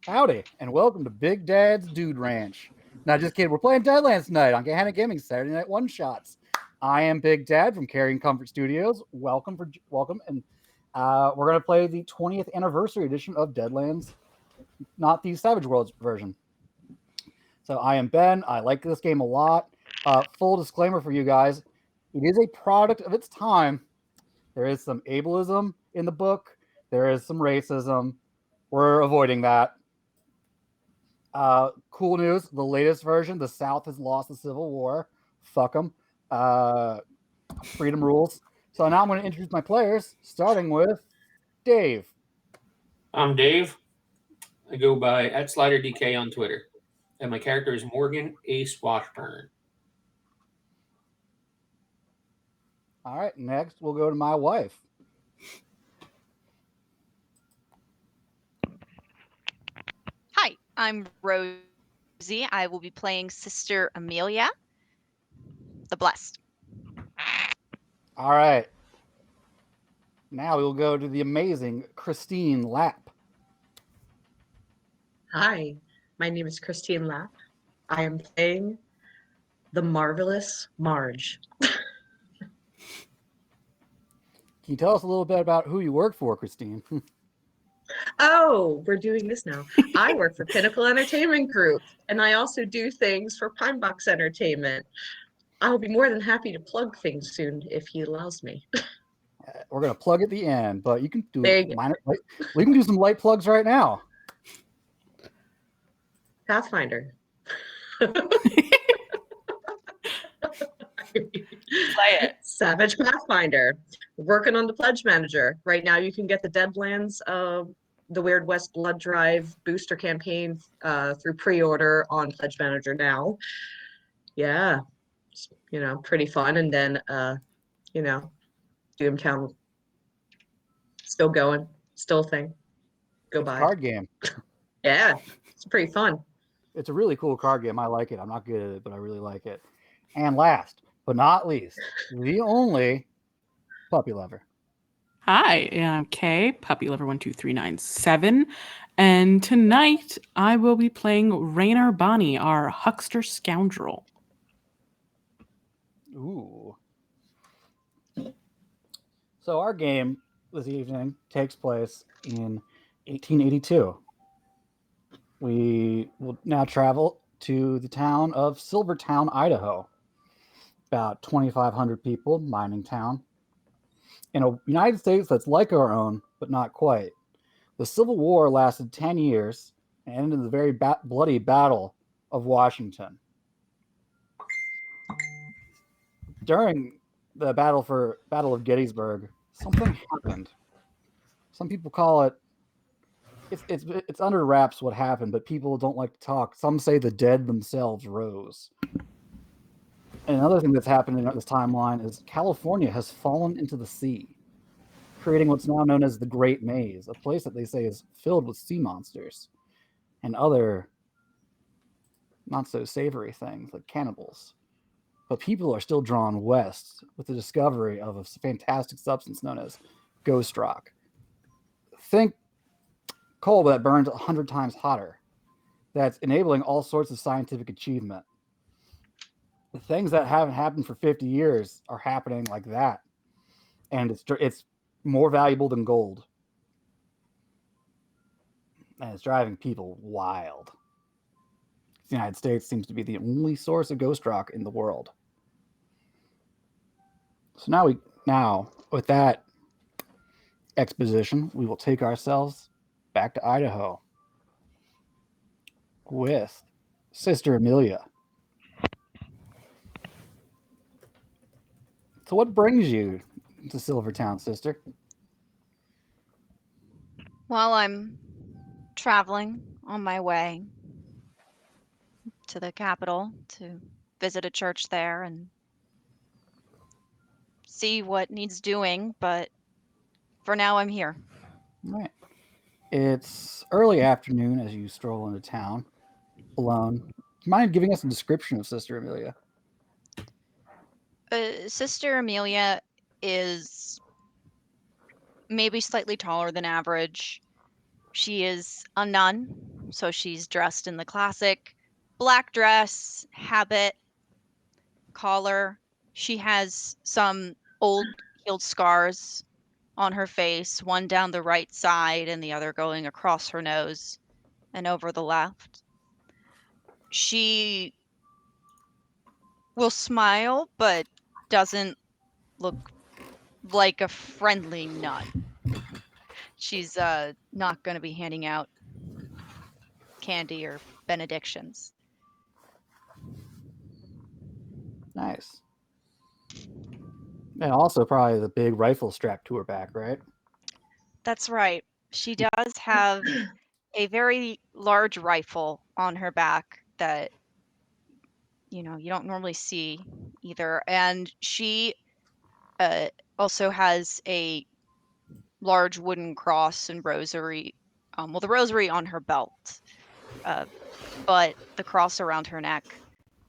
Howdy, and welcome to Big Dad's Dude Ranch. Not just kidding, we're playing Deadlands tonight on Gehenna Gaming Saturday Night One Shots. I am Big Dad from Carrying Comfort Studios. Welcome, and we're going to play the 20th anniversary edition of Deadlands, not the Savage Worlds version. So I am Ben. I like this game a lot. Full disclaimer for you guys: it is a product of its time. There is some ableism in the book. There is some racism. We're avoiding that. Cool news: the latest version, the South has lost the Civil War. Fuck them. Freedom rules. So now I'm going to introduce my players, starting with Dave. I'm Dave. I go by @SliderDK on Twitter, and my character is Morgan Ace Washburn. All right, next we'll go to my wife. Hi, I'm Rosie. I will be playing Sister Amelia, the Blessed. All right. Now we'll go to the amazing Christine Lapp. Hi, my name is Christine Lapp. I am playing the marvelous Marge. Can you tell us a little bit about who you work for, Christine? Oh, we're doing this now. I work for Pinnacle Entertainment Group, and I also do things for Pine Box Entertainment. I'll be more than happy to plug things soon if he allows me. We're going to plug at the end, but you can do Big. We can do some light plugs right now. Pathfinder. Play it. Savage Pathfinder. Working on the Pledge Manager. Right now you can get the Deadlands the Weird West Blood Drive booster campaign through pre-order on Pledge Manager now. Yeah. It's, pretty fun. And then Doomtown still going, still a thing. Go buy. Card game. Yeah. It's pretty fun. It's a really cool card game. I like it. I'm not good at it, but I really like it. And last but not least, the only puppy lover. Hi, I'm Kay, Puppy Lover 12397, and tonight I will be playing Rainer Bonnie, our huckster scoundrel. Ooh. So our game this evening takes place in 1882. We will now travel to the town of Silvertown, Idaho. About 2,500 people, mining town. In a United States that's like our own, but not quite. The Civil War lasted 10 years and ended in the very bloody Battle of Washington. During the Battle of Gettysburg, something happened. Some people call it, it's under wraps what happened, but people don't like to talk. Some say the dead themselves rose. And another thing that's happened in this timeline is California has fallen into the sea, creating what's now known as the Great Maze, a place that they say is filled with sea monsters and other not so savory things like cannibals. But people are still drawn west with the discovery of a fantastic substance known as ghost rock. Think coal that burns 100 times hotter. That's enabling all sorts of scientific achievement. The things that haven't happened for 50 years are happening like that. And it's more valuable than gold. And it's driving people wild. The United States seems to be the only source of ghost rock in the world. So now with that exposition, we will take ourselves back to Idaho with Sister Amelia. So what brings you to Silvertown, sister? Well, I'm traveling on my way to the capital to visit a church there and see what needs doing, but for now I'm here. All right. It's early afternoon as you stroll into town alone. Do you mind giving us a description of Sister Amelia? Sister Amelia is maybe slightly taller than average. She is a nun. So she's dressed in the classic black dress, habit, collar. She has some old healed scars on her face, one down the right side and the other going across her nose and over the left. She will smile, but doesn't look like a friendly nun. She's not going to be handing out candy or benedictions. Nice. And also probably the big rifle strapped to her back, right? That's right. She does have a very large rifle on her back that you don't normally see either, and she also has a large wooden cross and rosary. Well, the rosary on her belt, but the cross around her neck,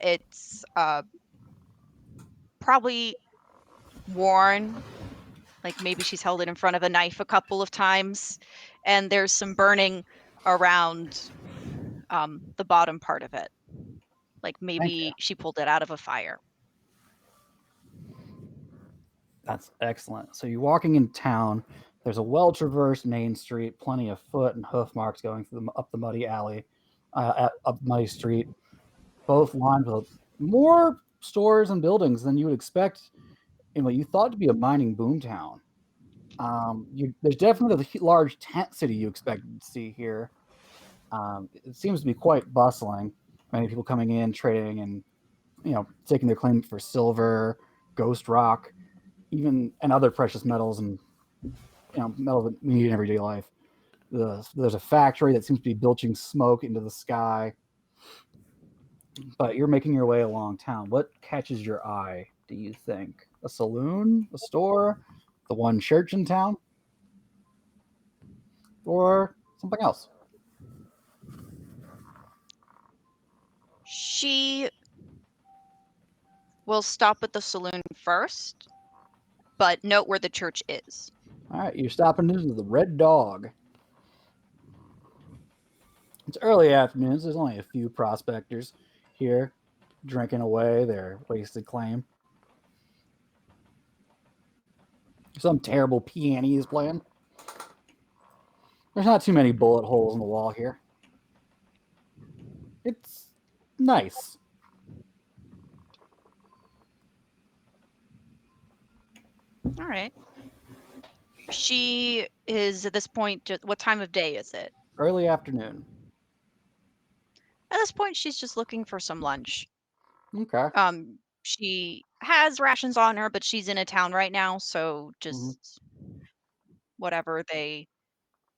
it's probably worn. Like maybe she's held it in front of a knife a couple of times, and there's some burning around the bottom part of it. Like maybe she pulled it out of a fire. That's excellent. So you're walking in town. There's a well-traversed main street, plenty of foot and hoof marks going through up the muddy alley, up muddy street. Both lined with more stores and buildings than you would expect in what you thought to be a mining boom town. There's definitely a large tent city you expected to see here. It seems to be quite bustling. Many people coming in, trading, and taking their claim for silver, ghost rock, and other precious metals and metals that we need in everyday life. There's a factory that seems to be belching smoke into the sky. But you're making your way along town. What catches your eye, do you think? A saloon? A store? The one church in town? Or something else? She will stop at the saloon first, but note where the church is. All right, you're stopping into the Red Dog. It's early afternoon, so there's only a few prospectors here drinking away their wasted claim. Some terrible piano is playing. There's not too many bullet holes in the wall here. It's nice. All right. She is at this point, what time of day is it? Early afternoon. At this point, she's just looking for some lunch. Okay. She has rations on her, but she's in a town right now, so just whatever they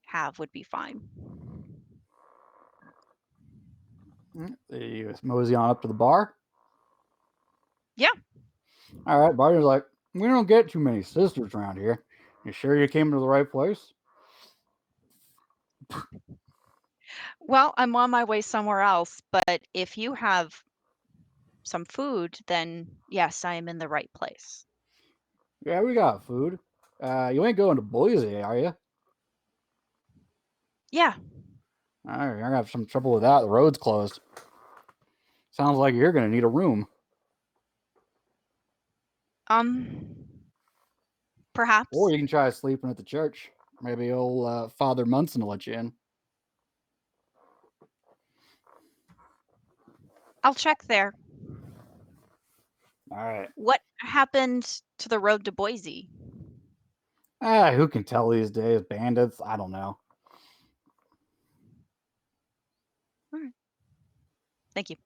have would be fine. You mosey on up to the bar? Yeah. All right, bartender's like, we don't get too many sisters around here. You sure you came to the right place? Well, I'm on my way somewhere else, but if you have some food, then yes, I am in the right place. Yeah, we got food. You ain't going to Boise, are you? Yeah. All right, you're gonna have some trouble with that. The road's closed. Sounds like you're gonna need a room. Perhaps. Or you can try sleeping at the church. Maybe old Father Munson will let you in. I'll check there. All right. What happened to the road to Boise? Who can tell these days? Bandits? I don't know. All right. Thank you.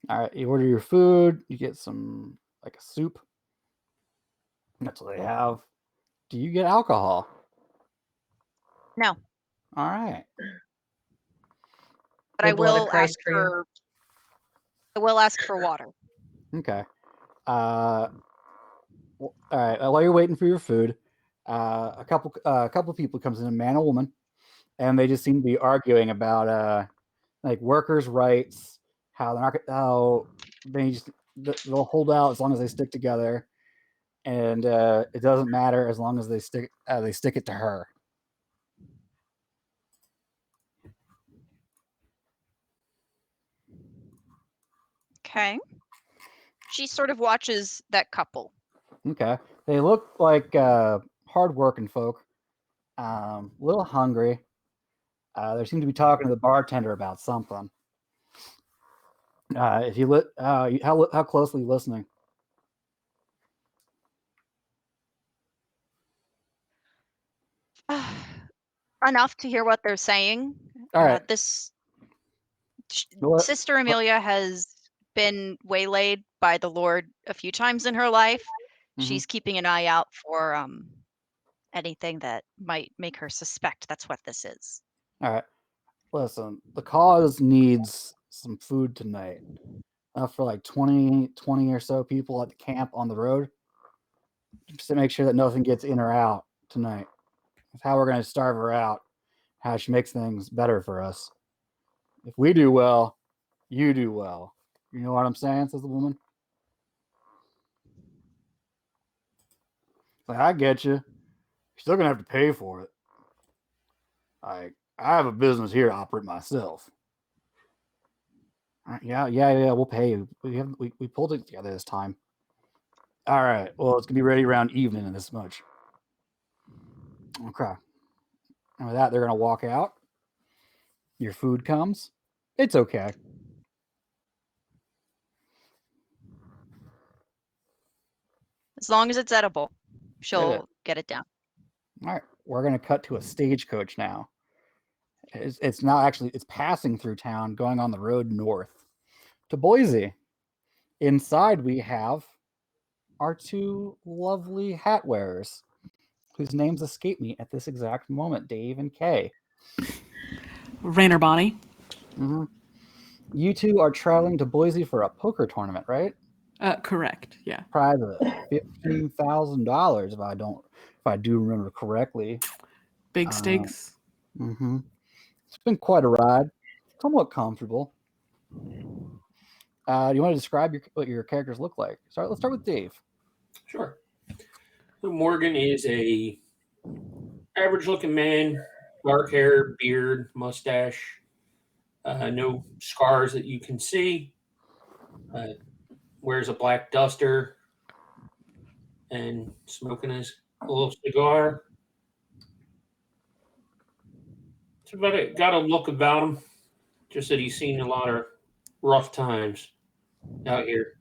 All right, you order your food. You get some, like a soup. That's what they have. Do you get alcohol? No. All right. But I Good blood of will Christ ask for you. for. I will ask for water. Okay. All right. While you're waiting for your food, a couple people comes in, a man and a woman, and they just seem to be arguing about like workers' rights, how they'll hold out as long as they stick together, and it doesn't matter as long as they stick it to her. Okay. She sort of watches that couple. Okay. They look like hard-working folk. A little hungry. They seem to be talking to the bartender about something. If you how closely listening? Enough to hear what they're saying. All right. Well, Sister Amelia has been waylaid by the Lord a few times in her life. Mhm. She's keeping an eye out for anything that might make her suspect that's what this is. All right. Listen, the cause needs some food tonight. For like 20 or so people at the camp on the road. Just to make sure that nothing gets in or out tonight. That's how we're going to starve her out. How she makes things better for us. If we do well, you do well. You know what I'm saying, says the woman. Like, I get you. You're still going to have to pay for it. I have a business here to operate myself. Yeah, we'll pay you. We pulled it together this time. All right. Well, it's gonna be ready around evening in this much. Okay. And with that, they're gonna walk out. Your food comes. It's okay. As long as it's edible, is. she'll get it down. All right. We're gonna cut to a stagecoach now. It's now actually it's passing through town, going on the road north to Boise. Inside we have our two lovely hat wearers, whose names escape me at this exact moment, Dave and Kay. Rainer Bonnie. Mm-hmm. You two are traveling to Boise for a poker tournament, right? Correct. Yeah. Prize of $15,000, if I do remember correctly. Big stakes. Mm-hmm. It's been quite a ride. Somewhat comfortable. Do you want to describe what your characters look like? Let's start with Dave. Sure. So Morgan is a average-looking man, dark hair, beard, mustache, no scars that you can see. Wears a black duster and smoking his little cigar. It's about it. Got a look about him. Just that he's seen a lot of rough times out here.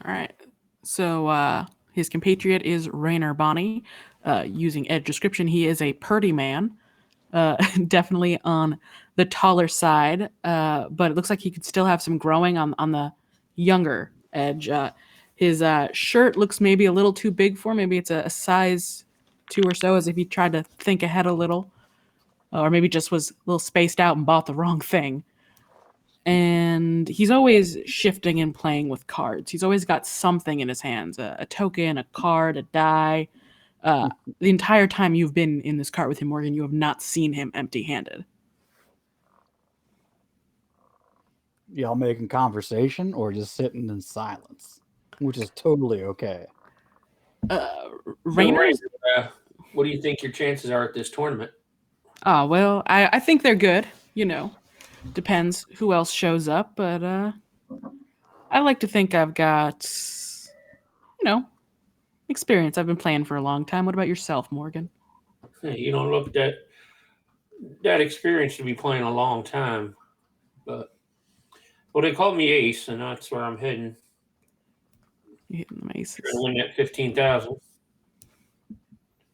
All right. So his compatriot is Rainer Bonnie. Using Edge description, he is a purdy man. Definitely on the taller side, but it looks like he could still have some growing on the younger edge. His shirt looks maybe a little too big for him. Maybe it's a size 2 or so, as if he tried to think ahead a little. Or maybe just was a little spaced out and bought the wrong thing. And he's always shifting and playing with cards. He's always got something in his hands, a token, a card, a die. The entire time you've been in this cart with him, Morgan, you have not seen him empty-handed. Y'all making conversation or just sitting in silence, which is totally okay. Rainer? What do you think your chances are at this tournament? Oh, well, I think they're good. Depends who else shows up, but I like to think I've got, experience. I've been playing for a long time. What about yourself, Morgan? Hey, you don't look that experienced to be playing a long time, but they call me Ace, and that's where I'm heading. You're hitting the aces. Trying to win that 15,000.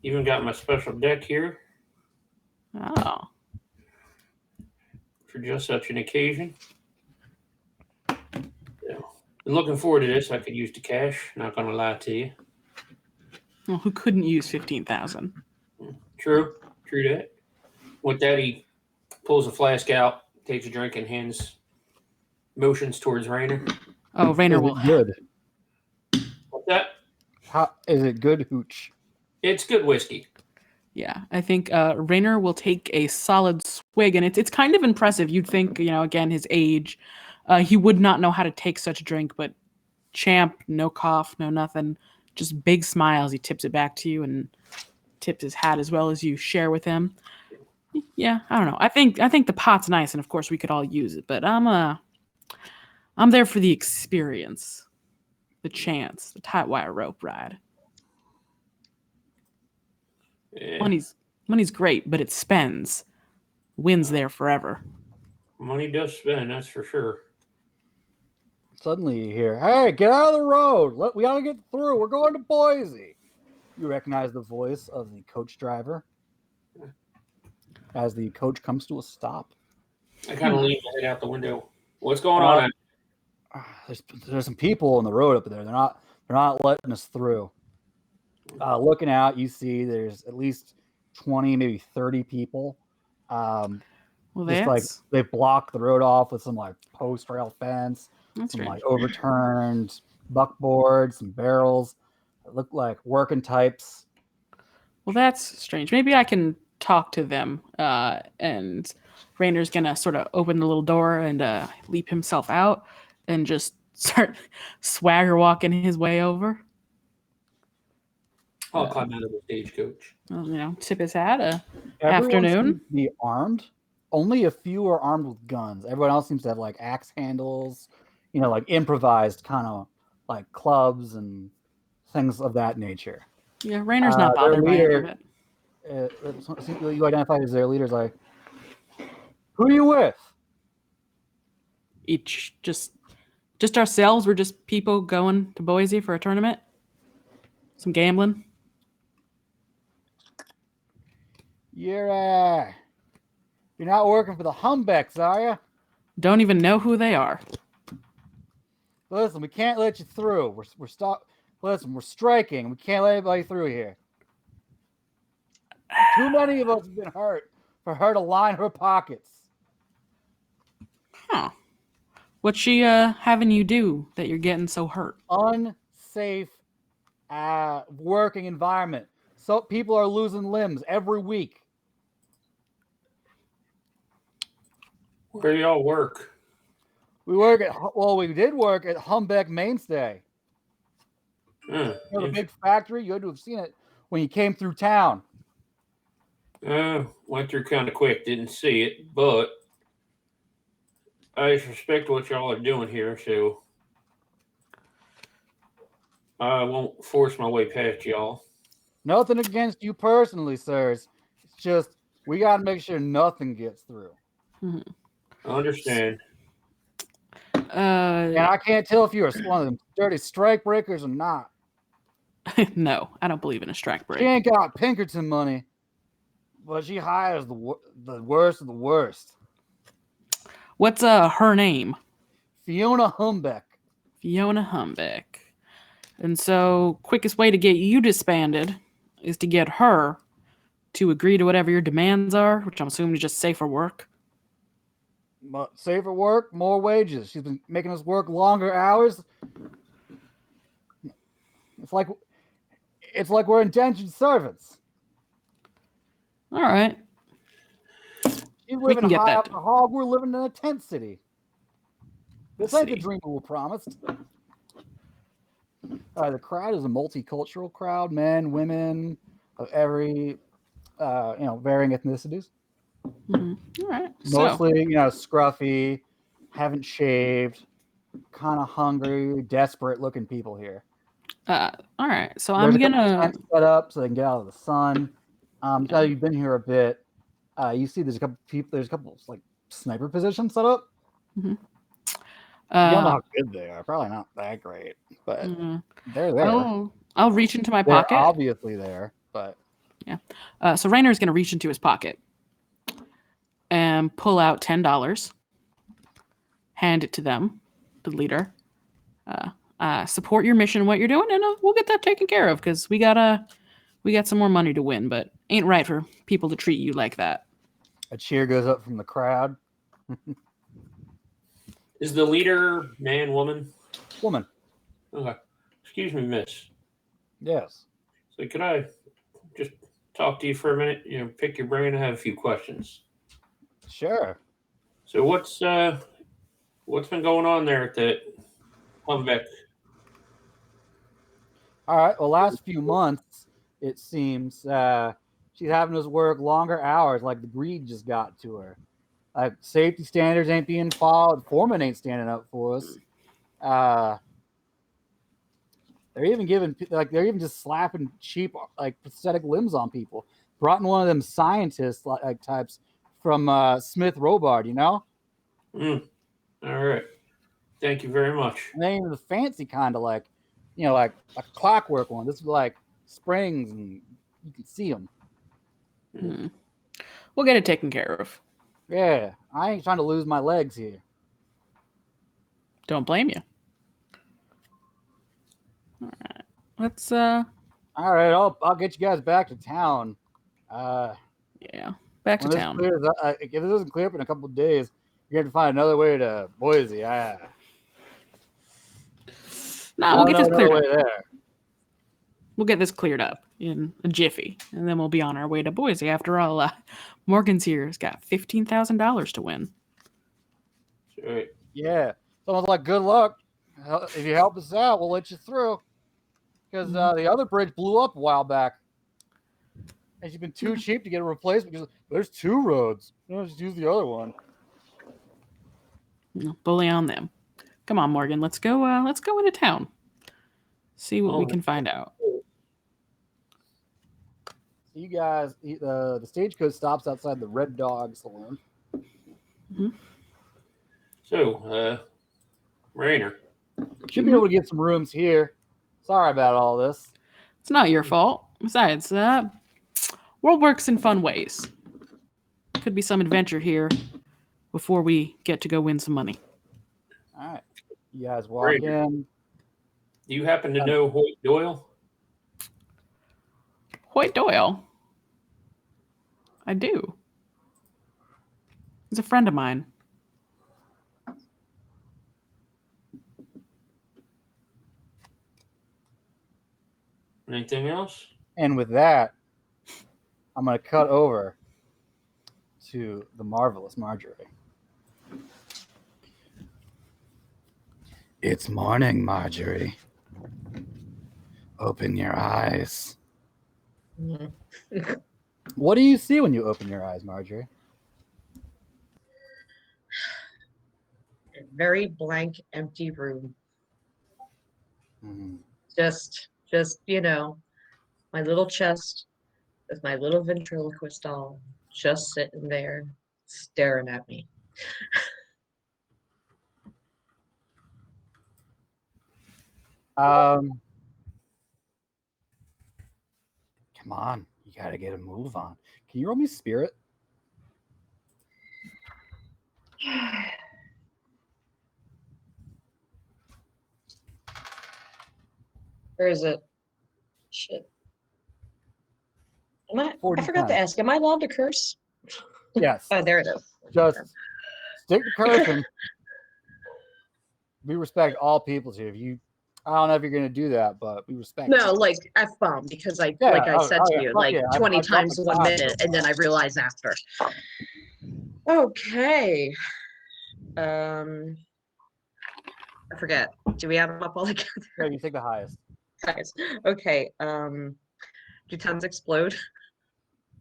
Even got my special deck here. Oh. For just such an occasion. Yeah. Been looking forward to this. I could use the cash. Not gonna lie to you. Well, who couldn't use 15,000? True that. With that, he pulls a flask out, takes a drink, and motions towards Rainer. Oh, Rainer Is will. it good? What's that? How is it good, Hooch? It's good whiskey. Yeah, I think Rainer will take a solid swig, and it's kind of impressive. You'd think, again, his age, he would not know how to take such a drink, but champ, no cough, no nothing, just big smiles. He tips it back to you and tips his hat as well as you share with him. Yeah, I don't know. I think the pot's nice, and of course we could all use it, but I'm I'm there for the experience, the chance, the tight wire rope ride. Yeah, Money's great, but it spends. Wins there forever. money does spend, that's for sure. Suddenly you hear, "Hey, get out of the road! We gotta get through. We're going to Boise." You recognize the voice of the coach driver as the coach comes to a stop. I kind of lean my head out the window. What's going on? There's some people on the road up there. They're not letting us through. Looking out, you see there's at least 20, maybe 30 people. Well, Just like that's they blocked the road off with some like post rail fence, some strange. like overturned buckboards, some barrels. It looked like working types. Well, that's strange. Maybe I can talk to them. And Rainer's gonna sort of open the little door and leap himself out and just start swagger walking his way over. I'll climb out of the stagecoach. Tip his hat. Everyone Afternoon. seems to be armed. Only a few are armed with guns. Everyone else seems to have like axe handles, like improvised kind of like clubs and things of that nature. Yeah, Rainer's not bothered by any of it. You identified as their leaders. Like, who are you with? Each just ourselves. We're just people going to Boise for a tournament. Some gambling. You're not working for the Humbecks, are you? Don't even know who they are. Listen, we can't let you through. We're stop. Listen, we're striking. We can't let anybody through here. Too many of us have been hurt for her to line her pockets. Huh. What's she having you do that you're getting so hurt? Unsafe working environment. So people are losing limbs every week. Where do y'all work? We did work at Humbeck Mainstay. The big factory. You had to have seen it when you came through town. Went through kind of quick, didn't see it, but I respect what y'all are doing here, so I won't force my way past y'all. Nothing against you personally, sirs. It's just we got to make sure nothing gets through. Mm-hmm. I understand. And I can't tell if you're one of them dirty strike breakers or not. No, I don't believe in a strike break. She ain't got Pinkerton money, but she hires the worst of the worst. What's her name? Fiona Humbeck. Fiona Humbeck. And so, quickest way to get you disbanded is to get her to agree to whatever your demands are, which I'm assuming is just safer work. Safer work, more wages. She's been making us work longer hours. It's like we're indentured servants. All right. She's living high up the hog. We're living in a tent city. This ain't the dream we were promised. The crowd is a multicultural crowd, men, women, of every, varying ethnicities. Mm-hmm. All right. Mostly, scruffy, haven't shaved, kind of hungry, desperate-looking people here. All right. So There's I'm gonna set up so they can get out of the sun. Now you've been here a bit. You see, there's a couple people. There's a couple like sniper positions set up. Mm-hmm. You don't know how good they are. Probably not that great, but they're there. I'll reach into my They're pocket. obviously there, but yeah. So Rainer's gonna reach into his pocket and pull out $10. Hand it to them, the leader. Support your mission, what you're doing, and we'll get that taken care of because we got some more money to win, but ain't right for people to treat you like that. A cheer goes up from the crowd. Is the leader man, woman? Woman. Okay. Excuse me, miss. Yes. So could I just talk to you for a minute? Pick your brain. I have a few questions. Sure. So what's been going on there at the Humbeck? All right. Well, last few months, it seems she's having us work longer hours, like the greed just got to her. Like safety standards ain't being followed. Foreman ain't standing up for us. They're even they're even just slapping cheap like prosthetic limbs on people. Brought in one of them scientists like types from Smith Robard, you know. All right. Thank you very much. And they ain't even the fancy kind of like, you know, like a clockwork one. This is like springs and you can see them. We'll get it taken care of. Yeah, I ain't trying to lose my legs here. Don't blame you. All right. Let's All right, I'll get you guys back to town. yeah, back to When this town. clears up, if this doesn't clear up in a couple of days, you're going to find another way to Boise. No, we'll get this cleared up. There. We'll get this cleared up in a jiffy, and then we'll be on our way to Boise. After all, Morgan's here has got $15,000 to win. Right. Yeah. Someone's like, good luck. If you help us out, we'll let you through. Because the other bridge blew up a while back. And she's been too cheap to get a replacement because there's two roads. Just use the other one. Bully on them. Come on, Morgan. Let's go into town. See what we can find out. So you guys, the stagecoach stops outside the Red Dog Saloon. So, Rainer. Should be able to get some rooms here. Sorry about all this. It's not your fault. Besides, world works in fun ways. Could be some adventure here before we get to go win some money. All right. You guys walk in. Do you happen to know Hoyt Doyle? Hoyt Doyle? I do. He's a friend of mine. Anything else? And with that, I'm going to cut over to the marvelous Marjorie. It's morning, Marjorie. Open your eyes. What do you see when you open your eyes, Marjorie? A very blank, empty room. Mm-hmm. Just, my little chest with my little ventriloquist doll just sitting there staring at me. Come on, you gotta get a move on. Can you roll me spirit? Where is it? Shit. I 40 forgot to times. ask, am I allowed to curse? Yes. Oh, there it is. Just stick to cursing. We respect all peoples here. I don't know if you're gonna do that, but we respect. No, like F-bomb, because I said to you, 20 times in 1 minute, and then I realized after. Okay. I forget. Do we add them up all together? Yeah, you take the highest. Guys. Okay. Do tons explode?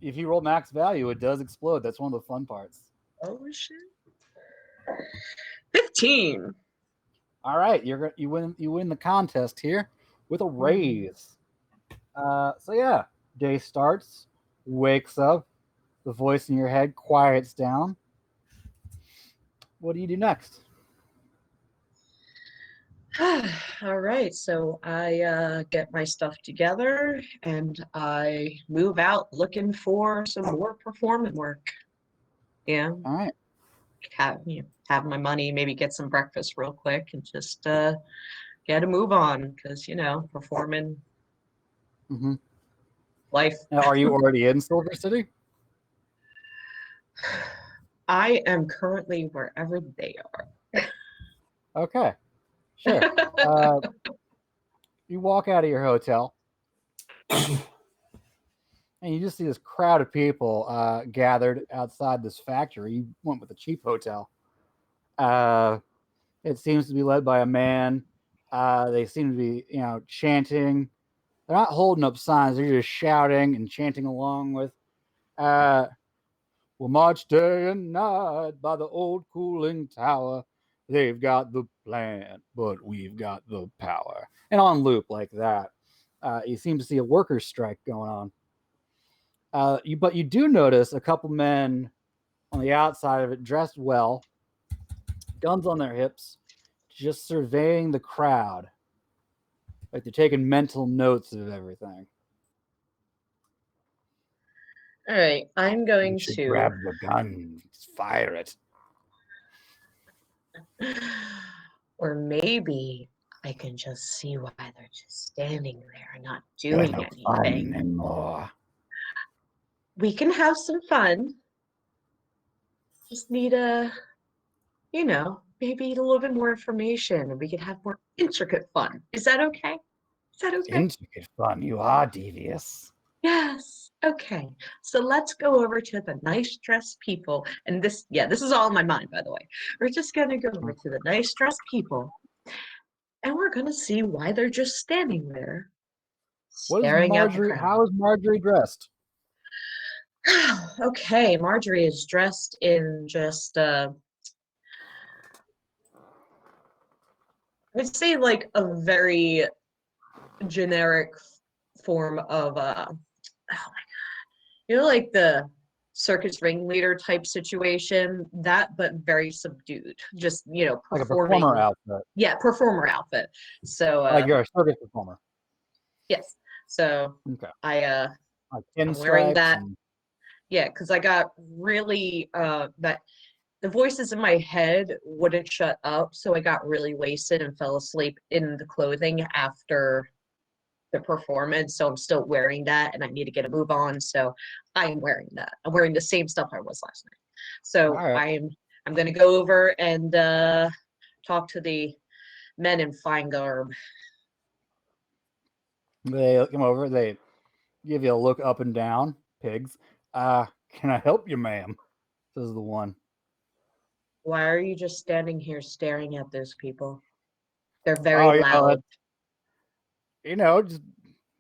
If you roll max value, it does explode. That's one of the fun parts. Oh shit. 15. All right, you win the contest here with a raise. So yeah, day starts, wakes up, the voice in your head quiets down. What do you do next? All right, so I get my stuff together and I move out looking for some more performance work. Yeah. All right. Have my money, maybe get some breakfast real quick and just get a move on because performing life. Now, are you already in Silver City? I am currently wherever they are. Okay, sure. You walk out of your hotel and you just see this crowd of people gathered outside this factory. You went with a cheap hotel. It seems to be led by a man. They seem to be, chanting. They're not holding up signs. They're just shouting and chanting along with, We'll march day and night by the old cooling tower. They've got the plan, but we've got the power. And on loop like that. You seem to see a workers' strike going on. But you do notice a couple men on the outside of it, dressed well, guns on their hips, just surveying the crowd. Like they're taking mental notes of everything. All right, I'm going You should to grab the gun, fire it. Or maybe I can just see why they're just standing there and not There's doing no fun anything. anymore. We can have some fun. Just need maybe a little bit more information and we can have more intricate fun. Is that okay? Is that okay? Intricate fun. You are devious. Yes. Okay. So let's go over to the nice dressed people. And this is all in my mind, by the way. We're just going to go over to the nice dressed people and we're going to see why they're just standing there What is staring at the Marjorie? crowd. How is Marjorie dressed? Okay, Marjorie is dressed in just I'd say like a very generic form of oh my god, like the circus ringleader type situation, that but very subdued, just Like a performing. performer outfit. Yeah, performer outfit. So Like you're a circus performer. yes, so Okay. I'm Like wearing that. and... Yeah, because I got really that the voices in my head wouldn't shut up, so I got really wasted and fell asleep in the clothing after the performance. So I'm still wearing that and I need to get a move on. So I'm wearing that. I'm wearing the same stuff I was last night. So right. I'm gonna go over and talk to the men in fine garb. They come over, they give you a look up and down, pigs. Can I help you, ma'am? Says the one. Why are you just standing here staring at those people? They're very loud.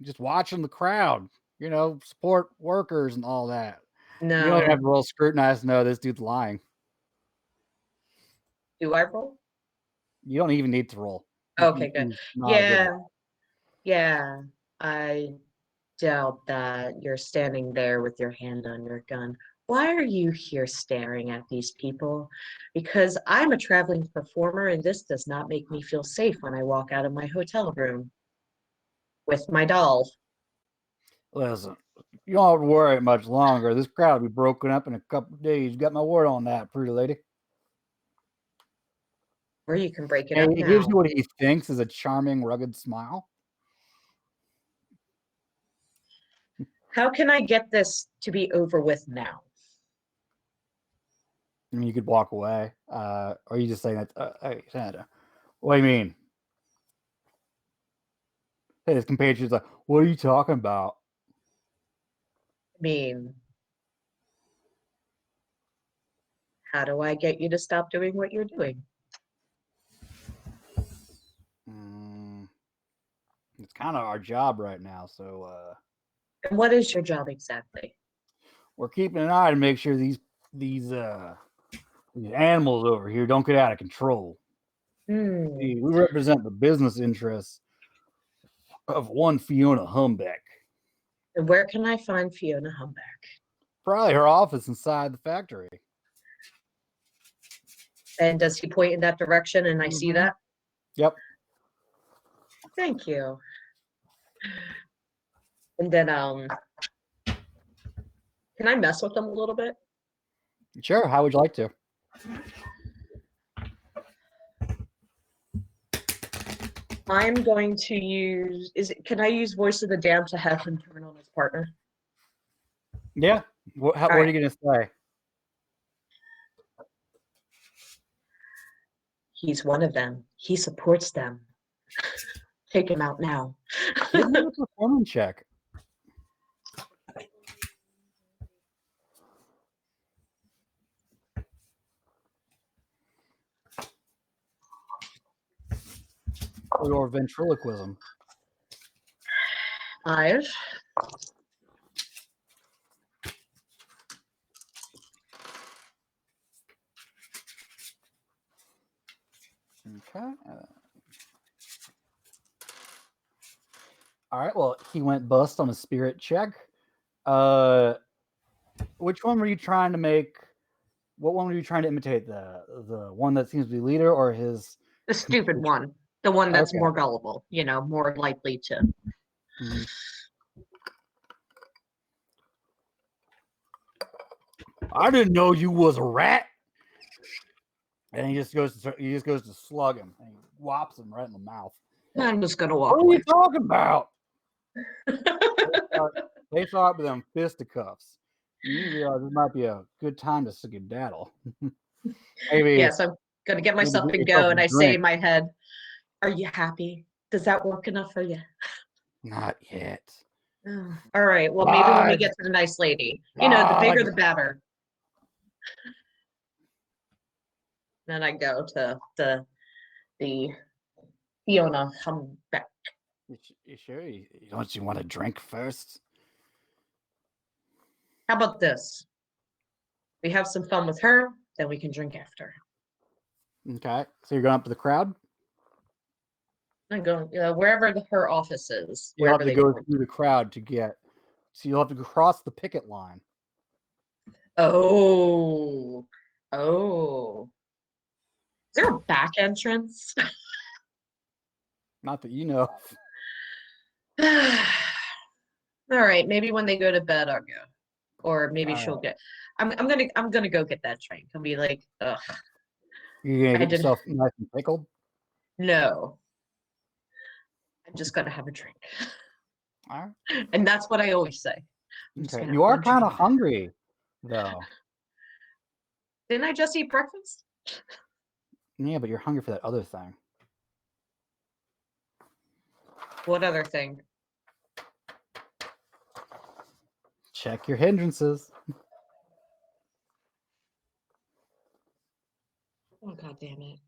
Just watching the crowd. Support workers and all that. No. You don't have to roll scrutinize to know this dude's lying. Do I roll? You don't even need to roll. Okay, good. Yeah. I doubt that you're standing there with your hand on your gun. Why are you here staring at these people? Because I'm a traveling performer and this does not make me feel safe when I walk out of my hotel room with my doll. Listen, you don't have to worry much longer. This crowd will be broken up in a couple of days. Got my word on that, pretty lady. Or you can break it And up he now. gives you what he thinks is a charming, rugged smile. How can I get this to be over with now? I mean, you could walk away. Or you just saying that, hey, Santa, what do you mean? Hey, his compatriots like, what are you talking about? I mean, how do I get you to stop doing what you're doing? It's kind of our job right now, so And what is your job exactly? we're keeping an eye to make sure these animals over here don't get out of control. See, we represent the business interests of one Fiona Humbeck. And where can I find Fiona Humbeck? Probably her office inside the factory. And does he point in that direction and I see that? Yep. Thank you. And then can I mess with them a little bit? Sure. How would you like to? I'm going to use can I use Voice of the Damned to have him turn on his partner? Yeah. What are you gonna say? He's one of them. He supports them. Take him out now. Give me a performance check. Or ventriloquism. 5. Okay. All right. Well, he went bust on a spirit check. Which one were you trying to make? What one were you trying to imitate? The one that seems to be leader, or his? The stupid one. The one that's Okay. more gullible, more likely to. Mhm. I didn't know you was a rat. And he just goes to slug him, and he whops him right in the mouth. I'm just gonna walk What are away. you talking about? They thought with them fisticuffs. You realize this might be a good time to skedaddle. Maybe. Yes, I'm gonna get myself get to yourself go, a and I say in drink. my head, "Are you happy? Does that work enough for you?" Not yet. All right. Well, maybe when we get to the nice lady, the bigger Lodge. the better. Then I go to the Fiona Humbeck. You sure? Don't you want a drink first? How about this? We have some fun with her, then we can drink after. Okay. So you're going up to the crowd? I'm going wherever her office is. You'll have Wherever to they go point. through the crowd to get. So you'll have to cross the picket line. Oh. Is there a back entrance? Not that you know. All right, maybe when they go to bed, I'll go, or maybe All she'll right. get. I'm gonna go get that drink. I'll be like, ugh, You're gonna I get didn't. yourself nice and pickled. No, I'm just gonna have a drink, All right. and that's what I always say. I'm just Okay. gonna You have are one kind of drink. hungry, though. Didn't I just eat breakfast? Yeah, but you're hungry for that other thing. What other thing? Check your hindrances. Oh, God damn it.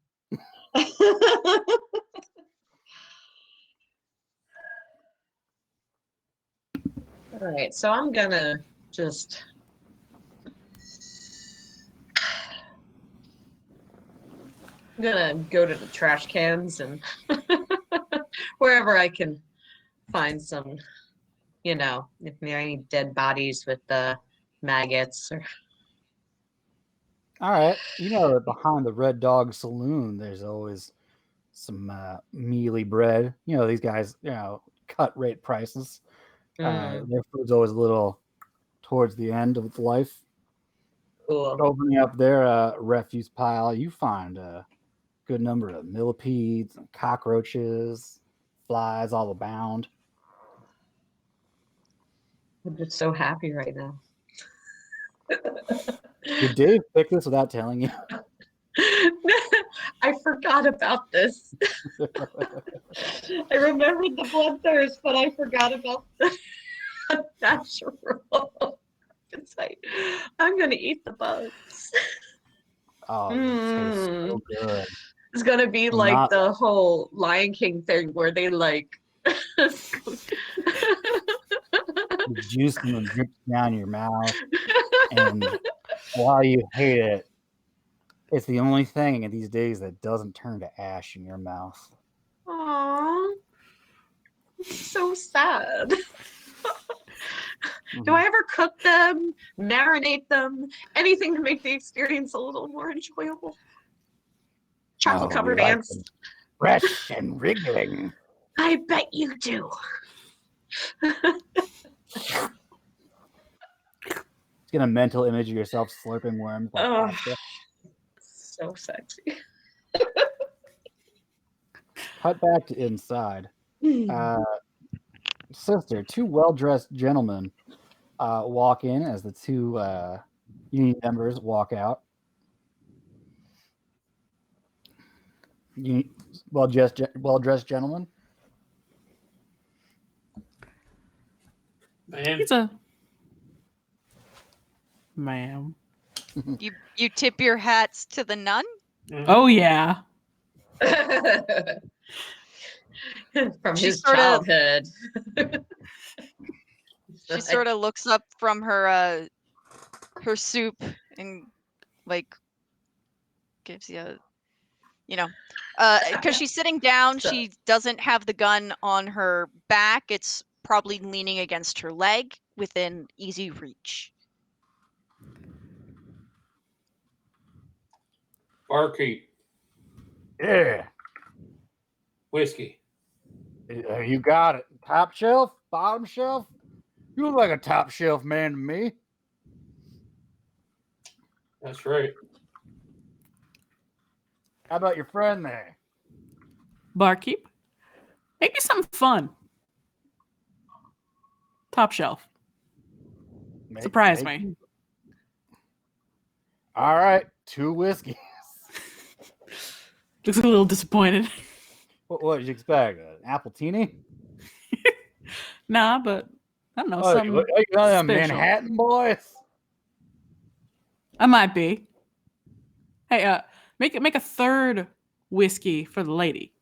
All right, so I'm gonna just. I'm gonna go to the trash cans and wherever I can find some, if there are any dead bodies with the maggots or. All right. You know that behind the Red Dog Saloon, there's always some mealy bread. These guys, cut rate prices. Their food's always a little towards the end of its life. Cool. Opening up their refuse pile, you find a good number of millipedes and cockroaches, flies all abound. I'm just so happy right now. Did Dave pick this without telling you? I forgot about this. I remembered the bloodthirst, but I forgot about the natural. It's like, I'm gonna eat the bugs. Oh, it tastes so good. It's gonna be I'm like not- the whole Lion King thing where they The juice and drips down your mouth, and while you hate it, it's the only thing in these days that doesn't turn to ash in your mouth. Aww. So sad. Do I ever cook them, marinate them, anything to make the experience a little more enjoyable? Chocolate covered we like ants. them fresh and wriggling. I bet you do. It's gonna mental image of yourself slurping worms like pasta. So sexy. Cut back to inside. Sister, two well-dressed gentlemen walk in as the two union members walk out. Well-dressed gentlemen. Man, It's a ma'am. You tip your hats to the nun? Oh yeah. From She his sorta- childhood. She sort of looks up from her soup and gives you you know, because she's sitting down. So- She doesn't have the gun on her back. It's probably leaning against her leg within easy reach. Barkeep, Yeah, whiskey. you got it. Top shelf, bottom shelf. You look like a top shelf man to me. That's right. How about your friend there? Barkeep, make me something fun. Top shelf. Surprise me. All right, 2 whiskeys. Looks a little disappointed. What did you expect? An apple teeny? Nah, but I don't know. Oh, Something you know them special. Manhattan boys? I might be. Hey, make a third whiskey for the lady.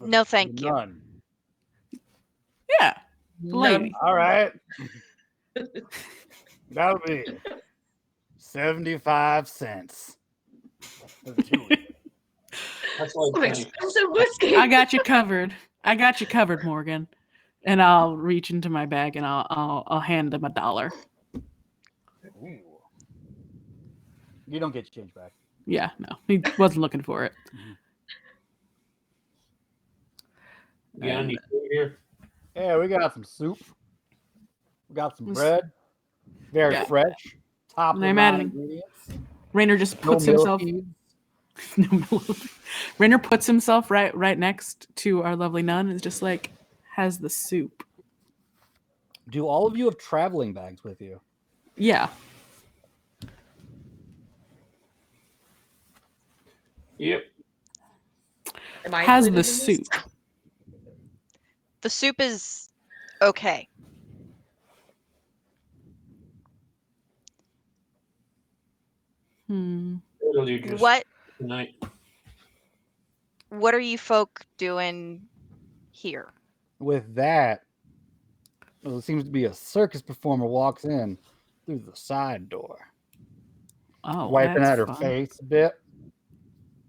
No, thank you. None. Yeah, the lady. All right. That'll be 75 cents. That's Some like expensive whiskey. I got you covered. I got you covered, Morgan. And I'll reach into my bag and I'll hand him $1. Ooh. You don't get your change back. Yeah, no, he wasn't looking for it. yeah, I need food here. Yeah, we got some soup. We got some bread. Very Yeah. fresh. Top of And I the line imagine ingredients. Rainer just No puts himself. milky. No milk. Rainer puts himself right next to our lovely nun and is just like has the soup. Do all of you have traveling bags with you? Yeah. Yep. Am I Has included the in this? soup. The soup is okay. It'll do just What tonight. are you folk doing here? With that, well, it seems to be a circus performer walks in through the side door, Oh, wiping that's at her fun. face a bit.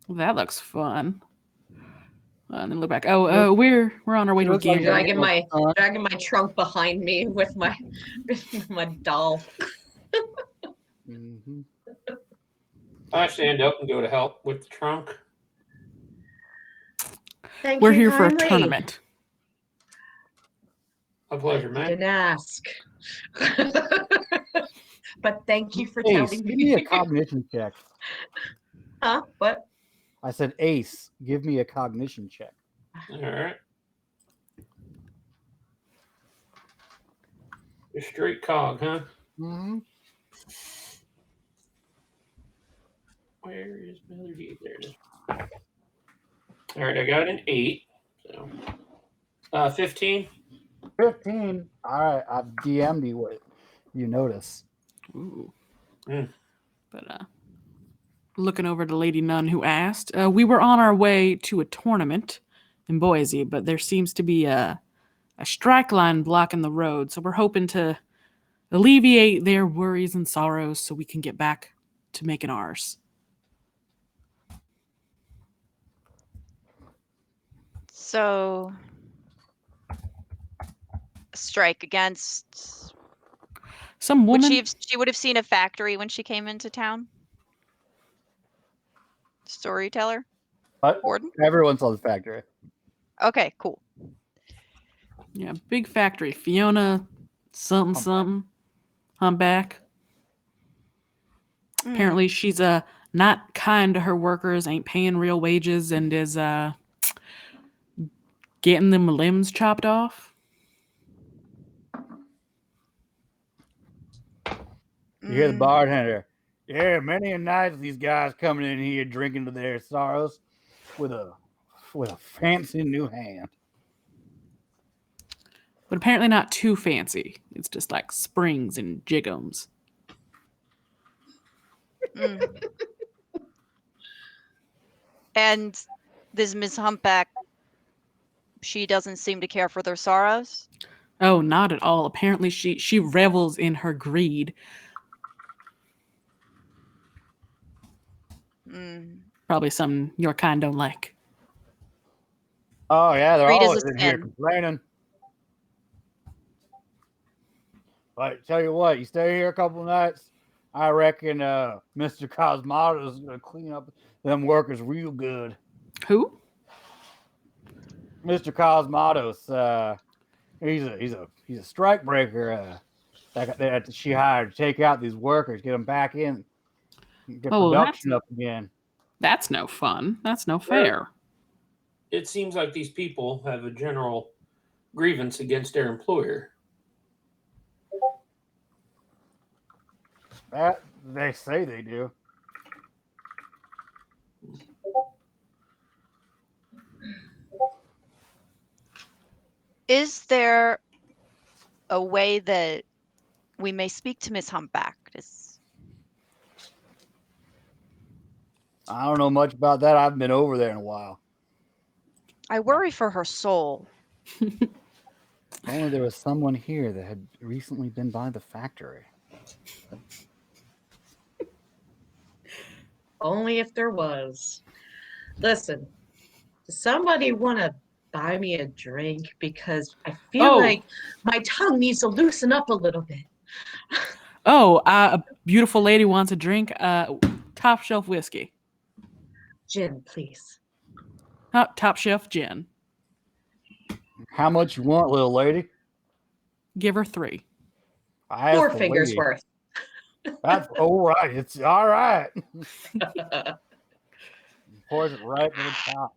That looks fun. And then look back. Oh, we're on our way She to a looks like game. a- Dragging my trunk behind me with my doll. Mhm. I stand up and go to help with the trunk. Thank We're you here for a kindly. tournament. A pleasure, I man. didn't ask. But thank you for Ace, telling give me a me. cognition check. Huh? What? I said, Ace, give me a cognition check. All right. You're straight cog, huh? Mm-hmm. Where is my other D? There it is. All right, I got an 8. So, 15. 15. All right, I've DM'd you what you notice. Ooh. Mm. But looking over to Lady Nun who asked, we were on our way to a tournament in Boise, but there seems to be a strike line blocking the road, so we're hoping to alleviate their worries and sorrows so we can get back to making ours. So, strike against. Some woman. She would have seen a factory when she came into town. Storyteller. But Gordon. everyone saw the factory. Okay, cool. Yeah, big factory. Fiona something. Humpback. Apparently she's not kind to her workers, ain't paying real wages, and is getting them limbs chopped off. You hear the bartender. Yeah, many a night these guys coming in here drinking to their sorrows with a fancy new hand. But apparently not too fancy. It's just like springs and jigums. And this Miss Humpback, she doesn't seem to care for their sorrows. Oh, not at all. Apparently she revels in her greed. Probably something your kind don't like. Oh yeah, they're Greed is always a in here sin. complaining. But tell you what, you stay here a couple of nights, I reckon Mr. Cosmato is gonna clean up them workers real good. Who? Mr. Cosmatos, he's a strike breaker that she hired to take out these workers, get them back in, get Oh, production up again. That's no fun. That's no fair. It seems like these people have a general grievance against their employer. That they say they do. Is there a way that we may speak to Miss Humpback? I don't know much about that. I haven't been over there in a while. I worry for her soul. If only there was someone here that had recently been by the factory. Only if there was. Listen, does somebody want to buy me a drink? Because I feel like my tongue needs to loosen up a little bit. A beautiful lady wants a drink. Top shelf whiskey. Gin, please. Oh, top shelf gin. How much you want, little lady? Give her 3. I 4 asked the fingers lady. worth. That's all right. It's all right. Pours it right to the top.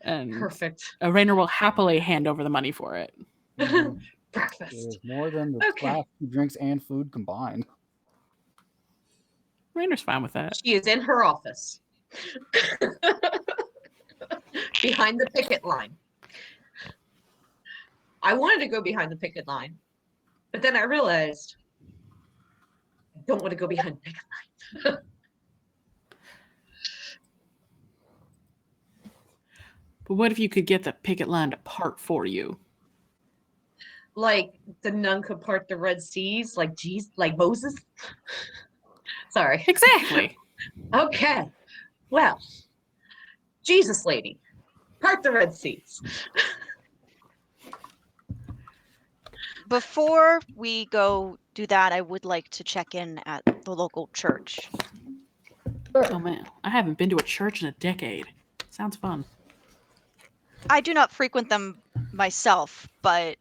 And Perfect. Rainer will happily hand over the money for it. It Breakfast. is more than the class drinks and food combined. Rainer's fine with that. She is in her office. Behind the picket line. I wanted to go behind the picket line, but then I realized I don't want to go behind the picket line. But what if you could get the picket line to part for you? Like the nun could part the Red Seas, like Moses. Sorry. Exactly. Okay. Well, Jesus lady, part the Red Seas. Before we go do that, I would like to check in at the local church. Oh man, I haven't been to a church in a decade. Sounds fun. I do not frequent them myself, but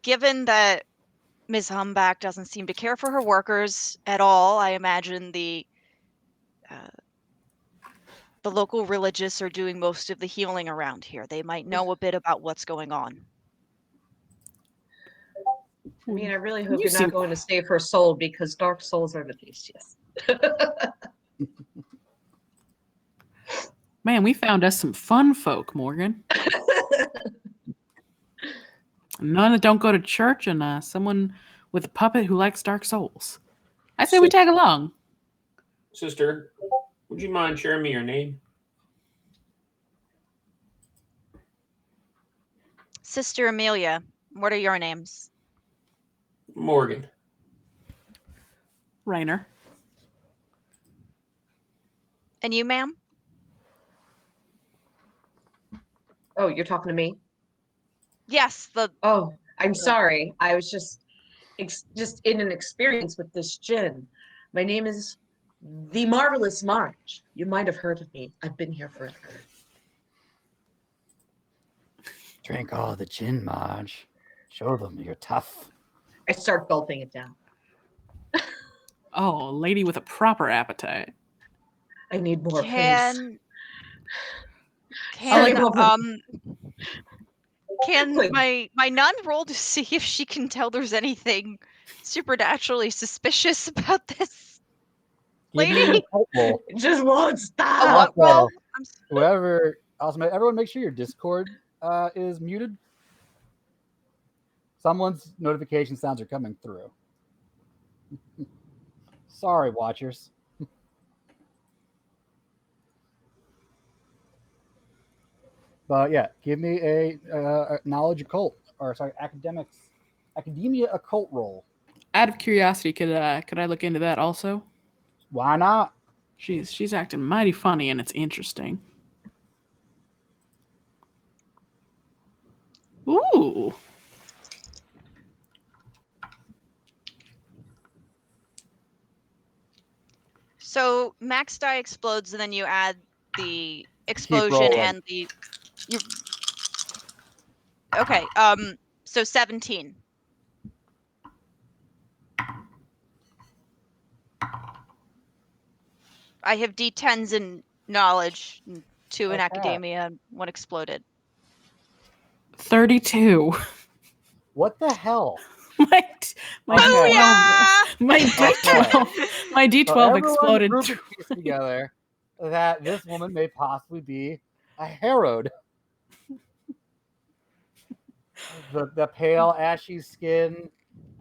given that Ms. Humpback doesn't seem to care for her workers at all, I imagine the local religious are doing most of the healing around here. They might know a bit about what's going on. I mean, I really hope You you're seem- not going to save her soul because dark souls are the tastiest. Man, we found us some fun folk, Morgan. None that don't go to church and someone with a puppet who likes Dark Souls. I say we tag along. Sister, would you mind sharing me your name? Sister Amelia, what are your names? Morgan. Rainer. And you, ma'am? Oh, you're talking to me? Yes, Oh, I'm sorry. I was just in an experience with this gin. My name is the Marvelous March. You might have heard of me. I've been here forever. Drink all the gin, Marge. Show them you're tough. I start gulping it down. Oh, a lady with a proper appetite. I need more, please. can Sorry, woman. can my nun roll to see if she can tell there's anything supernaturally suspicious about this Give me lady? a cult roll. It just won't A stop. what roll? Whoever, everyone make sure your Discord is muted. Someone's notification sounds are coming through. Sorry, watchers. But yeah, give me a knowledge occult, or sorry, academia occult roll. Out of curiosity, could I look into that also? Why not? She's acting mighty funny, and it's interesting. Ooh. So max die explodes, and then you add the explosion rolling. and the. You, okay. So 17. I have D10s in knowledge, 2 in Okay. academia, and 1 exploded. 32. What the hell? my Okay. Booyah! my D12 my D12 So everyone exploded. group a piece together that this woman may possibly be a Herod. The pale, ashy skin,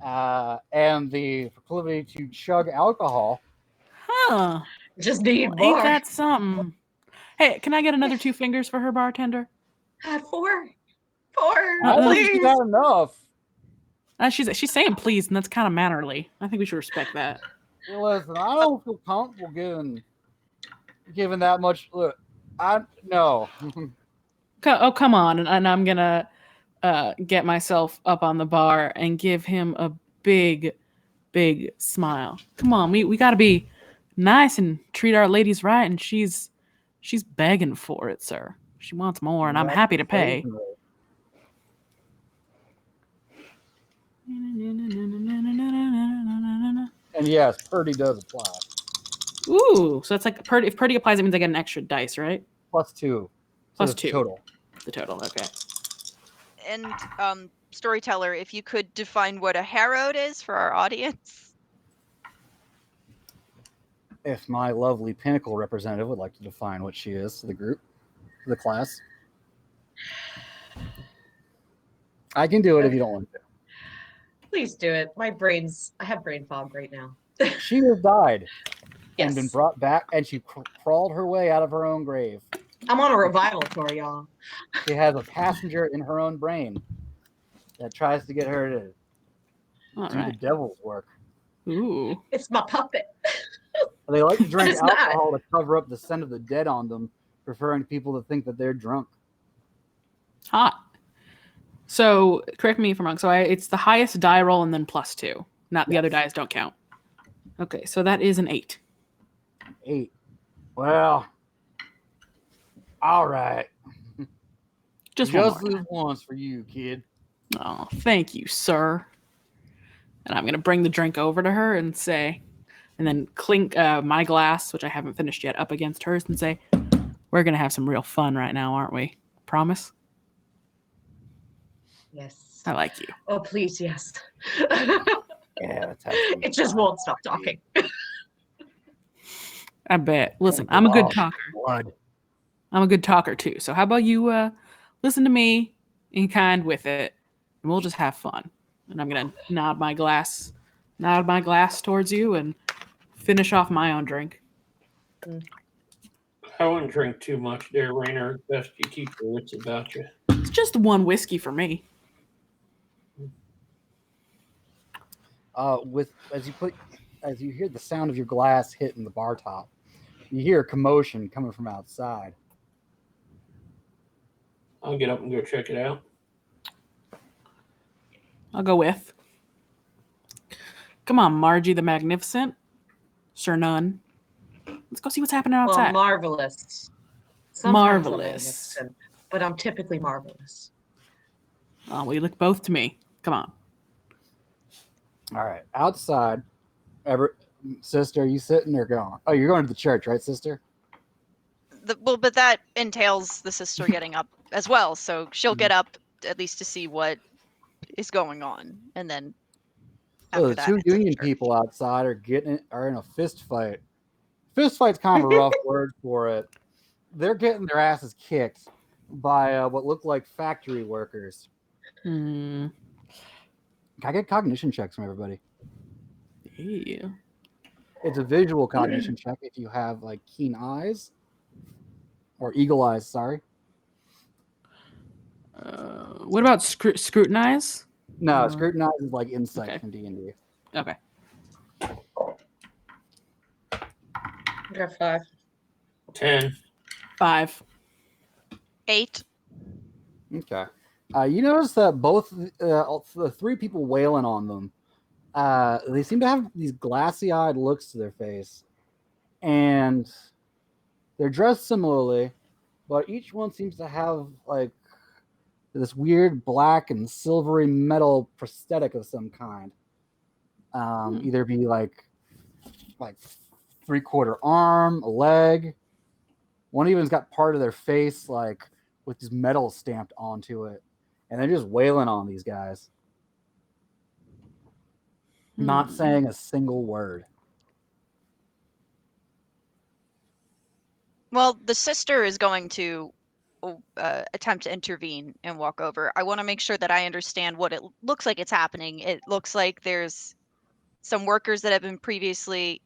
and the proclivity to chug alcohol. Huh. Just need Well, more. ain't that something? Hey, can I get another 2 fingers for her, bartender? Four, I don't think please. you got enough. She's saying please, and that's kind of mannerly. I think we should respect that. Listen, I don't feel comfortable giving that much. Look, no. Oh, come on. And I'm going to get myself up on the bar and give him a big, big smile. Come on, we got to be nice and treat our ladies right. And she's begging for it, sir. She wants more, and I'm happy to pay. And yes, Purdy does apply. Ooh, so it's like if Purdy applies, it means I get an extra dice, right? +2. Plus So the 2. total. The total, okay. And storyteller, if you could define what a Herod is for our audience. If my lovely Pinnacle representative would like to define what she is to the group, to the class, I can do it if you don't want to. Please do it. I have brain fog right now. She has died Yes. and been brought back, and she crawled her way out of her own grave. I'm on a revival tour, y'all. She has a passenger in her own brain that tries to get her to All do the right. devil's work. Ooh. It's my puppet. They like to drink it's not. alcohol to cover up the scent of the dead on them, preferring people to think that they're drunk. Hot. So, correct me if I'm wrong. So, it's the highest die roll and then +2. Not the other Yes. dice don't count. Okay, so that is an 8. 8. Well, all right. Just lose one more time. once for you, kid. Oh, thank you, sir. And I'm going to bring the drink over to her and say, and then clink my glass, which I haven't finished yet, up against hers and say, we're going to have some real fun right now, aren't we? Promise? Yes. I like you. Oh, please, yes. Yeah, that's how it It just won't stop talking. I bet. Listen, I'm a good Oh, talker. blood. I'm a good talker too. So how about you listen to me in kind with it, and we'll just have fun. And I'm gonna nod my glass towards you and finish off my own drink. I wouldn't drink too much there, Rainer. Best you keep your wits about you. It's just one whiskey for me. As you hear the sound of your glass hitting the bar top, you hear a commotion coming from outside. I'll get up and go check it out. I'll go with. Come on, Margie the Magnificent. Sir None. Let's go see what's happening outside. Well, marvelous. Sometimes I'm Marvelous. magnificent, but I'm typically marvelous. Oh, well, you look both to me. Come on. All right, outside. Sister, are you sitting or going? Oh, you're going to the church, right, sister? But that entails the sister getting up as well, so she'll get up at least to see what is going on, and then So after the that, two head to the Union church. people outside are in a fist fight. Fist fight's kind of a rough word for it. They're getting their asses kicked by what look like factory workers. Hmm. Can I get cognition checks from everybody? Yeah. It's a visual cognition check if you have like keen eyes or eagle eyes. Sorry. What about scrutinize? No, scrutinize is like insight Okay. from D&D. Okay. I got 5. 10. 5. 8. Okay. You notice that both the 3 people wailing on them, they seem to have these glassy-eyed looks to their face, and they're dressed similarly, but each one seems to have like this weird black and silvery metal prosthetic of some kind. Either be like 3/4 arm, a leg. One even's got part of their face like with this metal stamped onto it, and they're just wailing on these guys, not saying a single word. Well, the sister is going to attempt to intervene and walk over. I want to make sure that I understand what it looks like it's happening. It looks like there's some workers that have been previously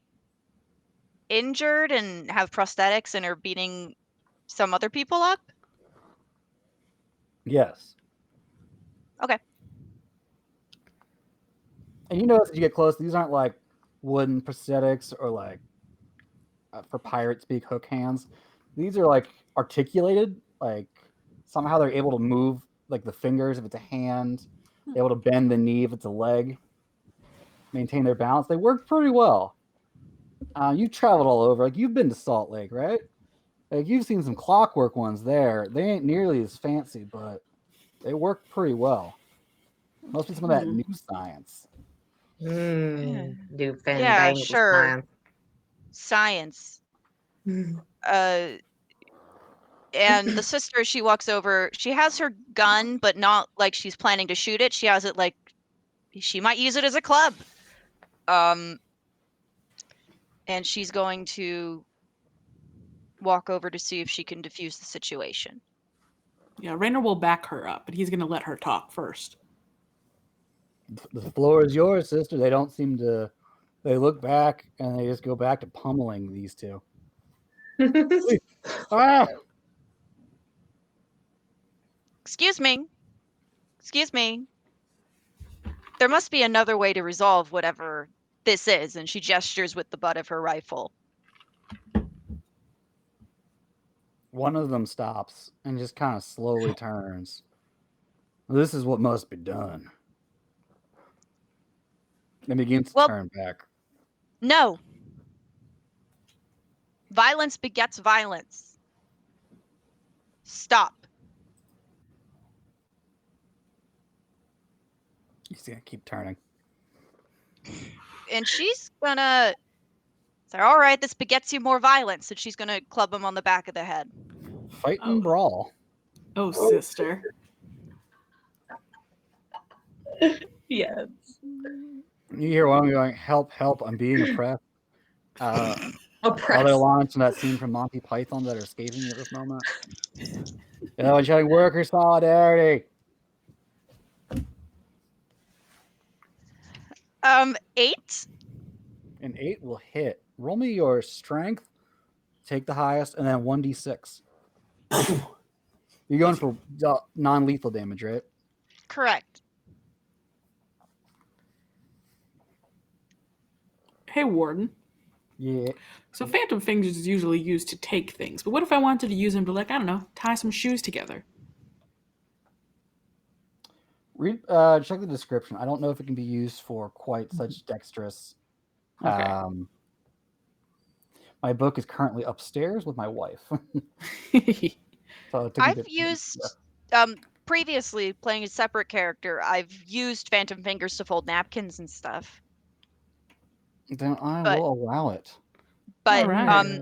injured and have prosthetics and are beating some other people up. Yes. Okay. And you notice as you get close, these aren't like wooden prosthetics or like for pirate speak hook hands. These are like articulated, like somehow they're able to move like the fingers if it's a hand, able to bend the knee if it's a leg, maintain their balance. They work pretty well. You've traveled all over. Like you've been to Salt Lake, right? Like you've seen some clockwork ones there. They ain't nearly as fancy, but they work pretty well. Must be some of that new science. New Yeah, fandangled sure. Science. And the sister, she walks over. She has her gun, but not like she's planning to shoot it. She has it like she might use it as a club. And she's going to walk over to see if she can defuse the situation. Yeah, Rainer will back her up, but he's going to let her talk first. The floor is yours, sister. They don't seem to. They look back and they just go back to pummeling these two. Ah! Excuse me. Excuse me. There must be another way to resolve whatever this is. And she gestures with the butt of her rifle. One of them stops and just kind of slowly turns. This is what must be done. And begins to turn back. No. Violence begets violence. Stop. He's gonna keep turning. And she's gonna say, all right, this begets you more violence. And she's gonna club him on the back of the head. Fight and brawl. Oh, sister. Yes. You hear one of them going, help, help, I'm being oppressed. Other Oppressed. lines from that scene from Monty Python that are escaping me at this moment. And shouting worker solidarity. 8. An 8 will hit. Roll me your strength, take the highest, and then 1d6. You're going for non-lethal damage, right? Correct. Hey, Warden. Yeah. So phantom fingers is usually used to take things, but what if I wanted to use them to, like, I don't know, tie some shoes together? Read, check the description. I don't know if it can be used for quite such dexterous. Okay. My book is currently upstairs with my wife. So I've used previously playing a separate character. I've used phantom fingers to fold napkins and stuff. Then I will allow it. But All right.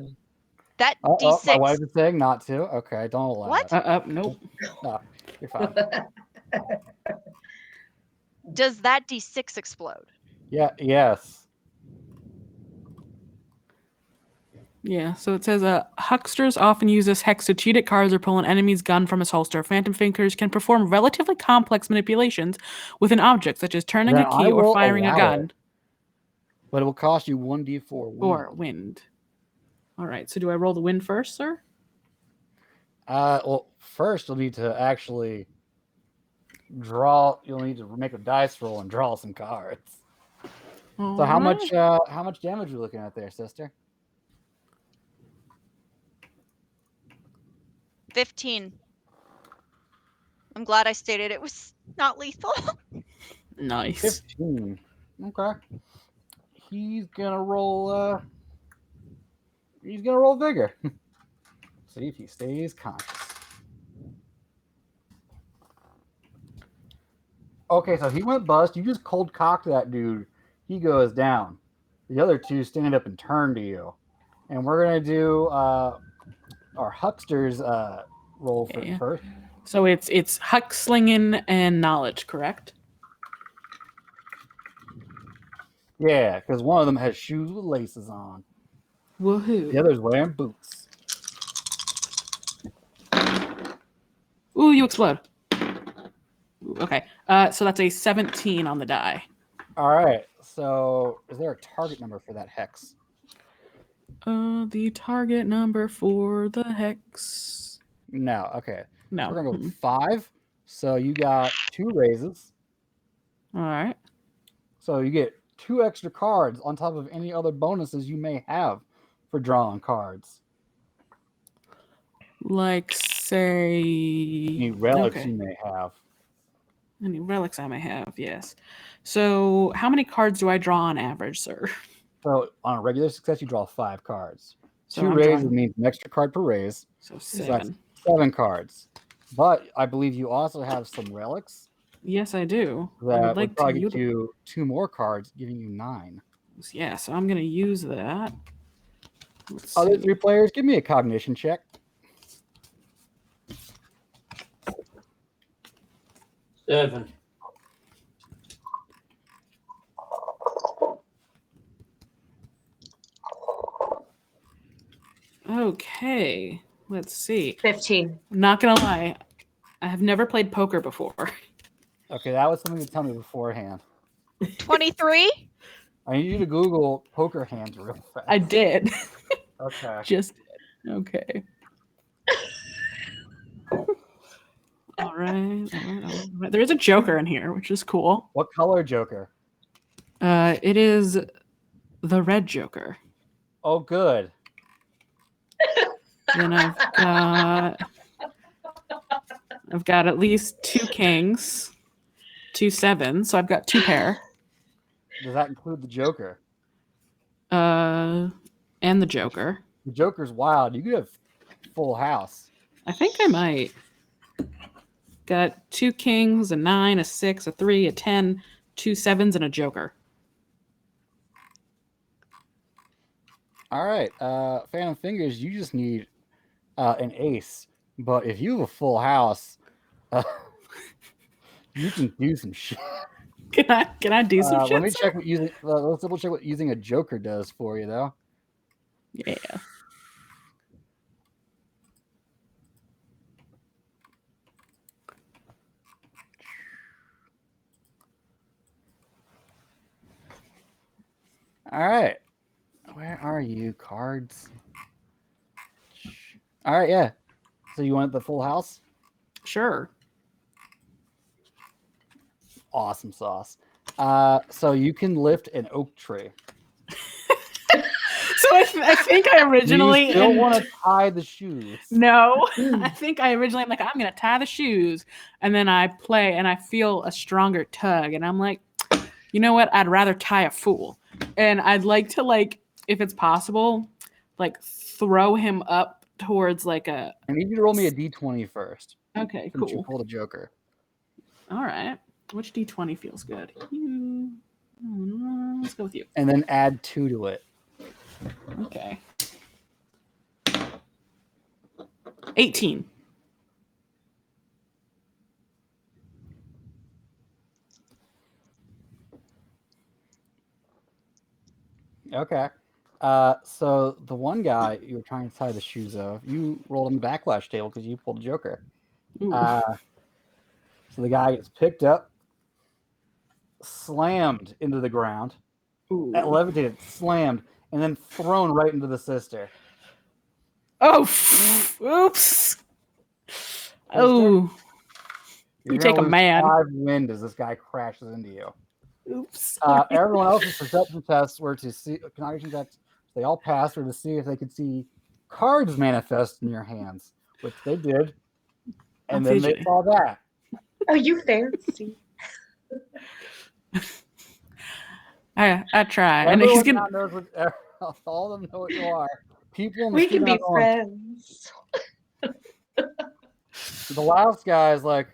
that Oh, D6. my wife is saying not to. Okay, don't allow What? it. Nope. No, you're fine. Does that D6 explode? Yeah. Yes. Yeah, so it says, hucksters often use this hex to cheat at cards or pull an enemy's gun from his holster. Phantom fingers can perform relatively complex manipulations with an object, such as turning Then a key I or will firing a allow gun. it. But it will cost you 1d4 wind. Or wind. All right, so do I roll the wind first, sir? Well, first you'll need to actually draw. You'll need to make a dice roll and draw some cards. So how much damage are we looking at there, sister? 15. I'm glad I stated it was not lethal. Nice. 15. Okay. He's gonna roll. He's gonna roll vigor. See if he stays conscious. Okay, so he went bust. You just cold cocked that dude. He goes down. The other two stand up and turn to you, and we're gonna do our hucksters roll for Okay. first. So it's huck slinging and knowledge, correct? Yeah, because one of them has shoes with laces on. Woohoo. The other's wearing boots. Ooh, you explode. Ooh, okay. So that's a 17 on the die. All right. So, is there a target number for that hex? The target number for the hex. No. Okay. No. So we're gonna go with 5. So you got 2 raises. All right. So you get 2 extra cards on top of any other bonuses you may have for drawing cards. Like, say. Any relics Okay. you may have. Any relics I may have, yes. So, how many cards do I draw on average, sir? So on a regular success, you draw 5 cards. So 2 I'm raises drawing- means an extra card per raise. So So that's 7. 7 cards. But I believe you also have some relics Yes, I do. I that would would like to probably get utilize. you 2 more cards, giving you 9. Yeah, so I'm gonna use that. Let's Other see. 3 players, give me a cognition check. 7. Okay, let's see. 15. I'm not gonna lie, I have never played poker before. Okay, that was something to tell me beforehand. 23? I need you to Google poker hands real fast. I did. Okay. Just did. Okay. All right. There is a Joker in here, which is cool. What color Joker? It is the red Joker. Oh, good. Then I've got at least 2 kings, 2 sevens, so I've got 2 pair. Does that include the Joker? And the Joker. The Joker's wild. You could have full house. I think I might. Got 2 kings, a 9, a 6, a 3, a 10, 2 sevens, and a Joker. All right. Phantom Fingers, you just need an ace. But if you have a full house, you can do some shit. Can I do some shit? Let me sir? check what using. Let's double check what using a Joker does for you, though. Yeah. All right. Where are you, cards? All right, yeah. So you want the full house? Sure. Awesome sauce. So you can lift an oak tree. So I think I originally. Do you still want to tie the shoes? No, I think I originally, I'm like, I'm gonna tie the shoes, and then I play and I feel a stronger tug, and I'm like, you know what? I'd rather tie a fool, and I'd like to, like, if it's possible, like throw him up towards like a. I need you to roll me a d20 first. Okay, Since you cool. pulled a Joker. All right, which d20 feels good? Let's go with you. And then add 2 to it. Okay. 18. Okay. So the one guy you were trying to tie the shoes of, you rolled on the backlash table because you pulled a Joker. Ooh. So the guy gets picked up, slammed into the ground, Ooh. levitated, slammed, and then thrown right into the sister. Oh, oops. Oh, You're you take gonna a lose man. 5 wind as this guy crashes into you. Oops. Everyone else's perception tests were to see cognition checks. They all passed, or to see if they could see cards manifest in your hands. which they did, I'm and then they fidgety. saw that. Oh, you fancy. I try, and he's Everyone gonna. now knows what. All of them know what you are. People in the We street can are be not going. friends. The last guy is like,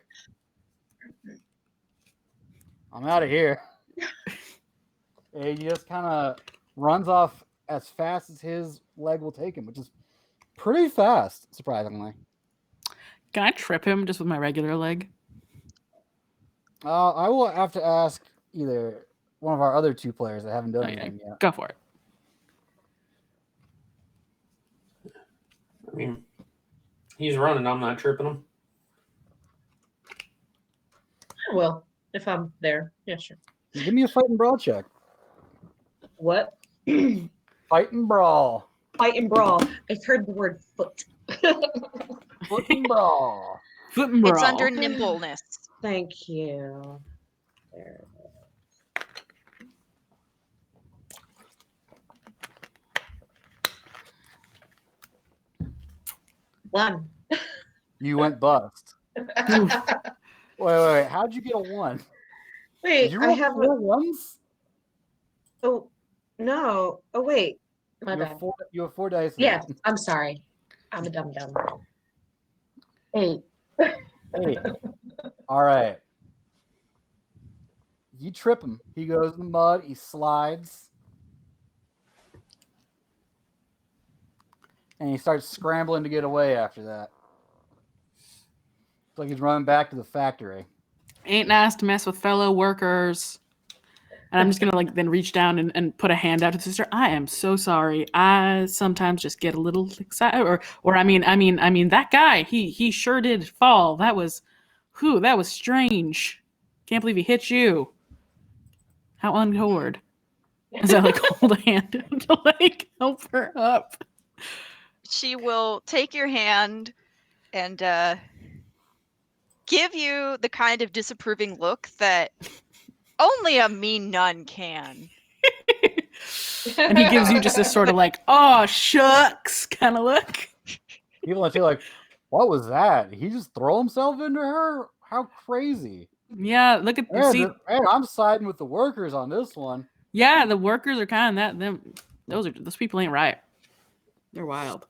I'm out of here. And he just kind of runs off as fast as his leg will take him, which is pretty fast, surprisingly. Can I trip him just with my regular leg? I will have to ask either one of our other two players that haven't done Oh, yeah. anything yet. Go for it. I mean, he's running. I'm not tripping him. I will, if I'm there. Yeah, sure. Give me a fight and brawl check. What? Fight and brawl. Fight and brawl. I've heard the word foot. Foot and brawl. Foot and brawl. It's under nimbleness. Thank you. There. One. You went bust. Wait. How'd you get a 1? Wait, Did you I roll have 4 ones? Oh, no. Oh, wait. My You bad. have 4 dice. Yeah, I'm sorry. I'm a dumb. 8. Hey. All right. You trip him. He goes in the mud. He slides. And he starts scrambling to get away after that. It's like he's running back to the factory. Ain't nice to mess with fellow workers. And I'm just gonna then reach down and put a hand out to the sister. I am so sorry. I sometimes just get a little excited, or I mean that guy. He sure did fall. That was strange. Can't believe he hit you. How untoward. As I hold a hand to help her up. She will take your hand and give you the kind of disapproving look that only a mean nun can. And he gives you just this sort of oh shucks kind of look. People are like, what was that? Did he just throw himself into her? How crazy. Yeah, look at Man, I'm siding with the workers on this one. Yeah, the workers are kind of those people ain't right. They're wild.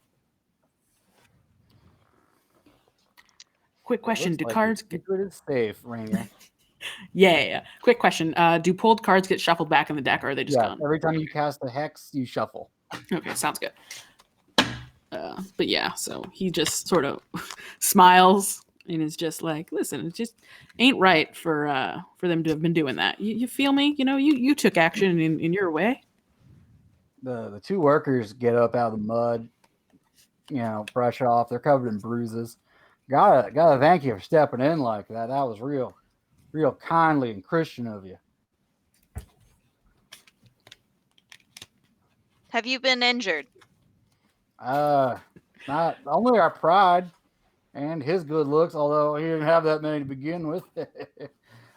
Quick question: do cards get safe, Rainier? Yeah. Quick question: do pulled cards get shuffled back in the deck, or are they just gone? Every time you cast a hex, you shuffle. Okay, sounds good. But yeah, so he just sort of smiles and is just like, "Listen, it just ain't right for them to have been doing that. You feel me? You took action in your way." The two workers get up out of the mud, brush off. They're covered in bruises. Gotta thank you for stepping in like that. That was real kindly and Christian of you. Have you been injured? Not only our pride and his good looks, although he didn't have that many to begin with.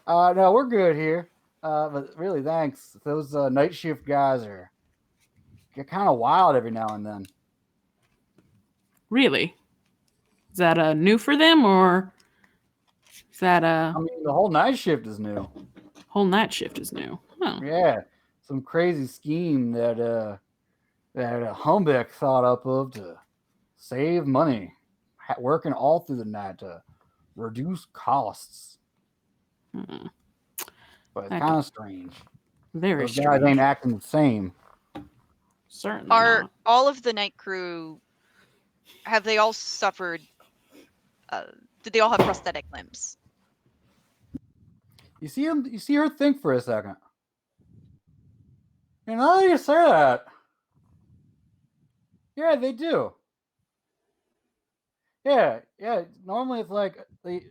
No, we're good here. But really, thanks. Those night shift guys get kind of wild every now and then. Really? Is that new for them, or is that I mean, the whole night shift is new. Whole night shift is new? Oh. Yeah, some crazy scheme that Humbeck thought up of to save money, working all through the night to reduce costs. Hmm. But it's kind of strange. Very Those strange. guys ain't acting the same. Certainly Are not. all of the night crew, have they all suffered, did they all have prosthetic limbs? You see her think for a second. And now that you say that, yeah, they do. Yeah. Normally it's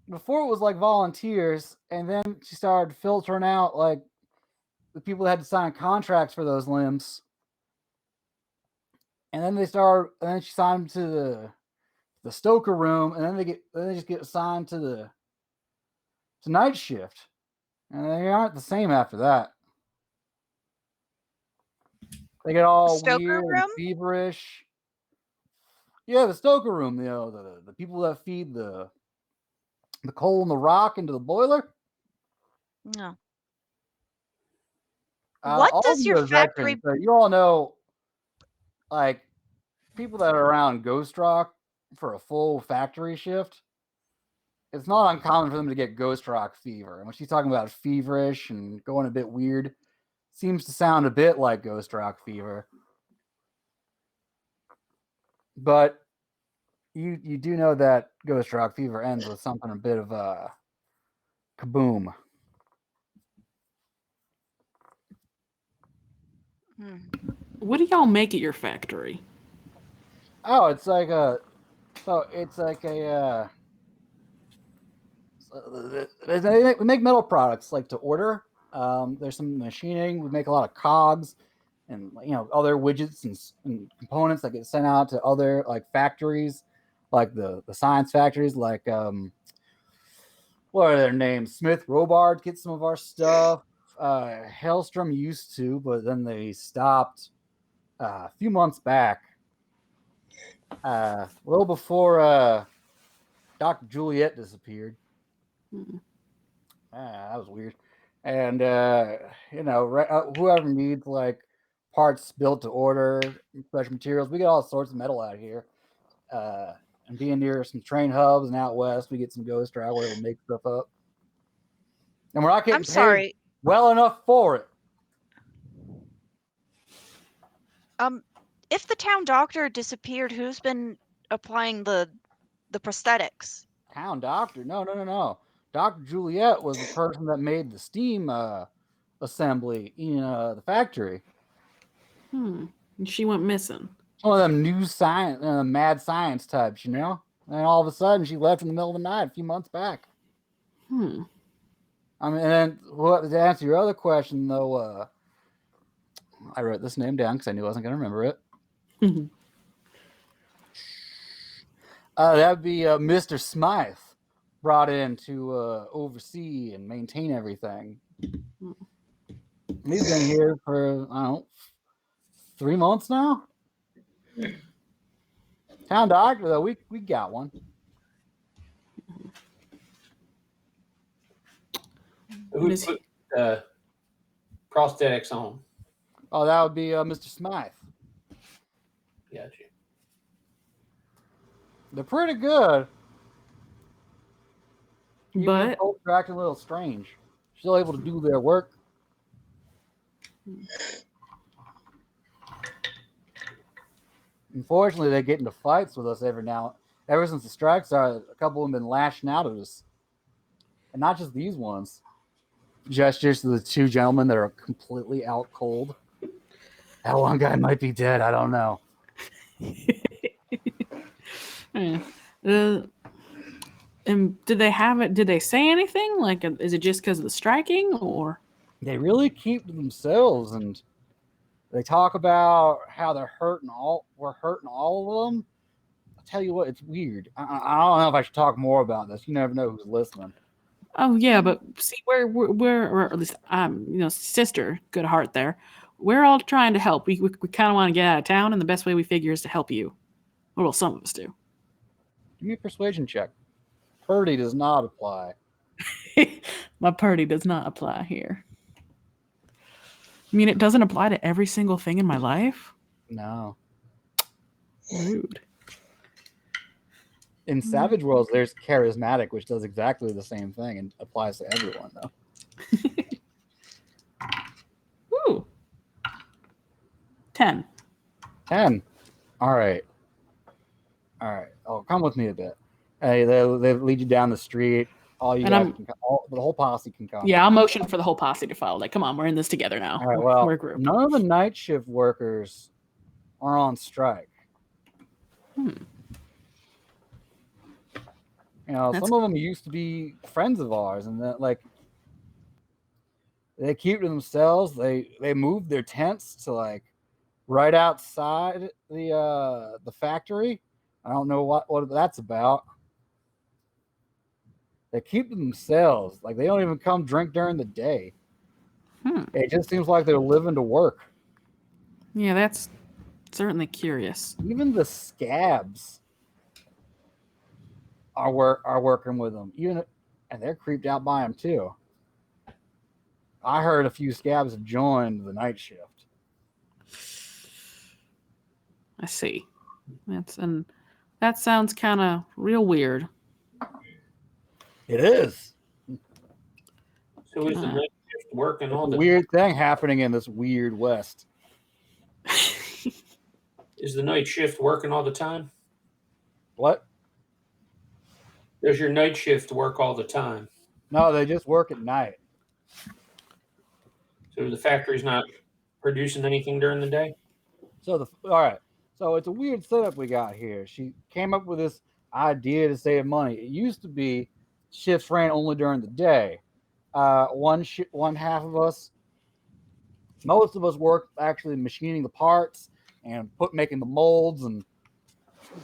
before it was like volunteers, and then she started filtering out like the people that had to sign contracts for those limbs. And then she signed them to the Stoker room, and then they just get assigned to night shift. And they aren't the same after that. They get all Stoker weird room? and feverish. Yeah, the stoker room. The people that feed the coal and the rock into the boiler. No. All What of does you your are veterans, factory? so you all know, like, people that are around Ghost Rock for a full factory shift. It's not uncommon for them to get Ghost Rock fever. And when she's talking about feverish and going a bit weird, seems to sound a bit like Ghost Rock fever. But you do know that Ghost Rock fever ends with something a bit of a kaboom. Hmm. What do y'all make at your factory? Oh, it's like a. So it's like a. We make metal products like to order. There's some machining. We make a lot of cogs and other widgets and components that get sent out to other like factories, like the science factories, like what are their names? Smith Robard gets some of our stuff. Hellstrom used to, but then they stopped a few months back. A little before Dr. Juliet disappeared. That was weird. And whoever needs like parts built to order, special materials, we get all sorts of metal out here. And being near some train hubs and out west, we get some ghost rock. We're able to make stuff up, and we're not getting I'm paid sorry. well enough for it. If the town doctor disappeared, who's been applying the prosthetics? Town doctor? No. Dr. Juliet was the person that made the steam assembly in the factory. And she went missing. One of them new science, mad science types, And all of a sudden, she left in the middle of the night a few months back. I mean, and then to answer your other question, though, I wrote this name down because I knew I wasn't going to remember it. That'd be Mr. Smythe, brought in to oversee and maintain everything. He's been here for, I don't know, 3 months now. Town doctor, though, we got one. Who put prosthetics on? Oh, that would be Mr. Smythe. Gotcha. They're pretty good. But they're acting a little strange. Still able to do their work. Unfortunately, they get into fights with us every now. Ever since the strike started, a couple of them been lashing out at us, and not just these ones. Gestures to the two gentlemen that are completely out cold. That one guy might be dead. I don't know. And did they have it? Did they say anything? Like, is it just because of the striking, or they really keep to themselves, and they talk about how we're hurting all of them. I'll tell you what, it's weird. I don't know if I should talk more about this. You never know who's listening. Oh yeah, but see, we're or at least sister, good heart there. We're all trying to help. We kind of want to get out of town, and the best way we figure is to help you. Well, some of us do. Give me a persuasion check. Purdy does not apply. My purdy does not apply here. I mean, it doesn't apply to every single thing in my life. No. Rude. In Savage Worlds, there's charismatic, which does exactly the same thing and applies to everyone, though. Ooh. 10. 10. All right. Oh, come with me a bit. Hey, they lead you down the street. All you guys the whole posse can come. Yeah, I'll motion for the whole posse to follow. Like, come on, we're in this together now. All right. Well, we're a group. None of the night shift workers are on strike. Some of them used to be friends of ours, and that they keep to themselves. They moved their tents to right outside the factory. I don't know what that's about. They keep to themselves. They don't even come drink during the day. It just seems like they're living to work. Yeah, that's Certainly curious. Even the scabs are working with them. And they're creeped out by them too. I heard a few scabs have joined the night shift. I see. That sounds kind of real weird. It is. So is the night shift working all It's a the weird thing happening in this weird West. Is the night shift working all the time? What? Does your night shift work all the time? No, they just work at night. So the factory's not producing anything during the day? All right. So it's a weird setup we got here. She came up with this idea to save money. It used to be shifts ran only during the day. One half of us, most of us worked actually machining the parts and making the molds and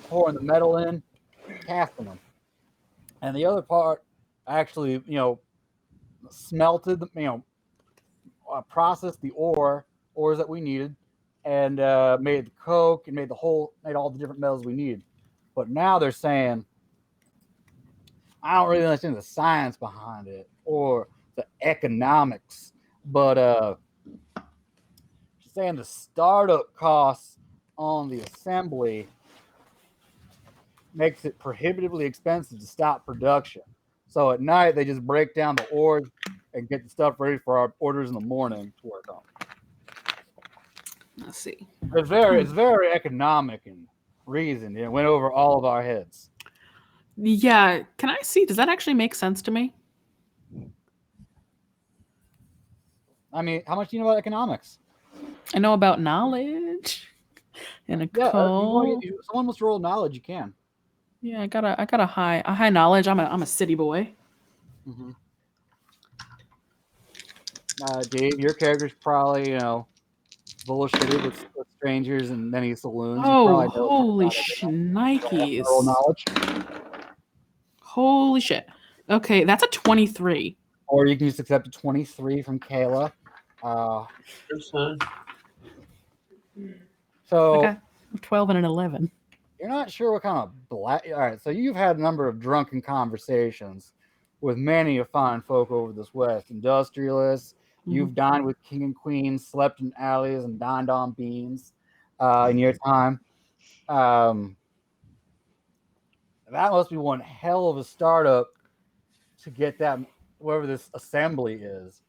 pouring the metal in, casting them. And the other part actually, smelted, processed the ores that we needed, and made the coke and made all the different metals we needed. But now they're saying, I don't really understand the science behind it or the economics, but she's saying the startup costs on the assembly makes it prohibitively expensive to stop production. So at night they just break down the ores and get the stuff ready for our orders in the morning to work on. Let's see. It's very economic and reasoned. It went over all of our heads. Yeah, can I see? Does that actually make sense to me? I mean, how much do you know about economics? I know about knowledge and a call. Someone must roll knowledge. You can. Yeah, I got a high knowledge. I'm a city boy. Mm-hmm. Dave, your character's probably bullshitted with strangers in many saloons. Oh, holy shnikes! Roll knowledge. Holy shit! Okay, that's a 23. Or you can just accept a 23 from Kayla. So Okay, 12 and an 11. You're not sure what kind of all right, so you've had a number of drunken conversations with many of fine folk over this West. Industrialists, you've dined with king and queens, slept in alleys, and dined on beans in your time. That must be one hell of a startup to get that, wherever this assembly is.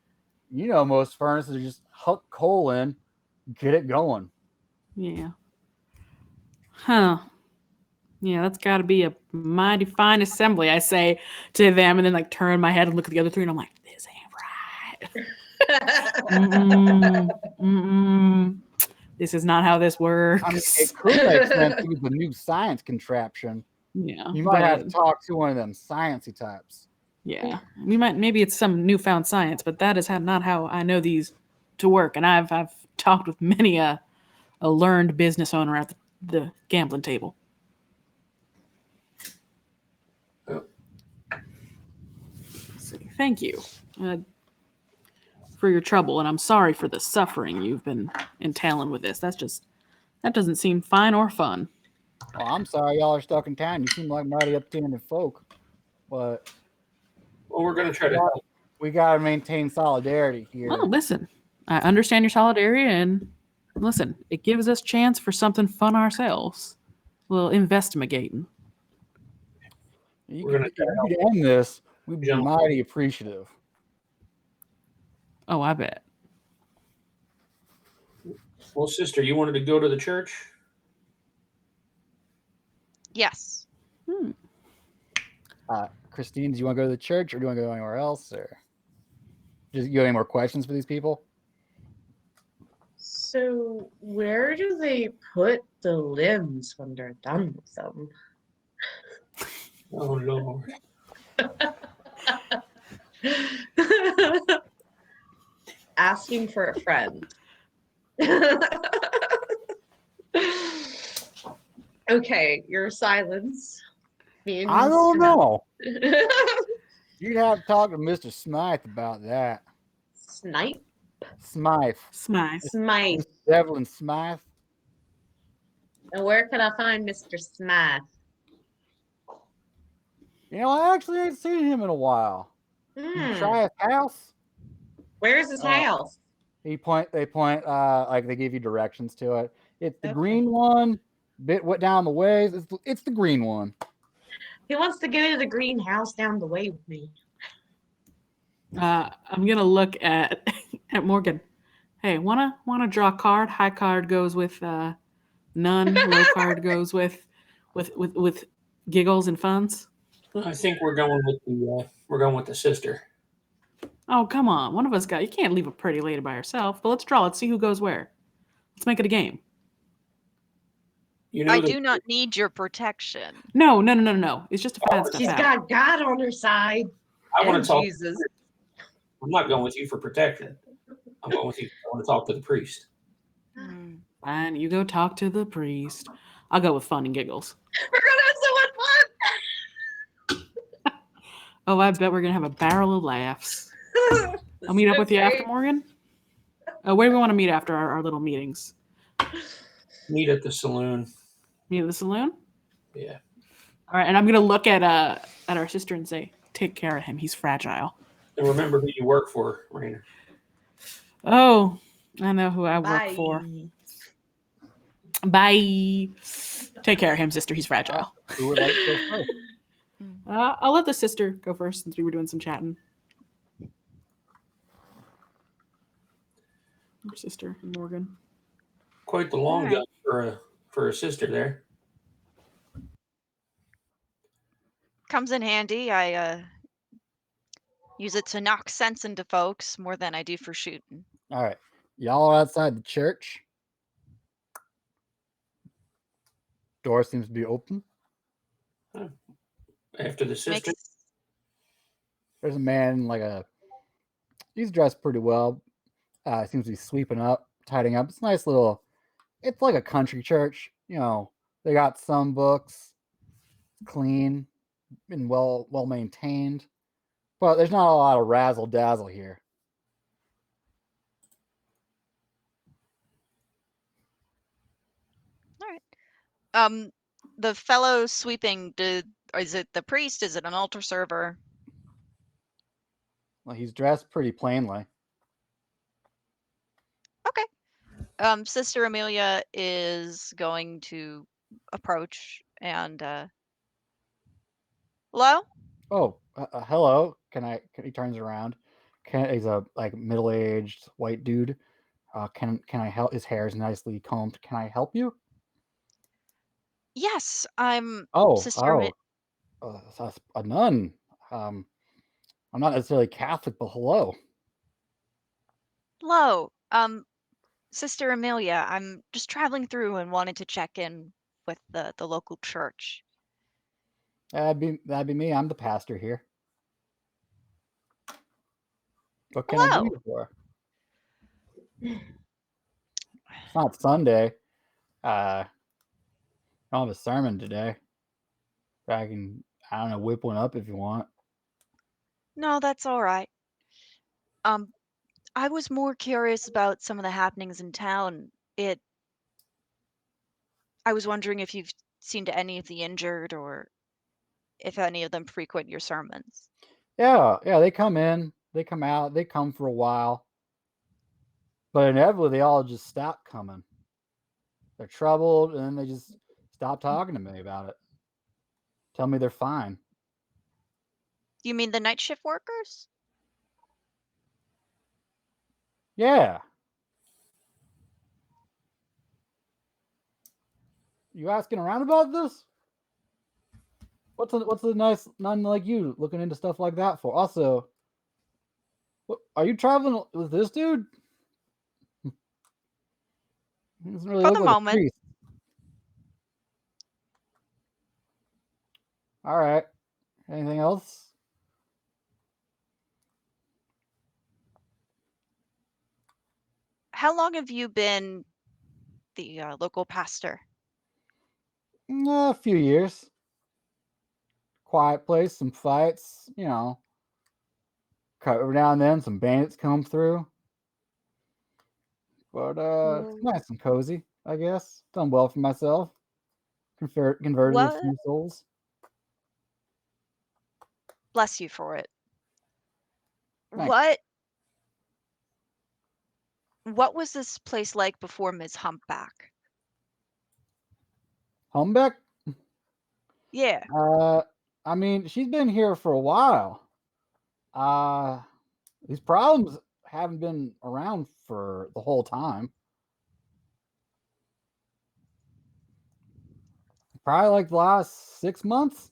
Most furnaces are just huck coal in, get it going. Yeah. Huh. Yeah, that's got to be a mighty fine assembly, I say to them, and then turn my head and look at the other three, and I'm like, this ain't right. This is not how this works. I mean, it could make sense to use the new science contraption. Yeah. You might have to talk to one of them sciencey types. Yeah. Maybe it's some newfound science, but that is not how I know these to work. And I've talked with many a learned business owner at the gambling table. Thank you for your trouble, and I'm sorry for the suffering you've been entailing with this. That doesn't seem fine or fun. Well, I'm sorry y'all are stuck in town. You seem like mighty upstanding folk, but we're going to try to help. We got to maintain solidarity here. Well, listen, I understand your solidarity, and listen, it gives us chance for something fun ourselves. A little investigating. You could end this. We'd be mighty appreciative. Oh, I bet. Well, sister, you wanted to go to the church? Yes. Christine, do you want to go to the church, or do you want to go anywhere else, or just you have any more questions for these people? So, where do they put the limbs when they're done with them? Oh, Lord. Asking for a friend. Okay, your silence means I don't know. You'd have to talk to Mr. Smythe about that. Smythe. Smythe. Smythe. Devlin Smythe. And where can I find Mr. Smythe? You know, I actually ain't seen him in a while. You try his house? Where's his house? They point, like they give you directions to it. It's the green one, bit what down the ways. It's the green one. He wants to go to the greenhouse down the way with me. I'm gonna look at at Morgan. Hey, wanna draw a card? High card goes with none. Low card goes with giggles and funs. I think we're going with the sister. Oh, come on. One of us got. You can't leave a pretty lady by herself. But let's draw. Let's see who goes where. Let's make it a game. You know, I do not need your protection. No. It's just to find stuff She's out. got God on her side. I want And to talk. Jesus. I'm not going with you for protection. I'm going with you. I want to talk to the priest. Hmm. Fine, you go talk to the priest. I'll go with fun and giggles. We're gonna have so much Oh, I bet we're gonna have a barrel of laughs. fun. I'll meet up with you after, Okay. Morgan. Where do we want to meet after our little meetings? Meet at the saloon. Meet at the saloon? Yeah. All right, and I'm gonna look at our sister and say, take care of him. He's fragile. And remember who you work for, Rainer. Oh, I know who I work for. Bye. Take care of him, sister. He's fragile. Who would like to go first? I'll let the sister go first since we were doing some chatting. Your sister and Morgan. Quite the long All right. gun for a sister there. Comes in handy. I use it to knock sense into folks more than I do for shooting. All right. Y'all are outside the church. Door seems to be open. After the sister. There's a man he's dressed pretty well. Seems to be sweeping up, tidying up. It's a nice little, it's like a country church. You know, they got some books, clean and well maintained, but there's not a lot of razzle dazzle here. All right. The fellow sweeping, is it the priest? Is it an altar server? Well, he's dressed pretty plainly. Okay. Sister Amelia is going to approach and hello? Oh, hello. He turns around. He's a middle-aged white dude. Can I help? His hair is nicely combed. Can I help you? Yes, I'm Oh, Sister a nun. I'm not necessarily Catholic, but hello. Hello. Sister Amelia, I'm just traveling through and wanted to check in with the local church. That'd be me. I'm the pastor here. What can I do Hello. you for? It's not Sunday. I don't have a sermon today. But I can, I don't know, whip one up if you want. No, that's all right. I was more curious about some of the happenings in town. I was wondering if you've seen to any of the injured or if any of them frequent your sermons. Yeah, they come in, they come out, they come for a while. But inevitably they all just stop coming. They're troubled and then they just stop talking to me about it. Tell me they're fine. You mean the night shift workers? Yeah. You asking around about this? What's a nice nun like you looking into stuff like that for? Also, are you traveling with this dude? He doesn't really For look the like a moment. priest. All right. Anything else? How long have you been the local pastor? A few years. Quiet place, some fights, you know. Every now and then, some bandits come through. But it's nice and cozy. I guess. Done well for myself. Converted a What? few souls. Bless you for it. Thanks. What was this place like before Ms. Humpback? Humbeck? Yeah. I mean, she's been here for a while. These problems haven't been around for the whole time. Probably like the last 6 months.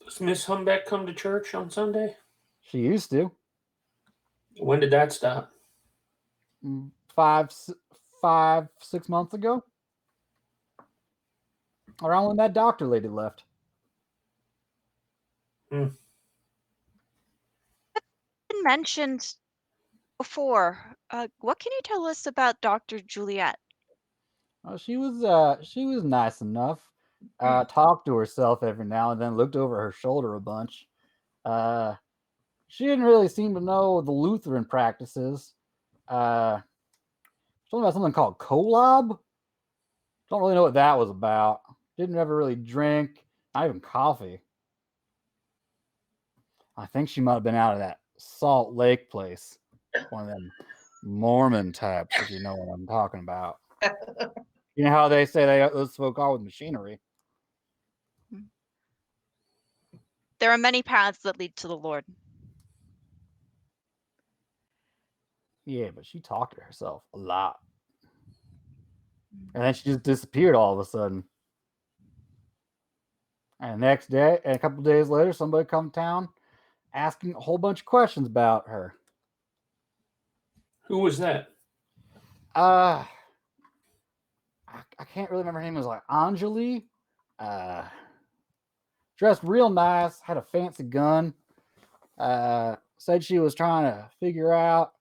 Does Miss Humbeck come to church on Sunday? She used to. When did that stop? 5, 6 months ago. Around when that doctor lady left. Been mentioned before. What can you tell us about Dr. Juliet? Oh, she was nice enough. Talked to herself every now and then, looked over her shoulder a bunch. She didn't really seem to know the Lutheran practices. She told me about something called collab. Don't really know what that was about. Didn't ever really drink, not even coffee. I think she might have been out of that Salt Lake place. One of them Mormon types, if you know what I'm talking about. You know how they say those folk are with machinery? There are many paths that lead to the Lord. Yeah, but she talked to herself a lot. And then she just disappeared all of a sudden. And the next day, and a couple days later, somebody come to town asking a whole bunch of questions about her. Who was that? I can't really remember her name. It was like Anjali. Dressed real nice, had a fancy gun. Said she was trying to figure out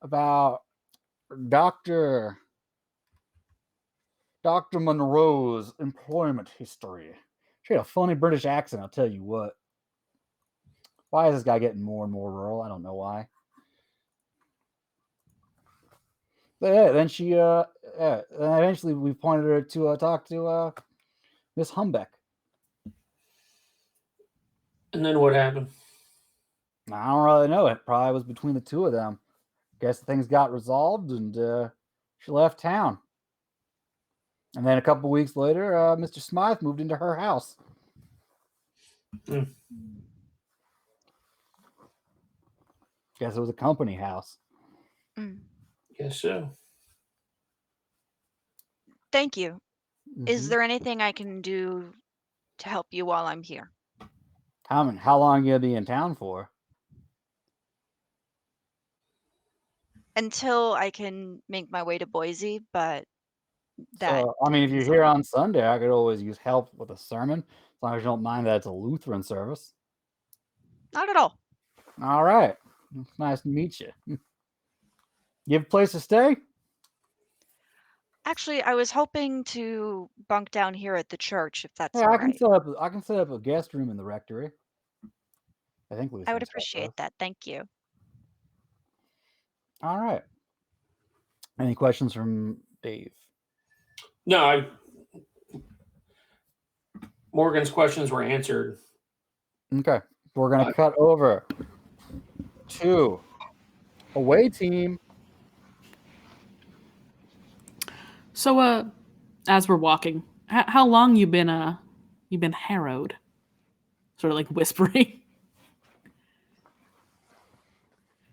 about Dr. Monroe's employment history. She had a funny British accent, I'll tell you what. Why is this guy getting more and more rural? I don't know why. But yeah, then she eventually we pointed her to talk to Miss Humbeck. And then what happened? I don't really know. It probably was between the two of them. Guess things got resolved and she left town. And then a couple weeks later, Mr. Smythe moved into her house. Mm. Guess it was a company house. Guess so. Thank you. Is Mhm. there anything I can do to help you while I'm here? How long you gonna be in town for? Until I can make my way to Boise, but that So, I mean, if you're depends here on- on Sunday, I could always use help with a sermon, as long as you don't mind that it's a Lutheran service. Not at all. All right. It's nice to meet you. You have a place to stay? Actually, I was hoping to bunk down here at the church, if that's Yeah, all I can right. set up a guest room in the rectory. I think I would Lutherans have appreciate those. that. Thank you. All right. Any questions from Dave? No, Morgan's questions were answered. Okay. We're gonna cut over to away team. So, as we're walking, how long you been harrowed? Sort of like whispering.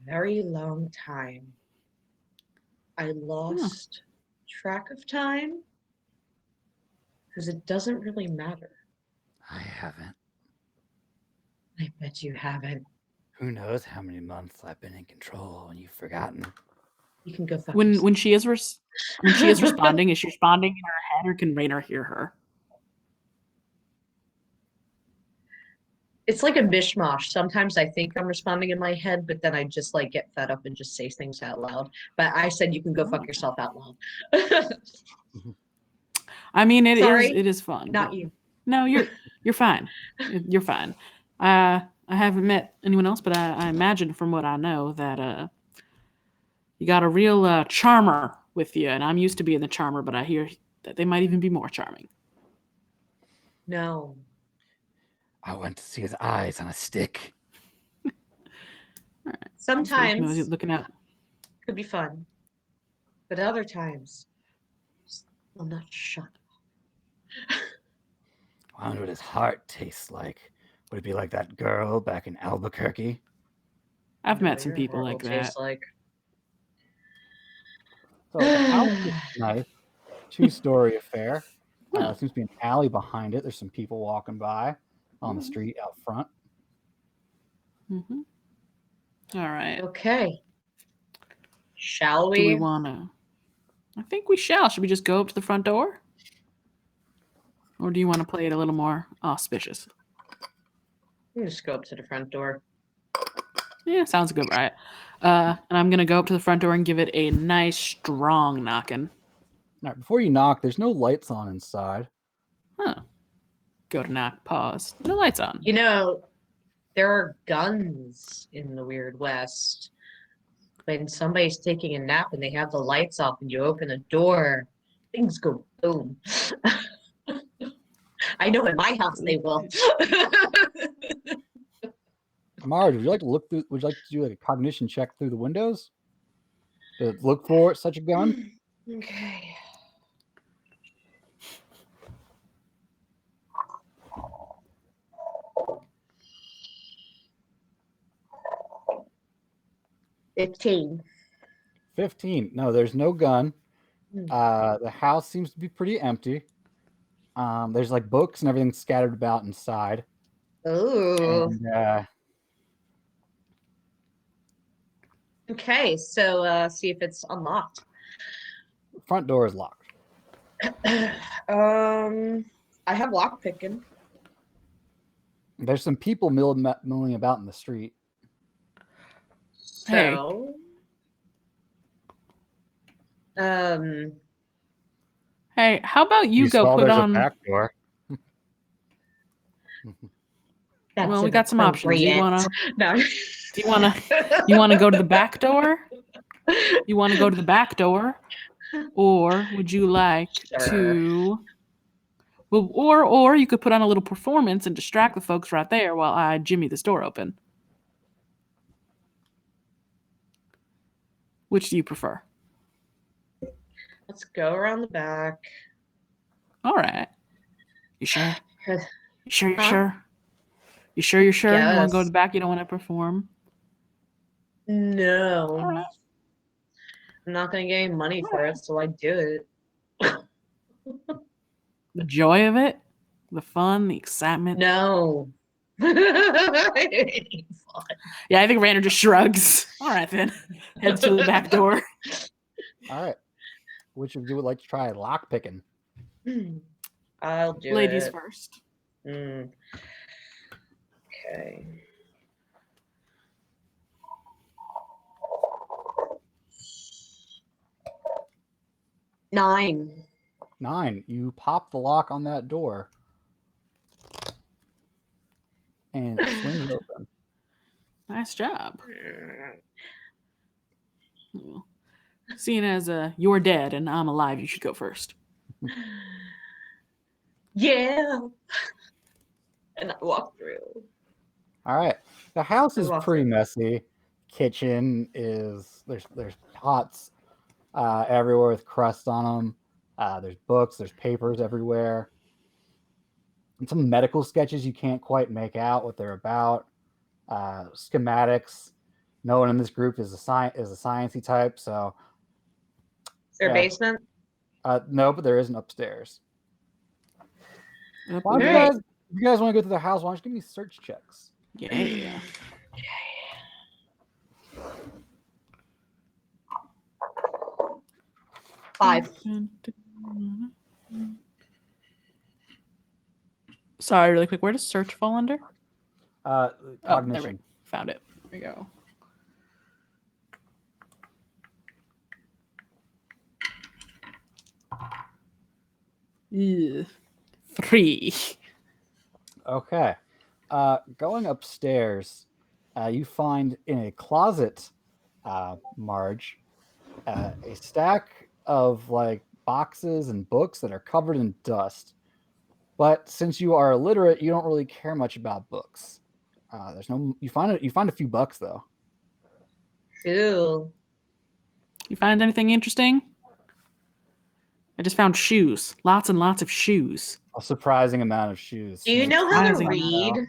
Very long time. I lost track of time because it doesn't really matter. I haven't. I bet you haven't. Who knows how many months I've been in control and you've forgotten. You can go fuck When yourself. she is responding, is she responding in her head or can Rainer hear her? It's like a mishmash. Sometimes I think I'm responding in my head, but then I just like get fed up and just say things out loud. But I said you can go fuck yourself out loud. I mean, it Sorry, is fun. Not you. No, you're fine. You're fine. I haven't met anyone else, but I imagine from what I know that You got a real charmer with you, and I'm used to being the charmer, but I hear that they might even be more charming. No. I went to see his eyes on a stick. Sometimes looking at. could be fun, but other times, will not shut. I wonder what his heart tastes like. Would it be like that girl back in Albuquerque? I've Wonder met what some your people heart like will that. taste like. So the house is nice, 2-story affair. Huh. Seems to be an alley behind it. There's some people walking by on the street out front. Mm-hmm. All right. Okay. Shall Do we we? want to? I think we shall. Should we just go up to the front door? Or do you want to play it a little more auspicious? Let me just go up to the front door. Yeah, sounds good, right? And I'm going to go up to the front door and give it a nice, strong knocking. All right, before you knock, there's no lights on inside. Huh. Go to knock, pause. No lights on. You know, there are guns in the Weird West. When somebody's taking a nap and they have the lights off and you open a door, things go boom. I know in my house they will. Marge, would you like to look through? Would you like to do like a cognition check through the windows to look for such a gun? Okay. $15. 15. No, there's no gun. Hmm. The house seems to be pretty empty. There's like books and everything scattered about inside. Oh. And, Okay, so see if it's unlocked. front door is locked. I have lock picking. There's some people milling about in the street. Hey. So, Hey, how about you go saw put there's on? a back door. that's Well, we got some options. You inappropriate. wanna? No. Do you wanna go to the back door? You want to go to the back door, or would you like to? Well, or you could put on a little performance and distract the folks right there while I jimmy this door open. Which do you prefer? Let's go around the back. All right. You sure? You sure? You Huh? sure? You sure? You're sure? You want to go to Yes. the back? You don't want to perform? No. All right. I'm not gonna get any money for it, so I do it. The joy of it, the fun, the excitement. No. It ain't fun. Yeah, I think Rainer just shrugs. All right, then. Heads to the back door. All right. Which of you would like to try lock picking? I'll do Ladies it. first. Okay. 9. 9. You pop the lock on that door. And it swings open. Nice job. Well, seeing as you're dead and I'm alive, you should go first. Yeah. And I walk through. All right. The house is walk pretty through. messy. Kitchen is there's pots everywhere with crust on them. There's books, there's papers everywhere. And some medical sketches you can't quite make out what they're about. Schematics. No one in this group is a sciencey type, so Is there a Yeah. basement? no, but there is an upstairs. Up Why don't we you go. Alright. guys, if you guys want to go to the house, why don't you give me search checks? Yeah. 5. Sorry, really quick. Where does search fall under? Oh, there we Cognition. found it. There we go. Ugh. 3. Okay. Going upstairs, you find in a closet, Marge, a stack of like boxes and books that are covered in dust. But since you are illiterate, you don't really care much about books. There's no you find a few bucks though. Cool. You find anything interesting? I just found shoes. Lots and lots of shoes. A surprising amount of shoes. Do you know how to Surprising read?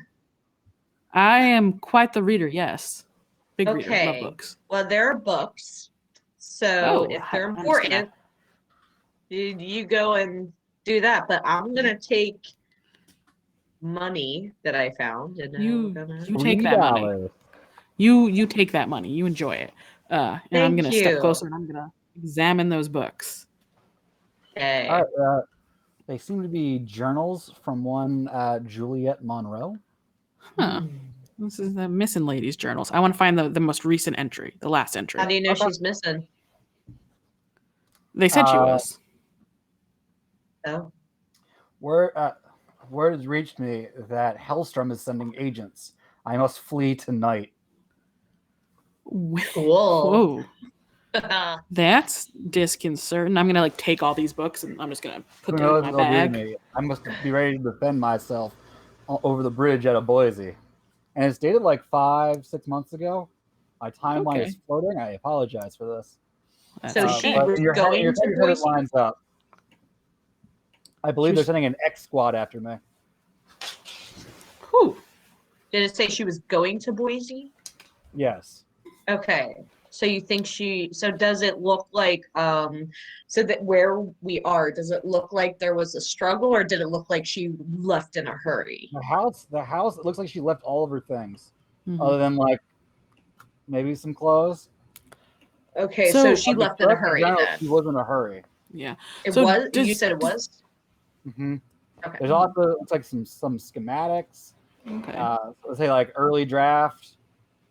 I am quite the reader, yes. Big reader, love Okay. books. Well, there are books. So Oh, if I they're understand important, you go and do that. But I'm gonna take money that I found, and You I'm gonna. you take that money. $3. You take that money. You enjoy it. And I'm Thank gonna step you. closer and I'm gonna examine those books. Okay. All right, they seem to be journals from one Juliette Monroe. Huh. This is the missing ladies' journals. I want to find the most recent entry, the last entry. How do you know Okay. she's missing? They said she was. Oh. Word has reached me that Hellstrom is sending agents. I must flee tonight. Cool. Whoa, that's disconcerting. I'm gonna like take all these books and I'm just gonna put Who them in knows my what they'll do to bag. me? I must be ready to defend myself over the bridge out of Boise. And it's dated like 5-6 months ago. My timeline Okay. is floating. I apologize for this. That's So okay. she But was your going to head Boise? lines up. I believe She they're was- sending an X squad after me. Whew. Did it say she was going to Boise? Yes. Okay. So you think so does it look like so that where we are, does it look like there was a struggle or did it look like she left in a hurry? The house, it looks like she left all of her things. Mhm. Other than like maybe some clothes. Okay, So- so she But left in a in hurry general, then. She was in a hurry. Yeah. It So was you does- said it was? Mm-hmm. Okay. There's also it's like some schematics. Okay. So let's say like early draft.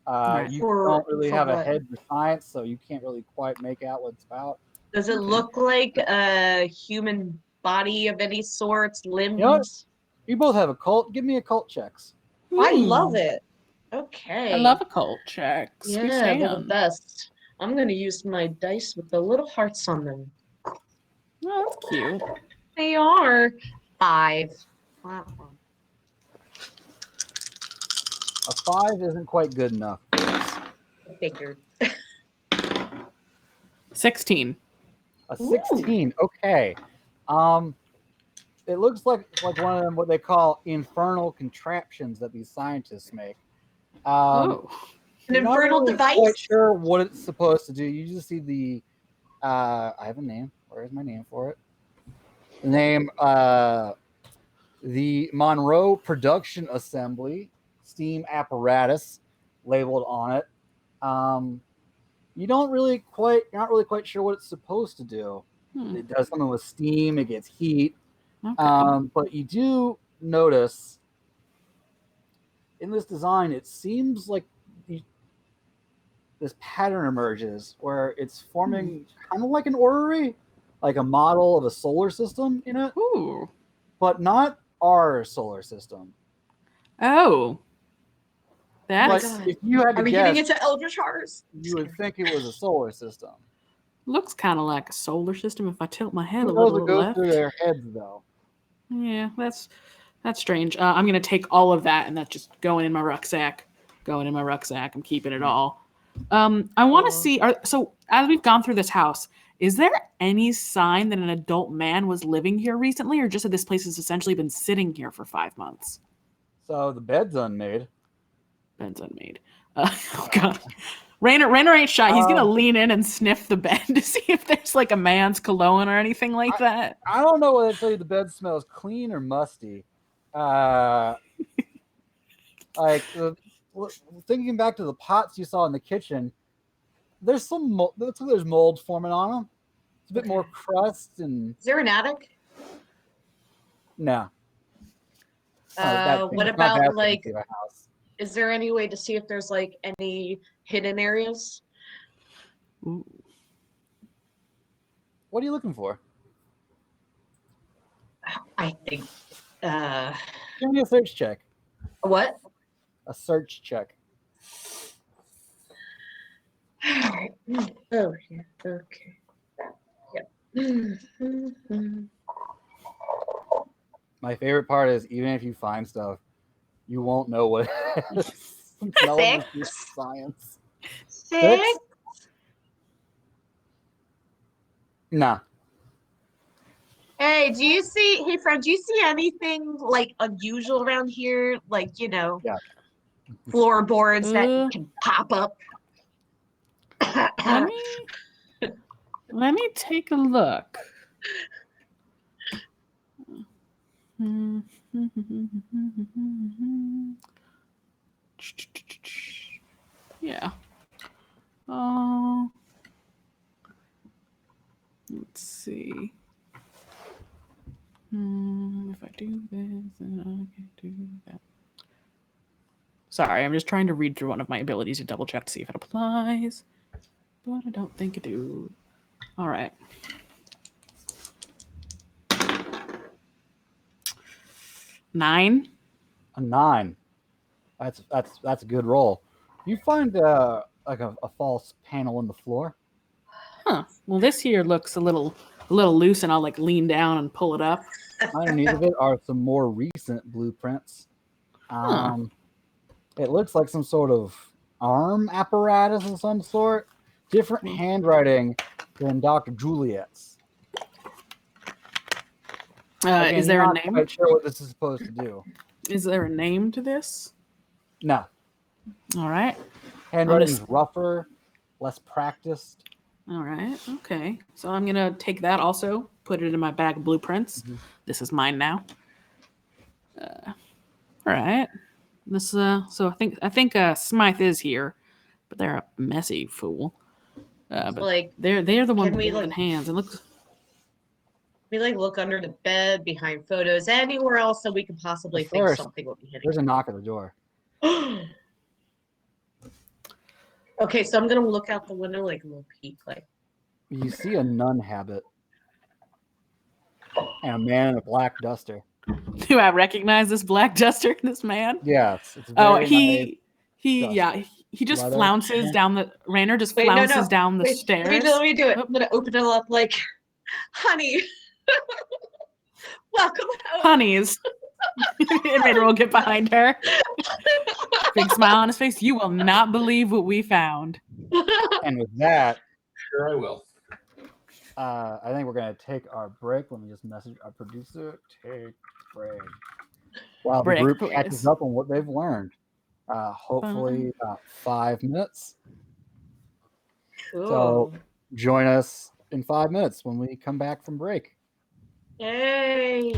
Right. You For- don't really for have a what? head for science, so you can't really quite make out what it's about. Does it Okay. look like a human body of any sorts, limbs? know what? You both have a cult. Give me a cult checks. I love Hmm. it. Okay. I love a cult checks. We Yeah, they're the stand. best. I'm gonna use my dice with the little hearts on them. Oh, that's cute. They are 5. Wow. A 5 isn't quite good enough. I figured. 16. A 16. Okay. It looks like one of them what they call infernal contraptions that these scientists make. Oh. An You're not infernal really device? quite sure what it's supposed to do. You just see the I have a name. Where is my name for it? The name the Monroe Production Assembly steam apparatus labeled on it. You're not really quite sure what it's supposed to do. Hmm. It does something with steam, it gets heat. Okay. But you do notice in this design, it seems like this pattern emerges where it's forming kind of like an orrery, like a model of a solar system in it, Ooh. but not our solar system. Oh. But That God. if you had Are to we giving guess, it to Eldritch Horrors? you would think it was a solar system. looks kind of like a solar system if I tilt my head Who a knows little what goes left. through their heads, though? Yeah, that's strange. I'm gonna take all of that and that's just going in my rucksack. I'm keeping it all. I want to see. So as we've gone through this house, is there any sign that an adult man was living here recently, or just that this place has essentially been sitting here for 5 months? So the bed's unmade. Bed's unmade. Oh god. Rainer ain't shy. He's gonna lean in and sniff the bed to see if there's like a man's cologne or anything like that. I don't know whether to tell you the bed smells clean or musty. Thinking back to the pots you saw in the kitchen, there's there's mold forming on them. It's a bit more crust and Is there an attic? no. What about like? Is there any way to see if there's like any hidden areas? Ooh. What are you looking for? I think. Give me a search check. What? A search check. Alright. Oh, yeah. Okay. Yep. My favorite part is even if you find stuff, you won't know what it is. No one will do science. 6? Nah. Hey, hey friend, do you see anything like unusual around here? Like, Yeah. floorboards that can pop up? Let me take a look. Yeah. Let's see. If I do this, then I can do that. Sorry, I'm just trying to read through one of my abilities to double check to see if it applies. But I don't think it do. All right. Nine. A 9. That's a good roll. You find like a false panel in the floor. Huh. Well, this here looks a little loose, and I'll like lean down and pull it up. Underneath of it are some more recent blueprints. It looks like some sort of arm apparatus of some sort. Different handwriting than Dr. Juliet's. Again, Is there a not name? quite sure what this is supposed to do. Is there a name to this? No. All right. Handwriting's rougher, less practiced. All right. Okay. So I'm gonna take that also, put it in my bag of blueprints. Mhm. This is mine now. All right. This so I think Smythe is here, but they're a messy fool. But Like, they're the ones can we, holding like- hands and look. we look under the bed, behind photos, anywhere else that we could possibly think First, something would be hidden. There's a knock at the door. Okay, so I'm gonna look out the window, like a little peek, like. You see a nun habit and a man in a black duster. Do I recognize this black duster, this man? Yes. It's Oh, very he duster. he just Leather. flounces down the Rainer just Wait, no, flounces no. down the Wait, stairs. let me do it. I'm gonna open it up like, honey, welcome home. Honeys. And Rainer will get behind her. Big smile on his face. You will not believe what we found. And with that, Sure, I will. I think we're going to take our break. Let me just message our producer. Take break. While Break, the group please. catches up on what they've learned. Hopefully about 5 minutes. Cool. So join us in 5 minutes when we come back from break. Yay.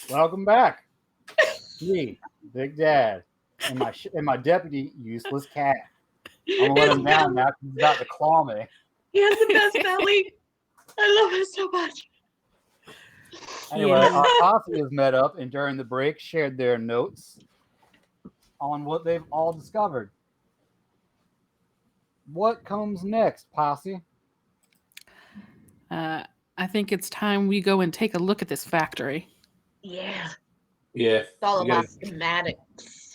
Welcome back. Me, Big Dad, and my deputy, Useless Cat. I'm gonna let him down now 'cause he's about to claw me. He has the best belly. I love it so much. Anyway, our posse has met up and during the break shared their notes on what they've all discovered. What comes next, posse? I think it's time we go and take a look at this factory. Yeah. Yeah. It's all we about gotta- schematics.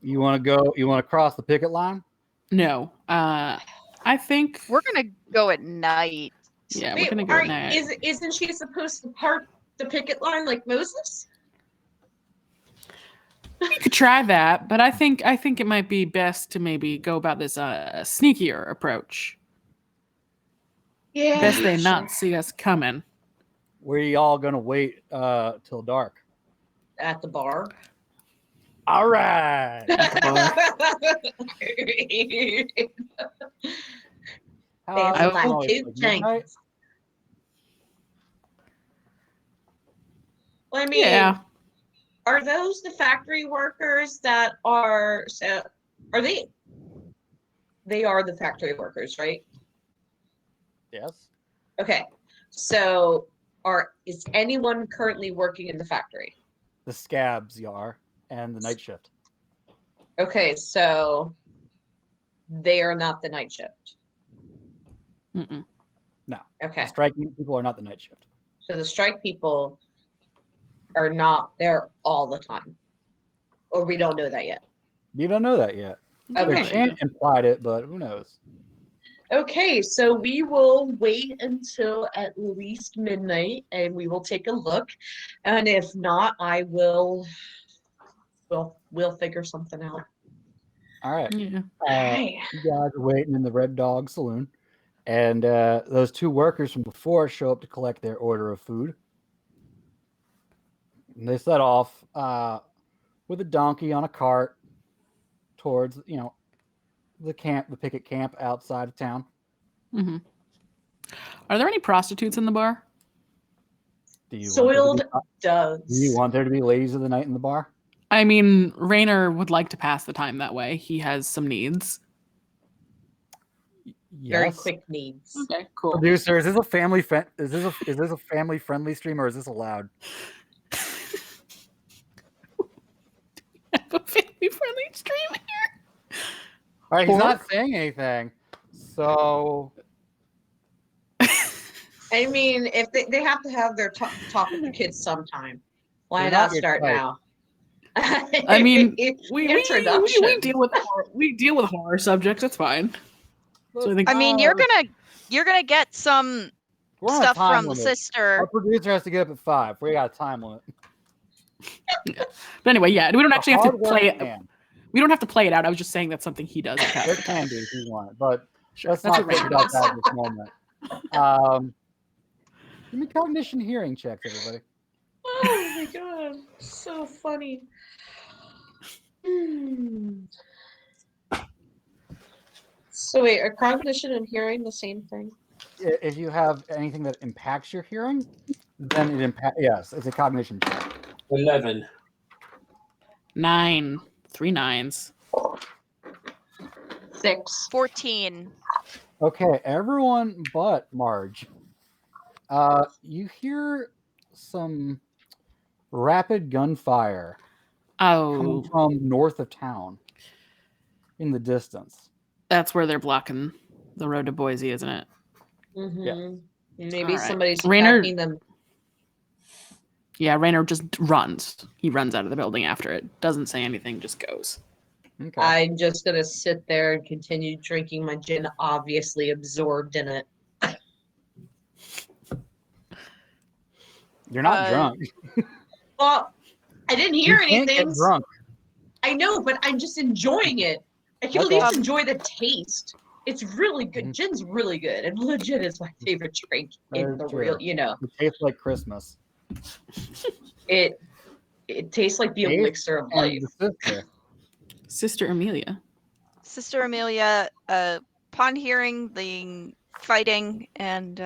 You want to go? You want to cross the picket line? No, I think We're gonna go at night. yeah, Wait, we're gonna go at night. isn't she supposed to park the picket line like Moses? You could try that, but I think it might be best to maybe go about this sneakier approach. Yeah. Best they not see us coming. Where are y'all gonna wait till dark? At the bar. All right. How Dancing like long? two Midnight? tanks. Well, I mean, Yeah, are those the factory workers that are? So, are they? They are the factory workers, right? Yes. Okay. So, is anyone currently working in the factory? The scabs, you are, and the night shift. Okay, so they are not the night shift. mm-mm. Okay. The striking people are not the night shift. So the strike people are not there all the time. Or we don't know that yet. You don't know that yet. Okay. Their chant implied it, but who knows? Okay, so we will wait until at least midnight and we will take a look. And if not, we'll figure something out. All right. Yeah. Alright. You guys are waiting in the Red Dog Saloon, and those two workers from before show up to collect their order of food. And they set off with a donkey on a cart towards, the picket camp outside of town. Mm-hmm. Are there any prostitutes in the bar? Do you Soiled do you does. want there to be ladies of the night in the bar? I mean, Rainer would like to pass the time that way. He has some needs. Very Yes. quick needs. Okay, cool. Producer, is this a family is this a family friendly stream or is this allowed? Have a family-friendly stream here. All right, he's Or- not saying anything. So I mean, if they have to have their talk with the kids sometime. Why They're not not your start type. now? I mean, we Introduction. deal with horror subjects. That's fine. So I think I mean, you're gonna get some we're on a stuff time from the limit. Our sister. producer has to get up at 5. We got a time limit. But anyway, yeah, we don't actually have to play it. Man. We don't have to play it out. I was just saying that's something he does. to pass There the can time. be if you want, but let's That's not what think Rainer about does. that at this moment. Give me cognition hearing checks, everybody. Oh my god, so funny. So wait, are cognition and hearing the same thing? If you have anything that impacts your hearing, then it impacts. Yes, it's a cognition check. 11. 9, 3 9s. 6. 14. Okay, everyone but Marge. You hear some rapid gunfire coming Oh, from north of town in the distance. that's where they're blocking the road to Boise, isn't it? Mm-hmm. Maybe All right. somebody's Rainer- attacking them. Yeah, Rainer just runs. He runs out of the building after it. Doesn't say anything, just goes. Okay. I'm just gonna sit there and continue drinking my gin, obviously absorbed in it. You're not drunk. Well, I didn't hear You can't get anything. drunk. I know, but I'm just enjoying it. I can Okay. at least enjoy the taste. It's really good. Mhm. Gin's really good, and legit is my favorite drink in That the is real. true. You know, It tastes like Christmas. it tastes like the Tastes elixir of life. And the sister. Sister Amelia. Sister Amelia, upon hearing the fighting and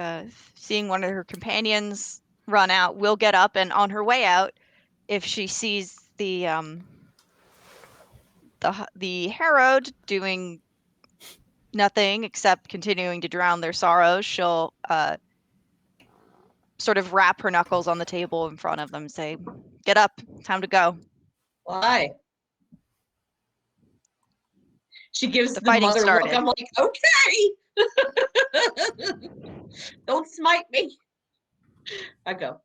seeing one of her companions run out, will get up, and on her way out, if she sees the Herod doing nothing except continuing to drown their sorrows, she'll sort of rap her knuckles on the table in front of them and say, "Get up, time to go." Why? She gives The the fighting mother started. look. I'm like, okay. Don't smite me. I go.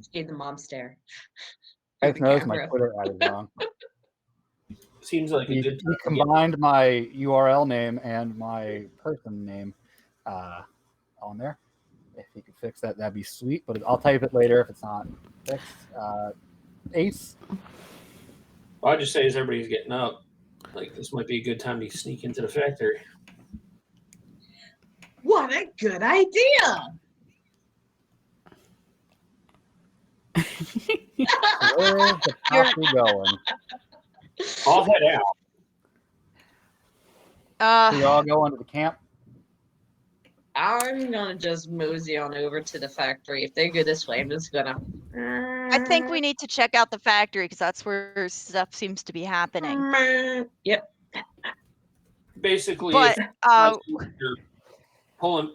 She gave the mom stare. I The noticed my camera. Twitter ad is wrong. Seems like a He good time. to get- combined my URL name and my person name on there. If you could fix that, that'd be sweet. But I'll type it later if it's not fixed. Ace. Well, I just say as everybody's getting up, like this might be a good time to sneak into the factory. What a good idea. Where's the posse going? I'll head out. So you all go into the camp. I'm gonna just mosey on over to the factory. If they go this way, I'm just gonna. I think we need to check out the factory because that's where stuff seems to be happening. Yep. Basically, But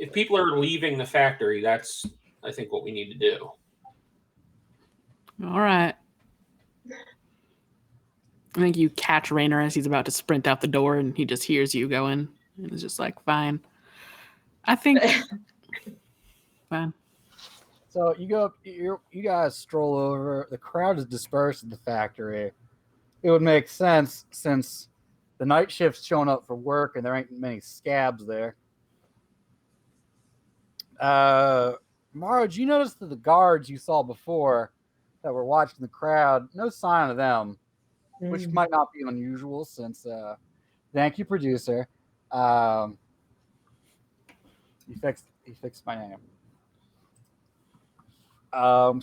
if people are leaving the factory, that's I think what we need to do. All right. I think you catch Raynor as he's about to sprint out the door, and he just hears you going, and is just like, "Fine." I think fine. So you go up. You guys stroll over. The crowd is dispersed at the factory. It would make sense since the night shift's showing up for work, and there ain't many scabs there. Marge, you noticed that the guards you saw before that were watching the crowd, no sign of them, which might not be unusual since, thank you, producer. He fixed my name.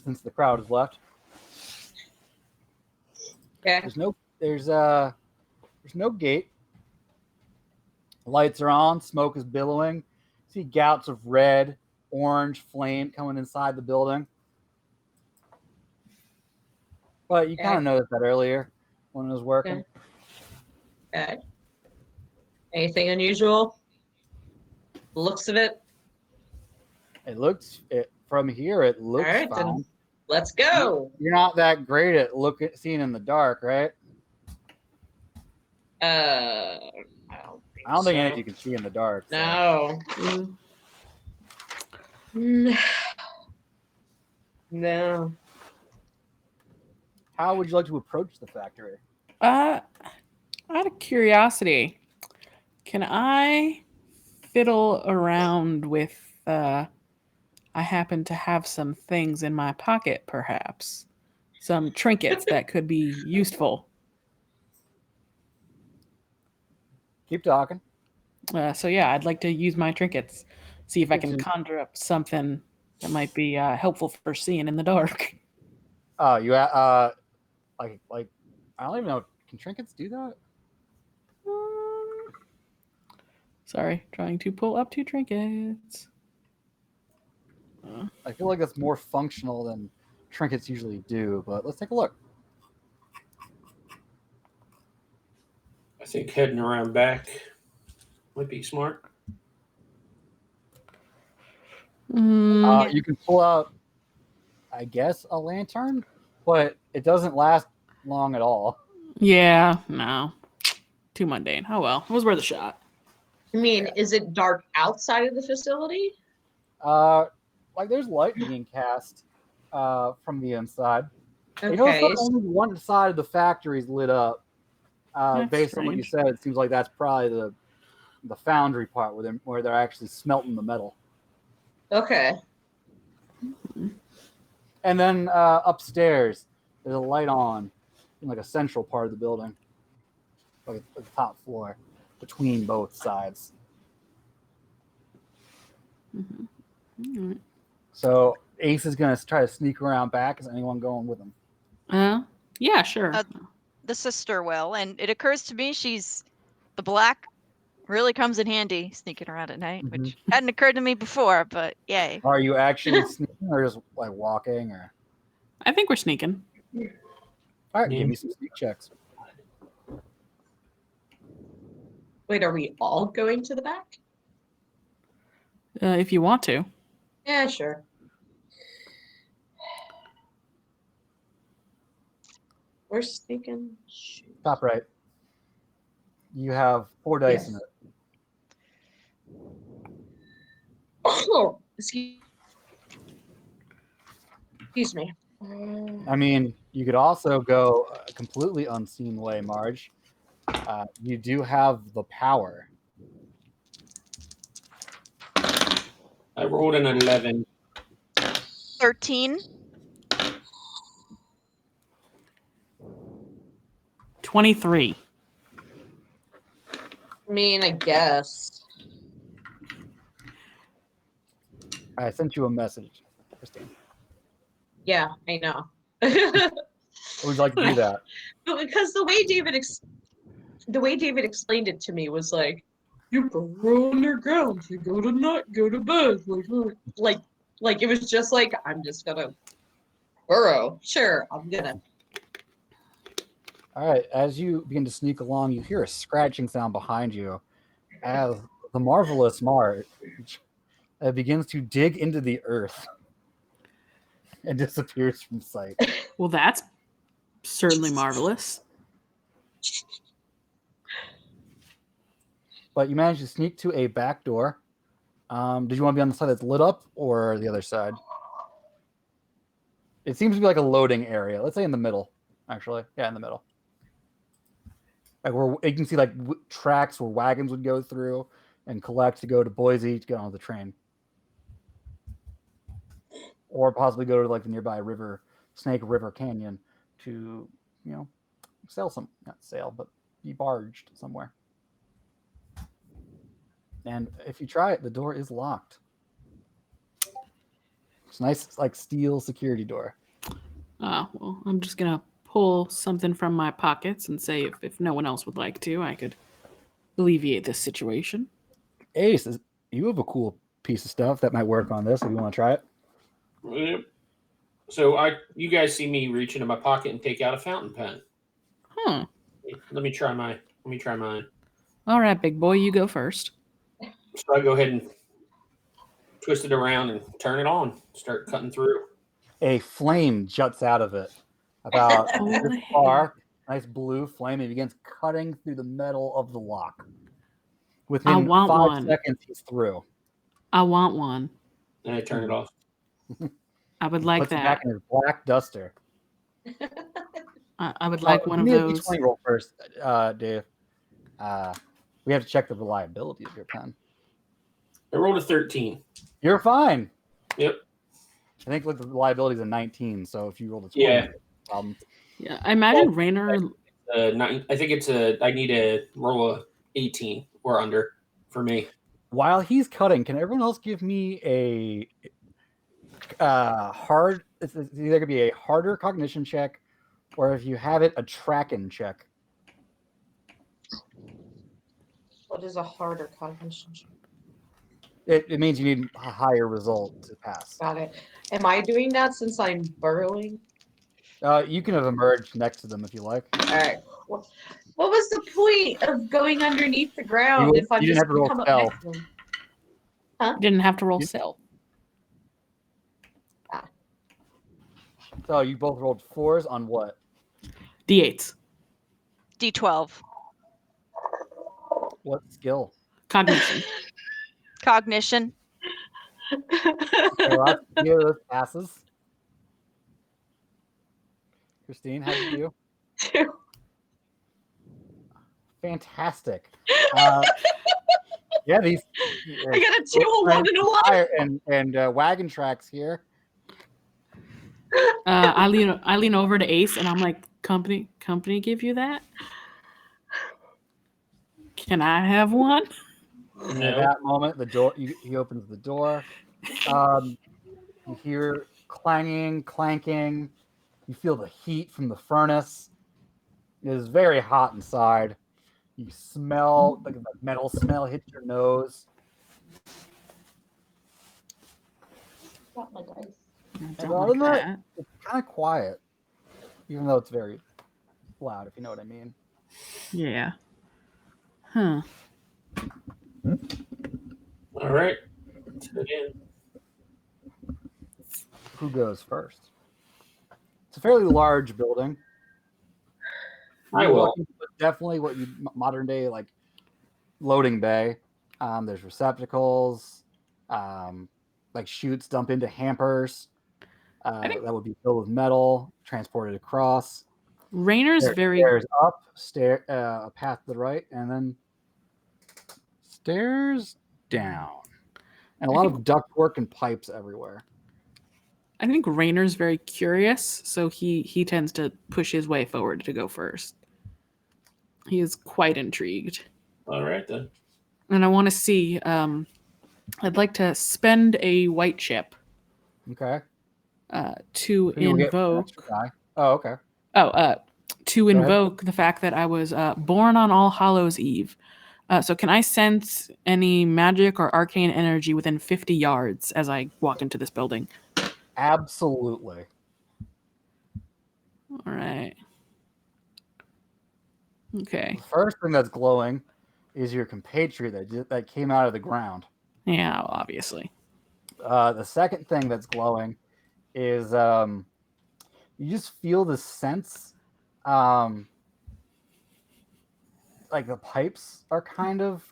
Since the crowd has left. Okay. There's no gate. Lights are on, smoke is billowing. See gouts of red, orange flame coming inside the building. But you kind of noticed that earlier when it was working. Okay. Anything unusual? Looks of it. From here. It looks All right, fine. then let's go. You're not that great at seeing in the dark, right? I don't think any of you can see in the dark. So. No. No. How would you like to approach the factory? Out of curiosity, can I fiddle around with? I happen to have some things in my pocket, perhaps some trinkets that could be useful. Keep talking. So yeah, I'd like to use my trinkets, see if I can conjure up something that might be helpful for seeing in the dark. Oh, you like I don't even know. Can trinkets do that? Sorry, trying to pull up 2 trinkets. I feel like that's more functional than trinkets usually do, but let's take a look. I think heading around back might be smart. You can pull out, I guess, a lantern, but it doesn't last long at all. Yeah, no. Too mundane. Oh well, it was worth a shot. I mean, is it dark outside of the facility? Like there's light being cast from the inside. Okay. You notice that only one side of the factory is lit up. Based on what you said, it seems like that's probably the foundry part where they're actually smelting the metal. Okay. And then upstairs, there's a light on in like a central part of the building, like the top floor, between both sides. Mm-hmm. So Ace is gonna try to sneak around back. Is anyone going with him? Yeah, sure. The sister will, and it occurs to me she's the black really comes in handy sneaking around at night, Mhm. which hadn't occurred to me before, but yay. Are you actually sneaking or just like walking? Or I think we're sneaking. all right, Yeah. give me some sneak checks. Wait, are we all going to the back? If you want to. Yeah, sure. We're sneaking. Top right. You have 4 dice in Yes. it. Oh, excuse me. I mean, you could also go a completely unseen way, Marge. You do have the power. I rolled an 11. 13. 23. I mean, I guess. I sent you a message, Christine. Yeah, I know. Would you like to do that? But because the way David explained it to me was like, you burrow underground, you go to bed, like it was just like, I'm just gonna burrow. Sure, I'm gonna. All right. As you begin to sneak along, you hear a scratching sound behind you as the marvelous Marge begins to dig into the earth and disappears from sight. Well, that's certainly marvelous. But you manage to sneak to a back door. Did you want to be on the side that's lit up or the other side? It seems to be like a loading area. Let's say in the middle, actually. Yeah, in the middle. Like where you can see like tracks where wagons would go through and collect to go to Boise to get on the train. Or possibly go to like the nearby river, Snake River Canyon to, sail not sail, but be barged somewhere. And if you try it, the door is locked. It's a nice, like, steel security door. Well, I'm just going to pull something from my pockets and say if no one else would like to, I could alleviate this situation. Ace, you have a cool piece of stuff that might work on this if you want to try it. Yep. So you guys see me reach into my pocket and take out a fountain pen. Huh. Let me try mine. All right, big boy, you go first. So I go ahead and twist it around and turn it on. Start cutting through. A flame juts out of it about Oh, this far. Nice blue flame. It begins cutting through the metal of the lock. Within want 5 one. seconds, he's through. I want one. And I turn it off. I would like Puts it that. back in his black duster. I would like one of give me a those. D20 roll first, Dave. We have to check the reliability of your pen. I rolled a 13. You're fine. Yep. I think the reliability is a 19, so if you roll a 20, Yeah. Yeah, I imagine Rainer. 9. I think I need to roll a 18 or under for me. While he's cutting, can everyone else give me a hard? It's either going to be a harder cognition check, or if you have it, a tracking check. What is a harder cognition check? It means you need a higher result to pass. Got it. Am I doing that since I'm burrowing? You can have emerged next to them if you like. All right. What was the point of going underneath the ground if I you didn't just have to roll come up stealth. next to them? You didn't have to roll stealth. So you both rolled 4s on what? D8s. D12. What skill? Cognition. Cognition. Okay, lots of those passes. Christine, how did you do? Fantastic. Yeah, these. I got a 2, a 1, and a 1. And wagon tracks here. I lean over to Ace and I'm like, company give you that? Can I have one? At that moment, the door. He opens the door. You hear clanging, clanking. You feel the heat from the furnace. It is very hot inside. You smell like the metal smell hits your nose. Got my dice. And Don't other than like that, that. it's kind of quiet, even though it's very loud, if you know what I mean. Yeah. Huh. All right. Let's head in. Who goes first? It's a fairly large building. I You will. walk into definitely what you modern day like loading bay. There's receptacles, like chutes dump into hampers. think- That would be filled with metal, transported across. Rayner's There's very stairs up, a path to the right, and then stairs down, and a lot of ductwork and pipes everywhere. I think Rayner's very curious, so he tends to push his way forward to go first. He is quite intrigued. All right then. And I want to see I'd like to spend a white chip Okay. to You will get an invoke extra die. Oh, okay. to Go ahead. invoke the fact that I was born on All Hallows Eve. So can I sense any magic or arcane energy within 50 yards as I walk into this building? Absolutely. All right. Okay. The first thing that's glowing is your compatriot that came out of the ground. Yeah, obviously. The second thing that's glowing is you just feel the sense, like the pipes are kind of,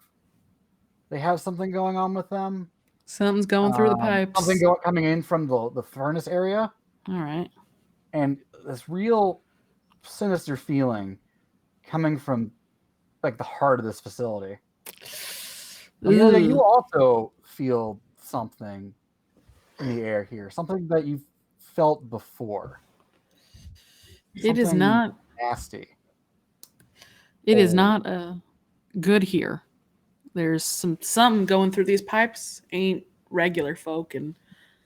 they have something going on with them. Something's going through the pipes. Something coming in from the furnace area, All right. and this real sinister feeling coming from like the heart of this facility. Amelia, Ooh. you also feel something in the air here, something that you've felt before. It is Something not. nasty. It is Oh. not good here. There's something going through these pipes ain't regular folk, and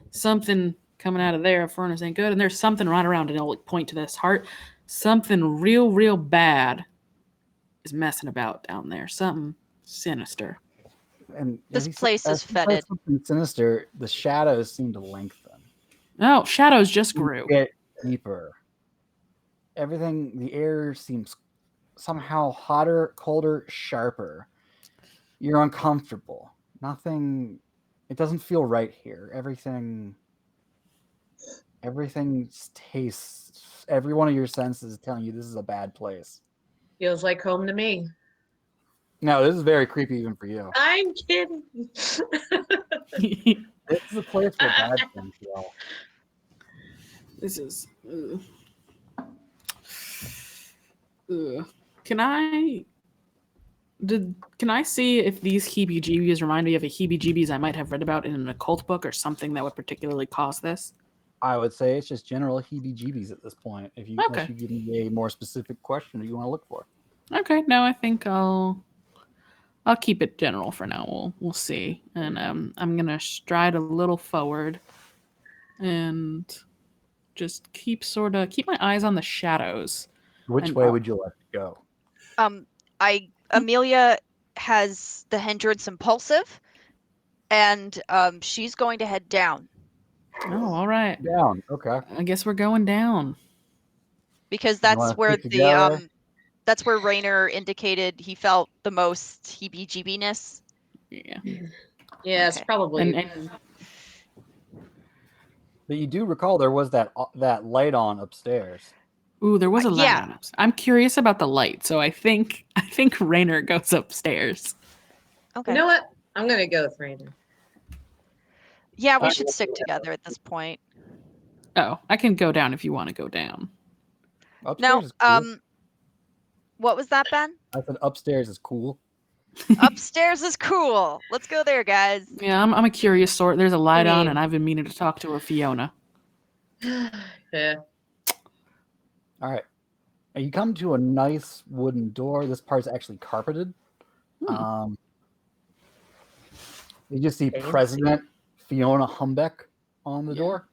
something coming out of there furnace ain't good. And there's something right around, and it'll like, point to this heart. Something real bad is messing about down there. Something sinister. And This as you said- place as is you said fetid. Something sinister. The shadows seem to lengthen. Oh, shadows just grew. Get deeper. Everything. The air seems somehow hotter, colder, sharper. You're uncomfortable. Nothing. It doesn't feel right here. Everything tastes. Every one of your senses is telling you this is a bad place. Feels like home to me. No, this is very creepy even for you. I'm kidding. This is a place where bad things go. This is. Can I see if these heebie-jeebies remind me of a heebie-jeebies I might have read about in an occult book or something that would particularly cause this? I would say it's just general heebie-jeebies at this point. Unless Okay. you give me a more specific question that you want to look for. Okay, no, I think I'll keep it general for now. We'll see, and I'm gonna stride a little forward, and just keep my eyes on the shadows. Which And way would you like to go? Amelia has the hindrance impulsive, and she's going to head down Oh, all right. Down. Okay. I guess we're going down. because wanna that's where stick together? that's where Rainer indicated he felt the most heebie-jeebiness. Yeah. Yeah, it's Okay. probably. And But you do recall there was that light on upstairs. ooh, there was a light yeah. on us. I'm curious about the light, so I think Rainer goes upstairs. Okay. You know what? I'm gonna go with Rainer. Yeah, we I should will stick go together at this point. Oh, I can go down if you want to go down. Upstairs Now, is cool. what was that, Ben? I said upstairs is cool. Upstairs is cool. Let's go there, guys. Yeah, I'm a curious sort. There's a light on, mean- and I've been meaning to talk to a Fiona. Yeah. All right. And you come to a nice wooden door. This part's actually carpeted. Hmm. You just see Fancy. President Fiona Humbeck on the Yeah. door.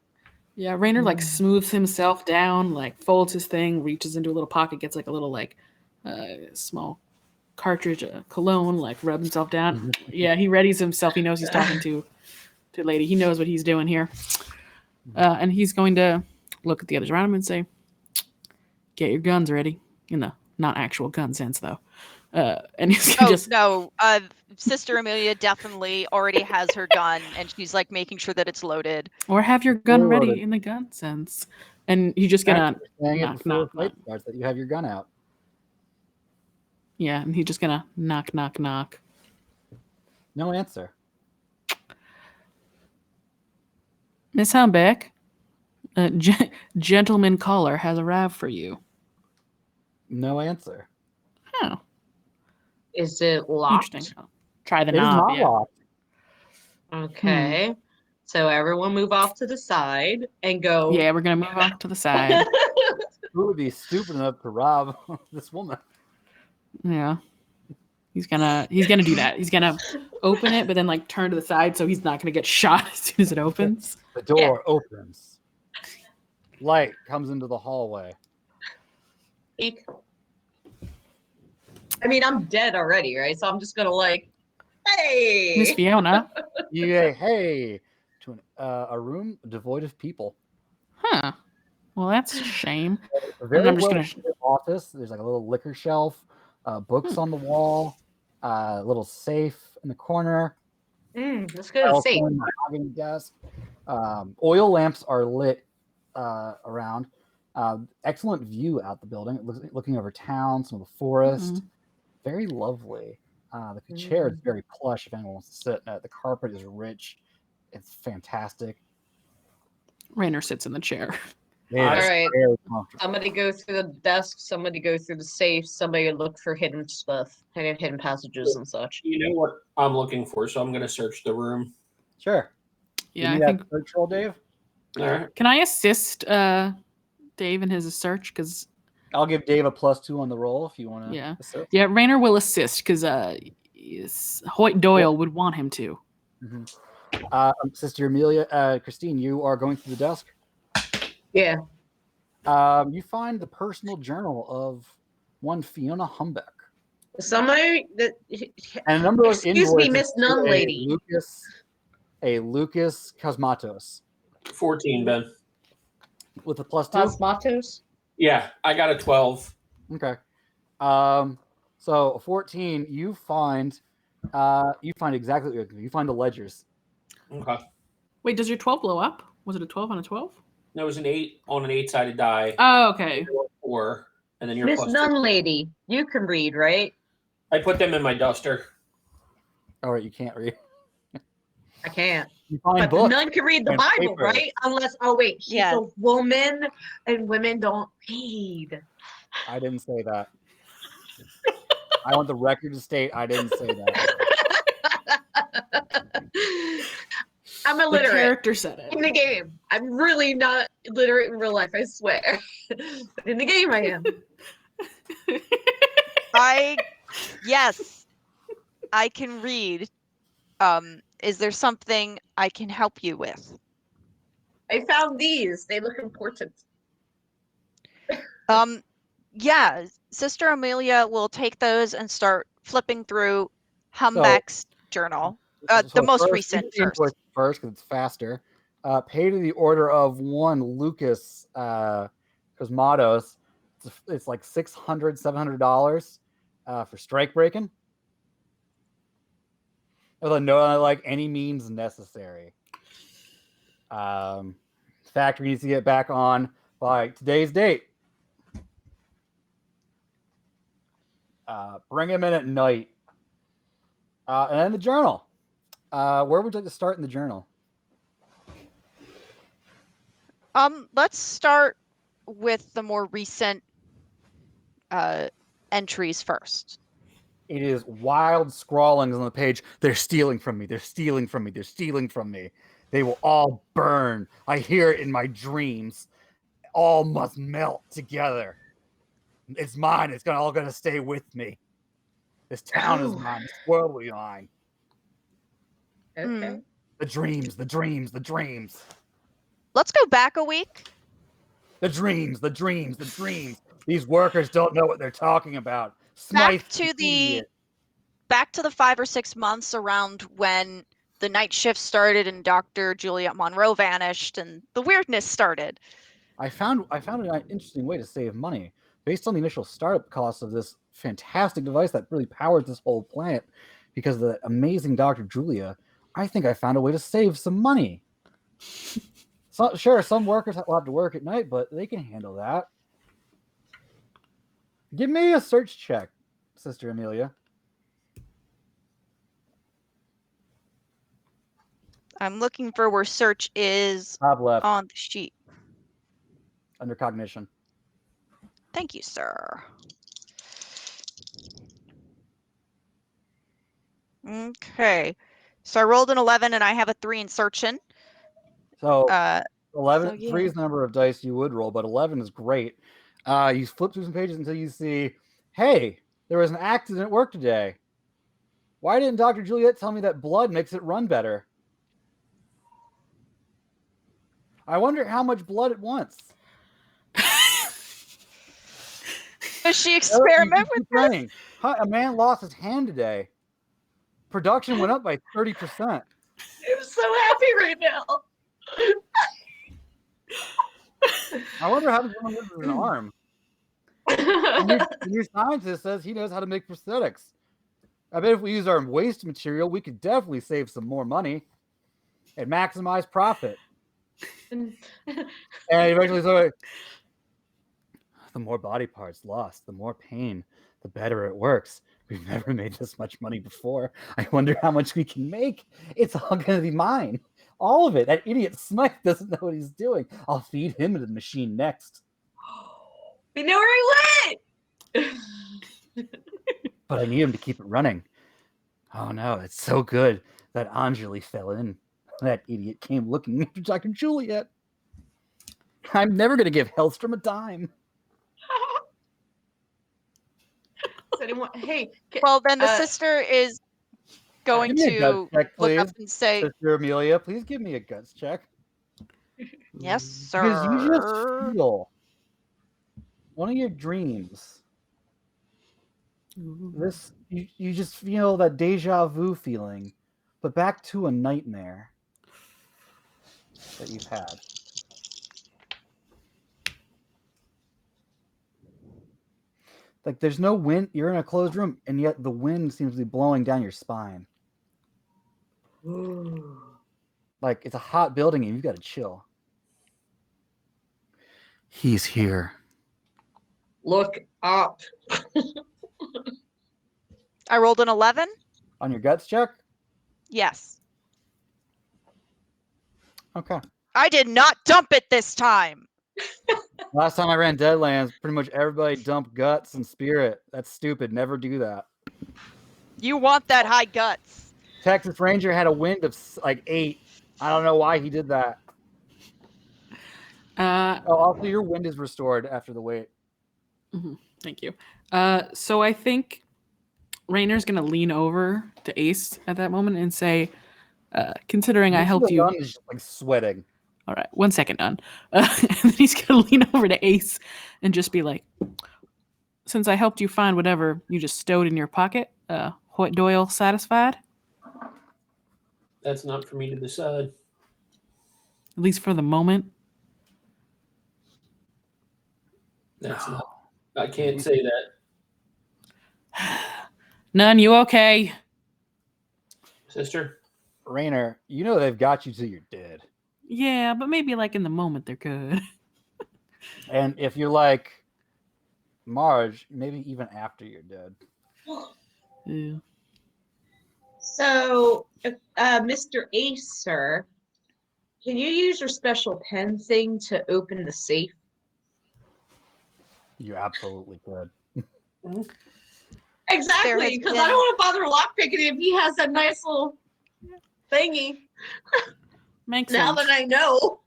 Yeah, Rainer like smooths himself down, like folds his thing, reaches into a little pocket, gets like a little like small cartridge of cologne, like rub himself down. Yeah, he readies himself. He knows he's talking to a lady. He knows what he's doing here. And he's going to look at the others around him and say, "Get your guns ready." In the not actual gun sense, though. And he's Oh just no, Sister Amelia definitely already has her gun, and she's like making sure that it's loaded. or have your gun Fully ready loaded. in the gun sense. And you're just gonna Saying it knock, before knock, the fight knock. starts that you have your gun out. Yeah, and he's just gonna knock, knock, knock. No answer. Miss Humbeck, a gentleman caller has arrived for you. No answer. Oh, Is it locked? interesting. I'll try the It is knob. not Yeah. locked. Okay. So everyone move off to the side and go. Yeah, we're gonna move off to the side. Who would be stupid enough to rob this woman? Yeah. He's gonna do that. He's gonna open it, but then like turn to the side so he's not gonna get shot as soon as it opens. The door opens. Light comes into the hallway. Eek. I mean, I'm dead already, right? So I'm just gonna like, hey. Miss Fiona. You say, hey, to a room devoid of people. Huh. Well, that's a shame. A very I'm just well gonna- lit office. There's like a little liquor shelf, books on the wall, a little safe in the corner. Let's go to safe. telephone, mahogany desk. Oil lamps are lit around. Excellent view out the building. Looking over town, some of the forest. Very lovely. The chair is very plush if anyone wants to sit. The carpet is rich. It's fantastic. Rainer sits in the chair. It All is right. very comfortable. Somebody go through the desk. Somebody go through the safe. Somebody look for hidden stuff, hidden passages and such. You know what I'm looking for, so I'm going to search the room. Sure. Yeah, Give me I that think. search roll, Dave. All right. Can I assist Dave in his search? Because I'll give Dave a +2 on the roll if you want to. Yeah. yeah, Rainer will assist because Hoyt Doyle would want him to. Sister Amelia, Christine, you are going through the desk. Yeah. You find the personal journal of one Fiona Humbeck. Somebody that. And a number of Excuse me, invoices Miss to Nun Lady. A Lucas Cosmatos 14, Ben. with a +2. Cosmatos? Yeah, I got a 12. Okay. So 14, you find exactly what you're looking for. You find the ledgers. Okay. Wait, does your 12 blow up? Was it a 12 on a 12? That was an 8 on an 8-sided die. Oh, okay. 4, and then your Miss +2. Nun Lady, you can read, right? I put them in my duster. All right, you can't read. I can't. You find But the books. nun can read the and Bible, paper. right? Unless, oh wait, she's Yeah. a woman, and women don't read. I didn't say that. I want the record to state I didn't say that. I'm The illiterate character said it. in the game. I'm really not illiterate in real life, I swear. But in the game, I am. Yes, I can read. Is there something I can help you with? I found these. They look important. Yeah, Sister Amelia will take those and start flipping through Humbeck's journal. The most recent first because it's faster. Pay to the order of one Lucas Cosmatos. It's like $600-700 for strike breaking. Although no, like any means necessary. Factory needs to get back on by today's date. Bring him in at night. And then the journal. Where would you like to start in the journal? Let's start with the more recent entries first. It is wild scrawlings on the page. They're stealing from me. They're stealing from me. They're stealing from me. They will all burn. I hear it in my dreams. All must melt together. It's mine. It's all gonna stay with me. This town is mine. This world will be mine. Okay. The dreams, the dreams, the dreams. Let's go back a week. The dreams, the dreams, the dreams. These workers don't know what they're talking about. Smythe to the idiot. back to the 5 or 6 months around when the night shift started and Dr. Juliet Monroe vanished and the weirdness started. I found an interesting way to save money. Based on the initial startup costs of this fantastic device that really powers this whole planet, because of the amazing Dr. Julia, I think I found a way to save some money. So, sure, some workers will have to work at night, but they can handle that. Give me a search check, Sister Amelia. I'm looking for where search is Top left, on the sheet. under cognition. Thank you, sir. Okay. So I rolled an 11 and I have a 3 in searching. So 11, 11, 3 is the number of dice you would roll, but 11 is great. You flip through some pages until you see, hey, there was an accident at work today. Why didn't Dr. Juliet tell me that blood makes it run better? I wonder how much blood it wants. Does she experiment with this? Running. A man lost his hand today. Production went up by 30%. I'm so happy right now. I wonder how someone loses an arm. The new scientist says he knows how to make prosthetics. I bet if we use our waste material, we could definitely save some more money and maximize profit. And eventually, the more body parts lost, the more pain, the better it works. We've never made this much money before. I wonder how much we can make. It's all going to be mine. All of it. That idiot Smythe doesn't know what he's doing. I'll feed him into the machine next. We know where he went! But I need him to keep it running. Oh no, it's so good that Anjali fell in. That idiot came looking after Dr. Juliet. I'm never going to give Hellstrom a dime. Hey, well, then the sister is going to check, look up and say, Sister Amelia, please give me a guts check. yes, sir. Because you just feel one of your dreams. This you just feel that deja vu feeling, but back to a nightmare that you've had. Like there's no wind, you're in a closed room, and yet the wind seems to be blowing down your spine. Like it's a hot building and you've got to chill. He's here. Look up. I rolled an 11. On your guts check? Yes. Okay. I did not dump it this time. Last time I ran Deadlands, pretty much everybody dumped guts and spirit. That's stupid. Never do that. You want that high guts. Texas Ranger had a wind of like 8. I don't know why he did that. Also, your wind is restored after the wait. Thank you. So I think Rainer's going to lean over to Ace at that moment and say, considering I helped you. Is like sweating. All right, 1 second, Nun. And then he's going to lean over to Ace and just be like, since I helped you find whatever you just stowed in your pocket, Hoyt Doyle satisfied? That's not for me to decide. At least for the moment. That's not. I can't say that. Nun, you okay? Sister? Rainer, you know they've got you till you're dead. Yeah, but maybe like in the moment they're good. And if you're like Marge, maybe even after you're dead. Yeah. So, Mr. Ace, sir, can you use your special pen thing to open the safe? You absolutely could. Exactly, because I don't want to bother lockpicking if he has that nice little thingy. Makes now sense. that I know.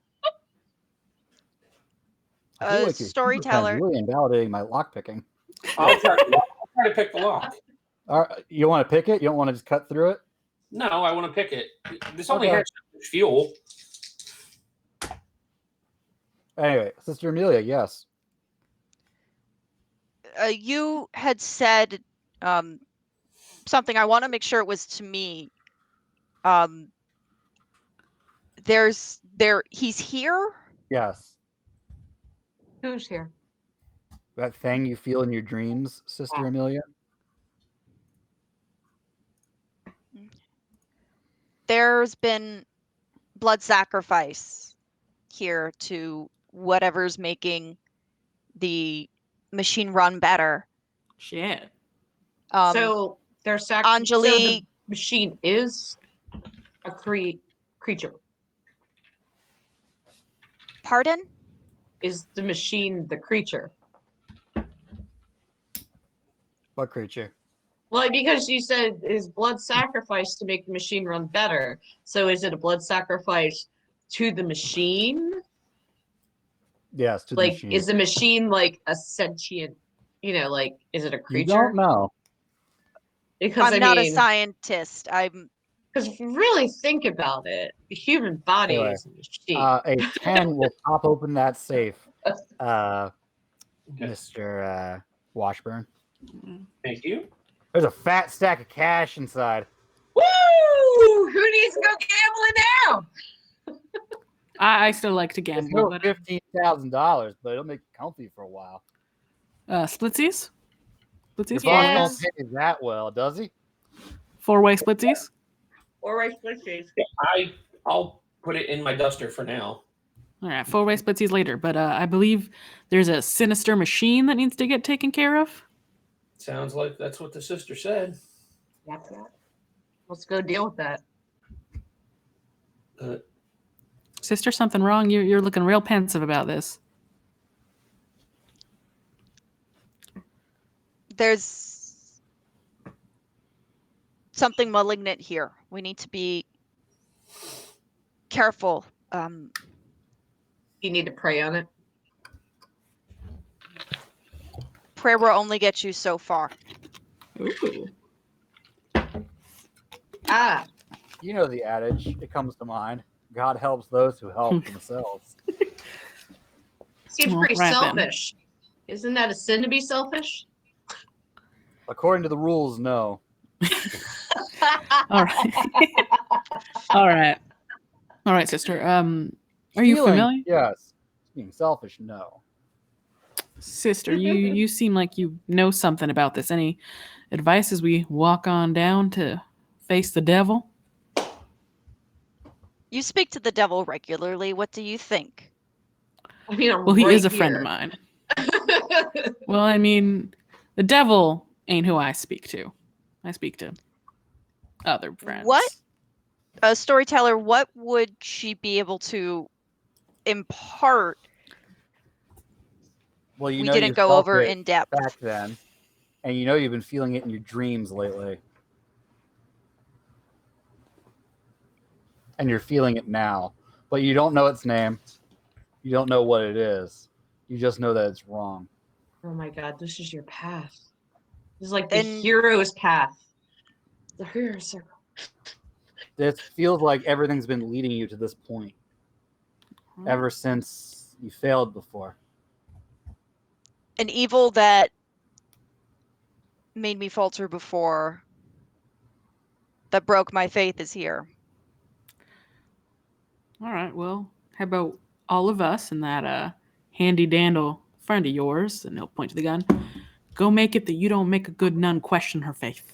I feel like you're storyteller. really invalidating my lock picking. I'll try to pick the lock. You want to pick it? You don't want to just cut through it? No, I want to pick it. This only Okay. has so much fuel. Anyway, Sister Amelia, yes. You had said something. I want to make sure it was to me. He's here. Yes. Who's here? That thing you feel in your dreams, Sister Ah. Amelia. There's been blood sacrifice here to whatever's making the machine run better. Shit. So there's so the Anjali, machine is a creature. pardon? Is the machine the creature? What creature? Well, because you said is blood sacrifice to make the machine run better. So is it a blood sacrifice to the machine? Yes, to the Like, machine. is the machine like a sentient? Like, is it a creature? You don't know. Because I'm not a scientist. Because if you really think about it, the human body Anyway, is a machine. A 10 will pop open that safe, Mr. Washburn. Thank you. There's a fat stack of cash inside. Woo! Who needs to go gambling now? I still like to It's gamble. no But, $15,000, but it'll make you comfy for a while. splitsies? Your Splitsies? boss Yes. don't pay that well, does he? 4-way splitsies? Or right switches. I'll put it in my duster for now. All right, 4-way splitsies later. But I believe there's a sinister machine that needs to get taken care of. Sounds like that's what the sister said. Yep. Let's go deal with that. Sister, something wrong? You're looking real pensive about this. There's something malignant here. We need to be careful. You need to pray on it. Prayer will only get you so far. Ooh. Ah, You know the adage. It comes to mind. God helps those who help themselves. seems Well, pretty right then. selfish. Isn't that a sin to be selfish? According to the rules, no. All right. All right. All right, sister. Are you Stealing, familiar? Yes. Being selfish, no. Sister, you seem like you know something about this. Any advice as we walk on down to face the devil? You speak to the devil regularly. What do you think? I mean, I'm Well, he right is a friend of here. mine. Well, I mean, the devil ain't who I speak to. I speak to other friends. What? A storyteller, what would she be able to impart? Well, you We know didn't you go felt over it in depth. back then, and you know you've been feeling it in your dreams lately. And you're feeling it now, but you don't know its name. You don't know what it is. You just know that it's wrong. Oh my God, this is your path. This is like the And- hero's path. The hero's circle. It feels like everything's been leading you to this point ever since you failed before. An evil that made me falter before, that broke my faith, is here. All right. Well, how about all of us and that handy dandle friend of yours, and he'll point to the gun, go make it that you don't make a good nun question her faith.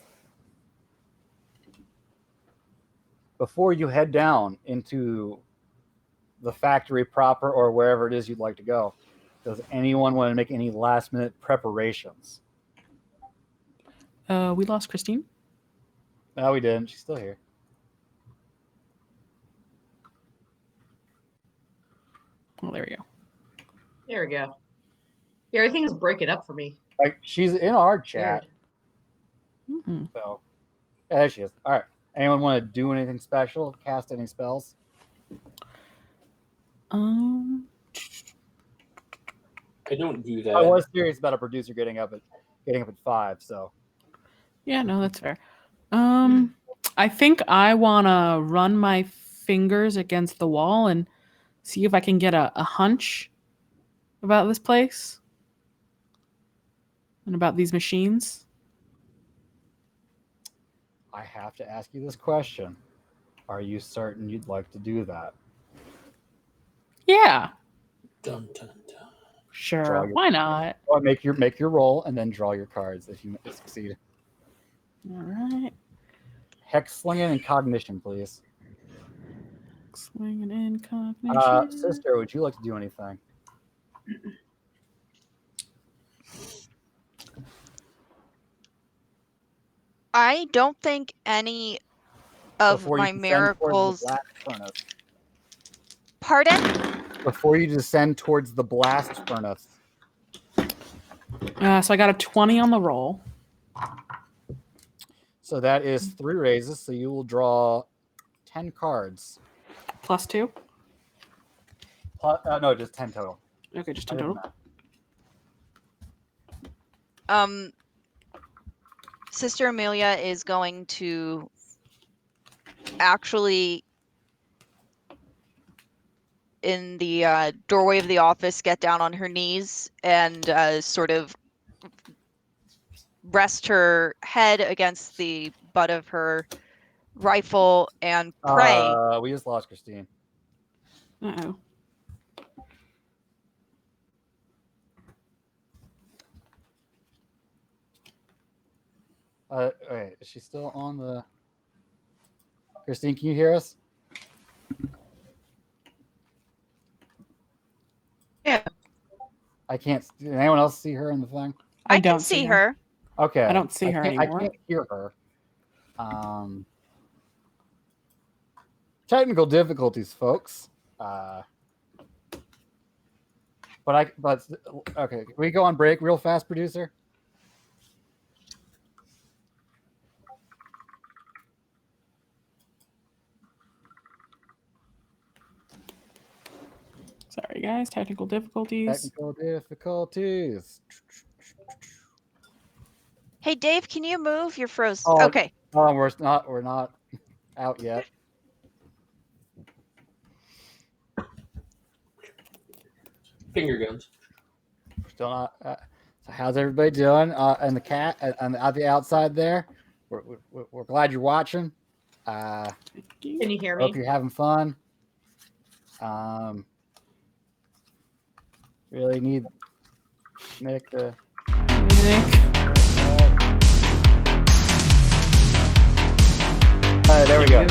Before you head down into the factory proper or wherever it is you'd like to go, does anyone want to make any last minute preparations? We lost Christine. No, we didn't. She's still here. Oh, there we go. There we go. Yeah, everything is breaking up for me. Like, she's in our chat. Mm-mm. So, yeah, there she is. All right. Anyone want to do anything special? Cast any spells? I don't do that. I was serious about a producer getting up at 5. So, Yeah, no, that's fair. I think I want to run my fingers against the wall and see if I can get a hunch about this place. And about these machines? I have to ask you this question. Are you certain you'd like to do that? Yeah, Dun, dun, dun. sure. your- Why not? Or make your roll and then draw your cards if you succeed. All right. Hex slinging and cognition, please. Swinging in cognition. Sister, would you like to do anything? I don't think any of Before you my descend towards miracles. the blast furnace. Pardon? Before you descend towards the blast furnace. So I got a 20 on the roll. So that is 3 raises. So you will draw 10 cards. Plus 2. No, just 10 total. Okay, just 10 I did total. math. Sister Amelia is going to actually, in the doorway of the office, get down on her knees and sort of rest her head against the butt of her rifle and pray. We just lost Christine. Uh-oh. Wait, is she still on the... Christine, can you hear us? Yeah. I can't... Did anyone else see her in the thing? I can don't see her. Okay. I don't see her I anymore. can't hear her. Technical difficulties, folks. But okay, can we go on break real fast, producer? Sorry, guys. Technical difficulties. Technical difficulties. Hey, Dave, can you move? You're frozen. Oh, Okay. We're not out yet. Finger guns. Still not. So how's everybody doing? And the cat and at the outside there. We're glad you're watching. Thank you. Can you hear Hope me? you're having fun. Really need Nick to. Nick. There we go.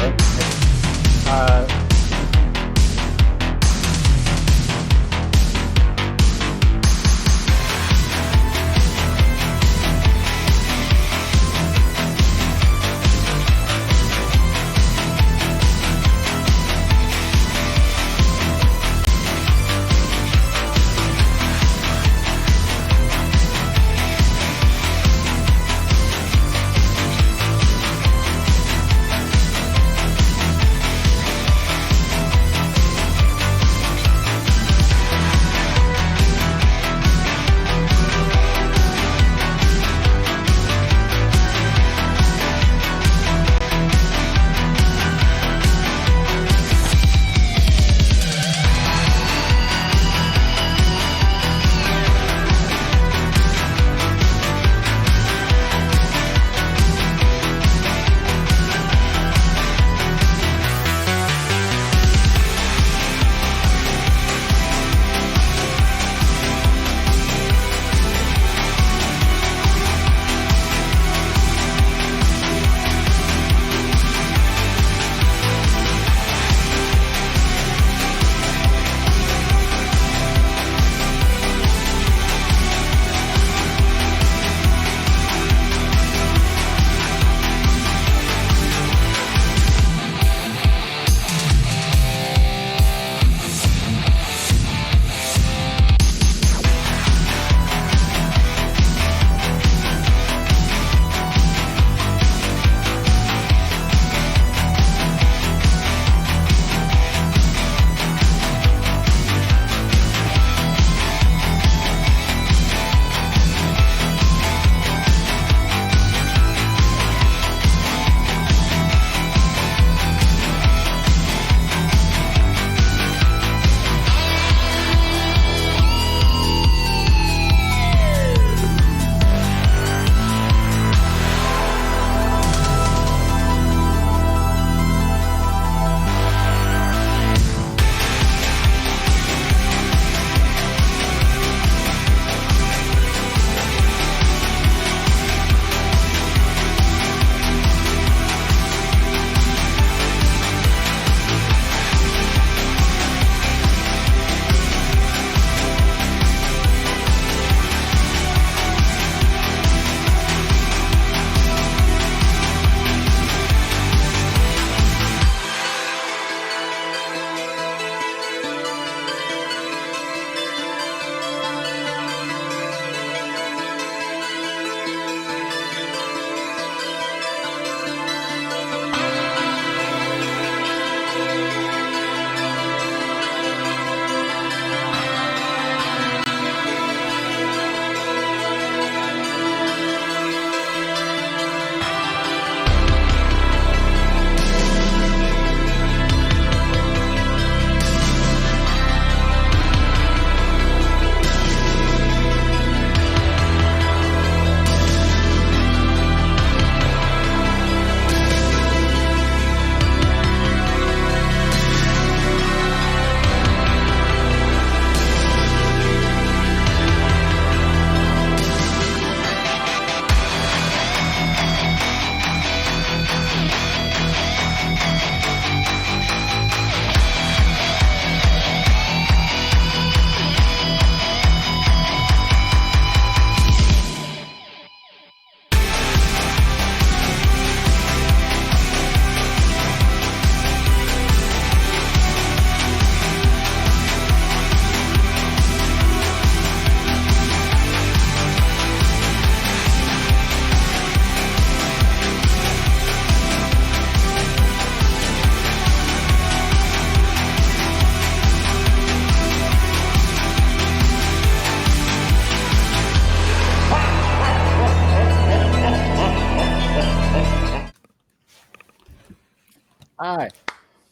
Hi,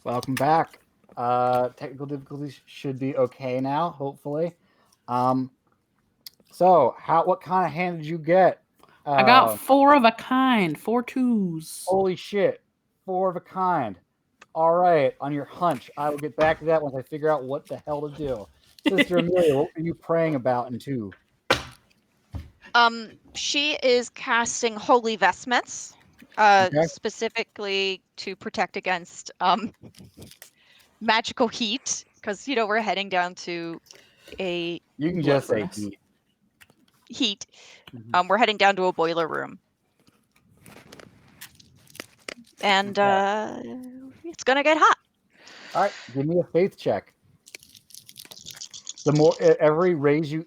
welcome back. Technical difficulties should be okay now, hopefully. So what kind of hand did you get? I got 4 of a kind, 4 2s. Holy shit, 4 of a kind. All right, on your hunch, I will get back to that once I figure out what the hell to do. Sister Amelia, what were you praying about in 2? She is casting holy vestments, Okay. specifically to protect against magical heat, because we're heading down to a You can Blood just say furnace. heat. heat. Mhm. We're heading down to a boiler room, and it's gonna get hot. All right, give me a faith check. The more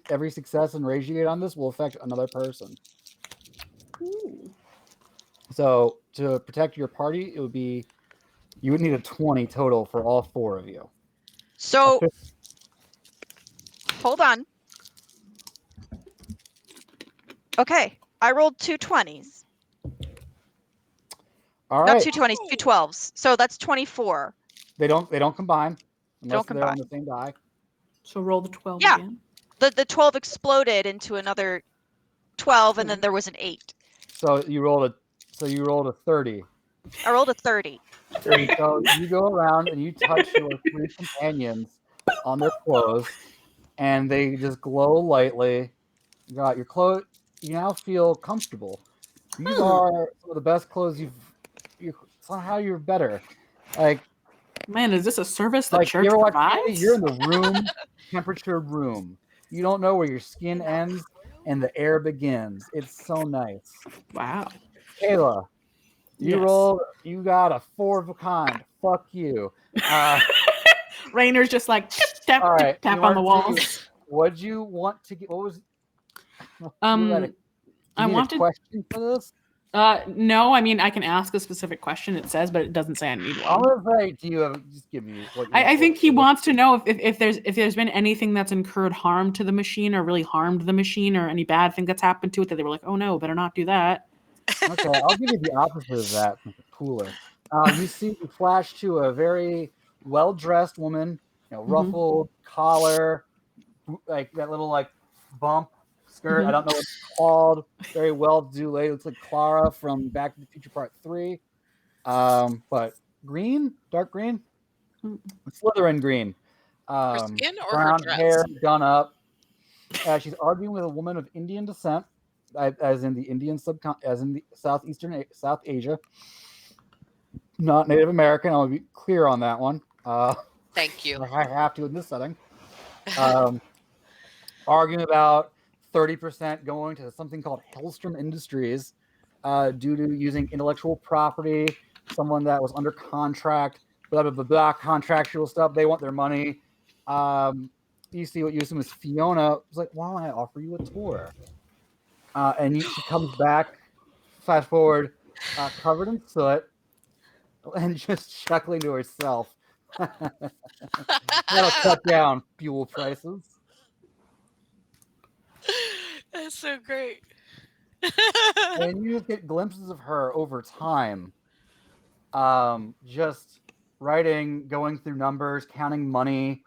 every success and raise you get on this will affect another person. So to protect your party, you would need a 20 total for all 4 of you. So hold on. Okay, I rolled 2 20s. All Not right, 2 20s, 2 12s. So that's 24. they don't combine unless Don't they're on combine. the same die. So roll the 12 Yeah. again. The 12 exploded into another 12, and then there was an 8. So you rolled a 30. I rolled a 30. 3. So you go around and you touch your 3 companions on their clothes, and they just glow lightly. You got your clothes. You now feel comfortable. These are some of the best clothes somehow you're better. Like Man, is this a service the you church ever watch provides? TV? You're in the room temperature room. You don't know where your skin ends and the air begins. It's so nice. Wow. Kayla, Yes. you got a 4 of a kind. Fuck you. Rainer's just like tap All right. tap on the walls. What'd you want to get? What was you ready? Do I you need wanted a question for this? no, I mean I can ask a specific question, it says, but it doesn't say I need I'm one. gonna say, do you have just give me what you I think he what- wants to know if there's been anything that's incurred harm to the machine or really harmed the machine or any bad thing that's happened to it that they were like, oh no, better not do that. Okay, I'll give you the opposite of that. Make it cooler. You flash to a very well-dressed woman, ruffled collar, like that little bump skirt. I don't know what it's called. Very well-to-do lady. Looks like Clara from Back to the Future Part 3. But green, dark green, Slytherin green. Her skin or her Brown dress? hair done up. She's arguing with a woman of Indian descent, as in the Indian as in the South Asia, not Native American. I'll be clear on that one. Thank you. I have to in this setting. Arguing about 30% going to something called Hellstrom Industries due to using intellectual property, someone that was under contract, blah, blah, blah, blah, contractual stuff. They want their money. You see what you assume is Fiona was like, why don't I offer you a tour? She comes back, fast forward, covered in soot, and just chuckling to herself. That'll cut down fuel prices. That's so great. And you just get glimpses of her over time. Just writing, going through numbers, counting money,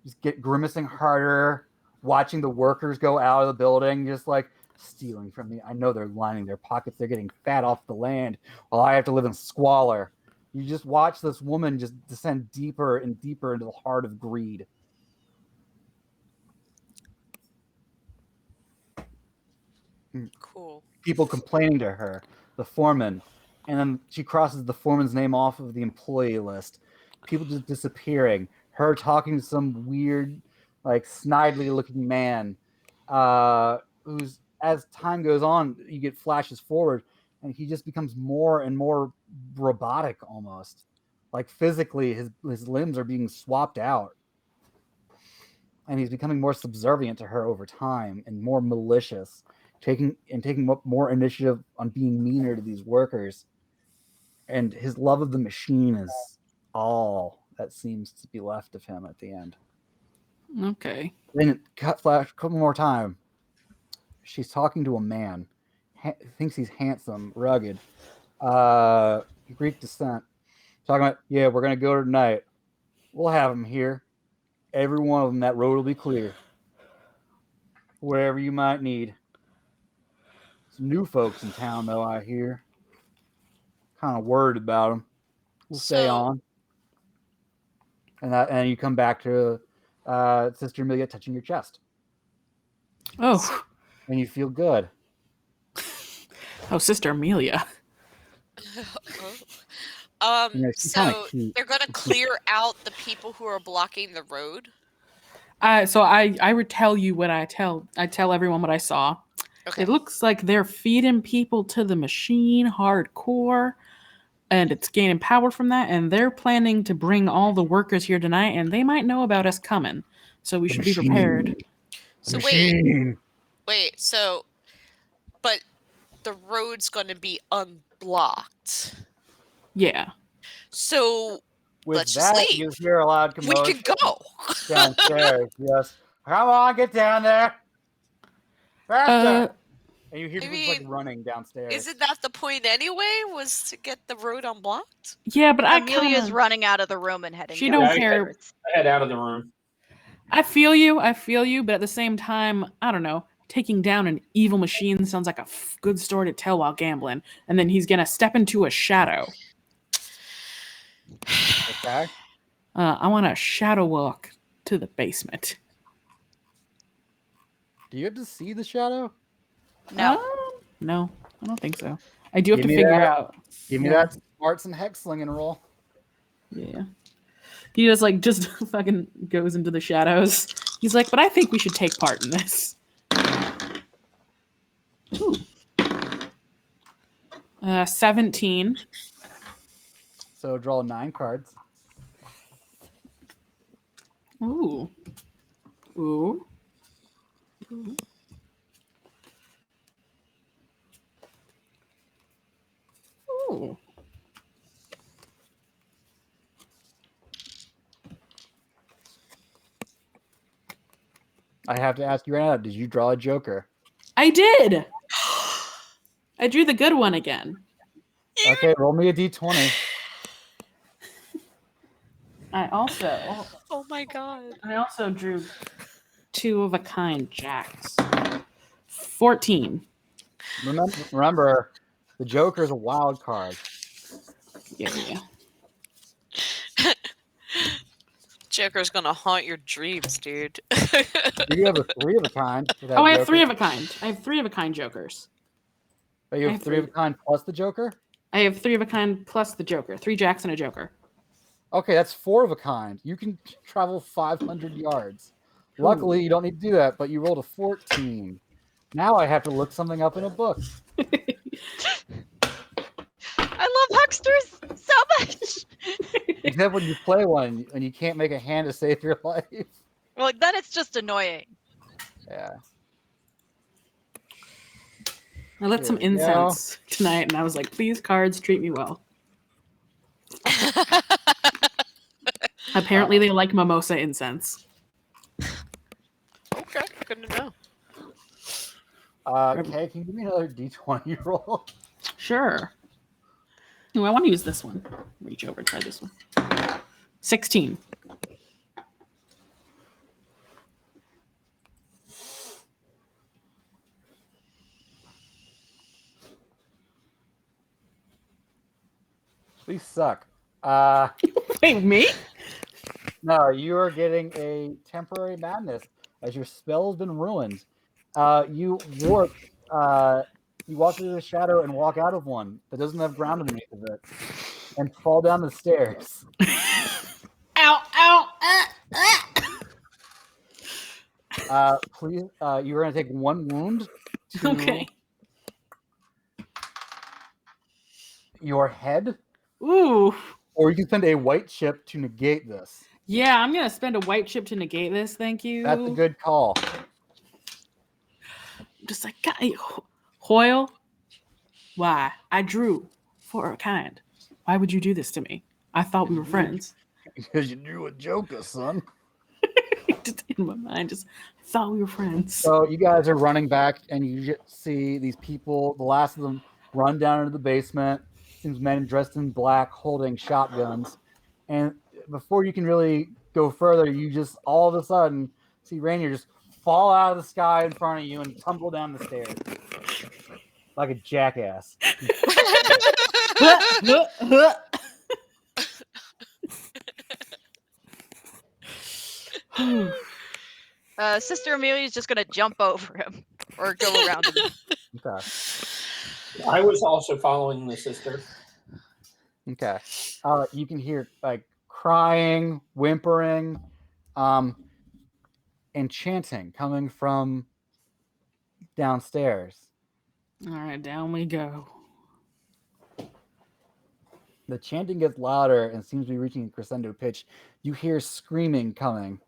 just get grimacing harder, watching the workers go out of the building, just like stealing from me. I know they're lining their pockets, they're getting fat off the land while I have to live in squalor. You just watch this woman just descend deeper and deeper into the heart of greed. Cool. People complaining to her, the foreman, and then she crosses the foreman's name off of the employee list. People just disappearing. Her talking to some weird, snidely looking man, who's, as time goes on, you get flashes forward, and he just becomes more and more robotic almost. Like physically, his limbs are being swapped out. And he's becoming more subservient to her over time and more malicious, taking more initiative on being meaner to these workers. And his love of the machine is all that seems to be left of him at the end. Okay. Then flash a couple more time. She's talking to a man. Thinks he's handsome, rugged, Greek descent. Talking about, yeah, we're going to go tonight. We'll have them here. Every one of them, that road will be clear. Wherever you might need. Some new folks in town, though, I hear. Kind of worried about them. We'll stay on. And you come back to Sister Amelia touching your chest. Oh. And you feel good. Oh, Sister Amelia. So they're going to clear out the people who are blocking the road? So I would tell you what I tell everyone what I saw. Okay. It looks like they're feeding people to the machine hardcore, and it's gaining power from that, and they're planning to bring all the workers here tonight, and they might know about us coming. So we should be prepared. So but the road's going to be unblocked. Yeah. So with let's that, just leave. you hear a loud commotion. We could go downstairs. Yes, come on, get down there, faster! And you hear people like running downstairs. Isn't that the point anyway? Was to get the road unblocked? Yeah, but Amelia's running out of the room and heading. She don't care. I head out of the room. I feel you, but at the same time, I don't know. Taking down an evil machine sounds like a good story to tell while gambling, and then he's gonna step into a shadow. Okay. I want to shadow walk to the basement. Do you have to see the shadow? No. No, I don't think so. I do have to figure out. Give me that smarts and hex slinging roll. Yeah. He just fucking goes into the shadows. He's like, but I think we should take part in this. Ooh. 17. So draw 9 cards. Ooh. Ooh. Ooh. Ooh. I have to ask you right now, did you draw a joker? I did! I drew the good one again. Okay, roll me a d20. I also... Oh my god. I also drew 2 of a kind jacks. 14. Remember, the joker is a wild card. Yeah. Joker's gonna haunt your dreams, dude. You have a 3 of a kind. Oh, I have 3 of a kind. I have 3 of a kind jokers. But you have 3 of a kind plus the joker? I have 3 of a kind plus the joker. 3 jacks and a joker. Okay, that's 4 of a kind. You can travel 500 yards. Luckily, you don't need to do that, but you rolled a 14. Now I have to look something up in a book. I love hucksters so much. Except when you play one and you can't make a hand to save your life. Well, then it's just annoying. Yeah. I lit some incense tonight, and I was like, please, cards, treat me well. Apparently, they like mimosa incense. Okay, good to know. Okay, can you give me another d20 roll? Sure. Ooh, I want to use this one. Reach over, try this one. 16. These suck. Wait, me? No, you are getting a temporary madness as your spell's been ruined. You warp. You walk into the shadow and walk out of one that doesn't have ground underneath of it, and fall down the stairs. Ow! Please, you're going to take 1 wound to your head. Ooh. Or you can spend a white chip to negate this. Yeah, I'm going to spend a white chip to negate this. Thank you. That's a good call. Just like, God, Hoyle, why? I drew 4 of a kind. Why would you do this to me? I thought we were friends. Because you drew a joker, son. Just in my mind, I thought we were friends. So you guys are running back, and you see these people, the last of them, run down into the basement. seems men dressed in black holding shotguns. And before you can really go further, you just all of a sudden see Rainier just fall out of the sky in front of you and tumble down the stairs like a jackass. Sister Amelia's just gonna jump over him or go around him. Okay. I was also following the sister. Okay. You can hear like crying, whimpering, and chanting coming from downstairs. All right, down we go. The chanting gets louder and seems to be reaching a crescendo pitch. You hear screaming coming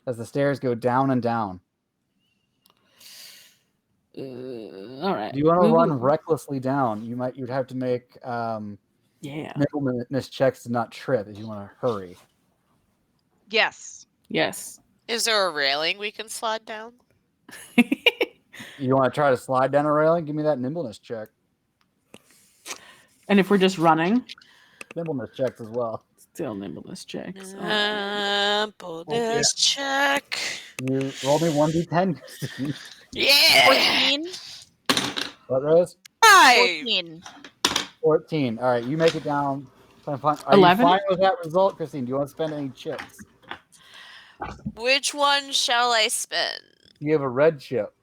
as the stairs go down and down. All right. Do you want to run recklessly down? You'd have to make nimbleness checks to not trip if you want to hurry. Yes. Yes. Is there a railing we can slide down? You want to try to slide down a railing? Give me that nimbleness check. And if we're just running? Nimbleness checks as well. Still nimbleness checks. Nimbleness check. You roll me 1d10. Yeah. 14. What, Rose? 14. 14. All right, you make it down. Are 11? you fine with that result, Christine? Do you want to spend any chips? Which one shall I spend? You have a red chip.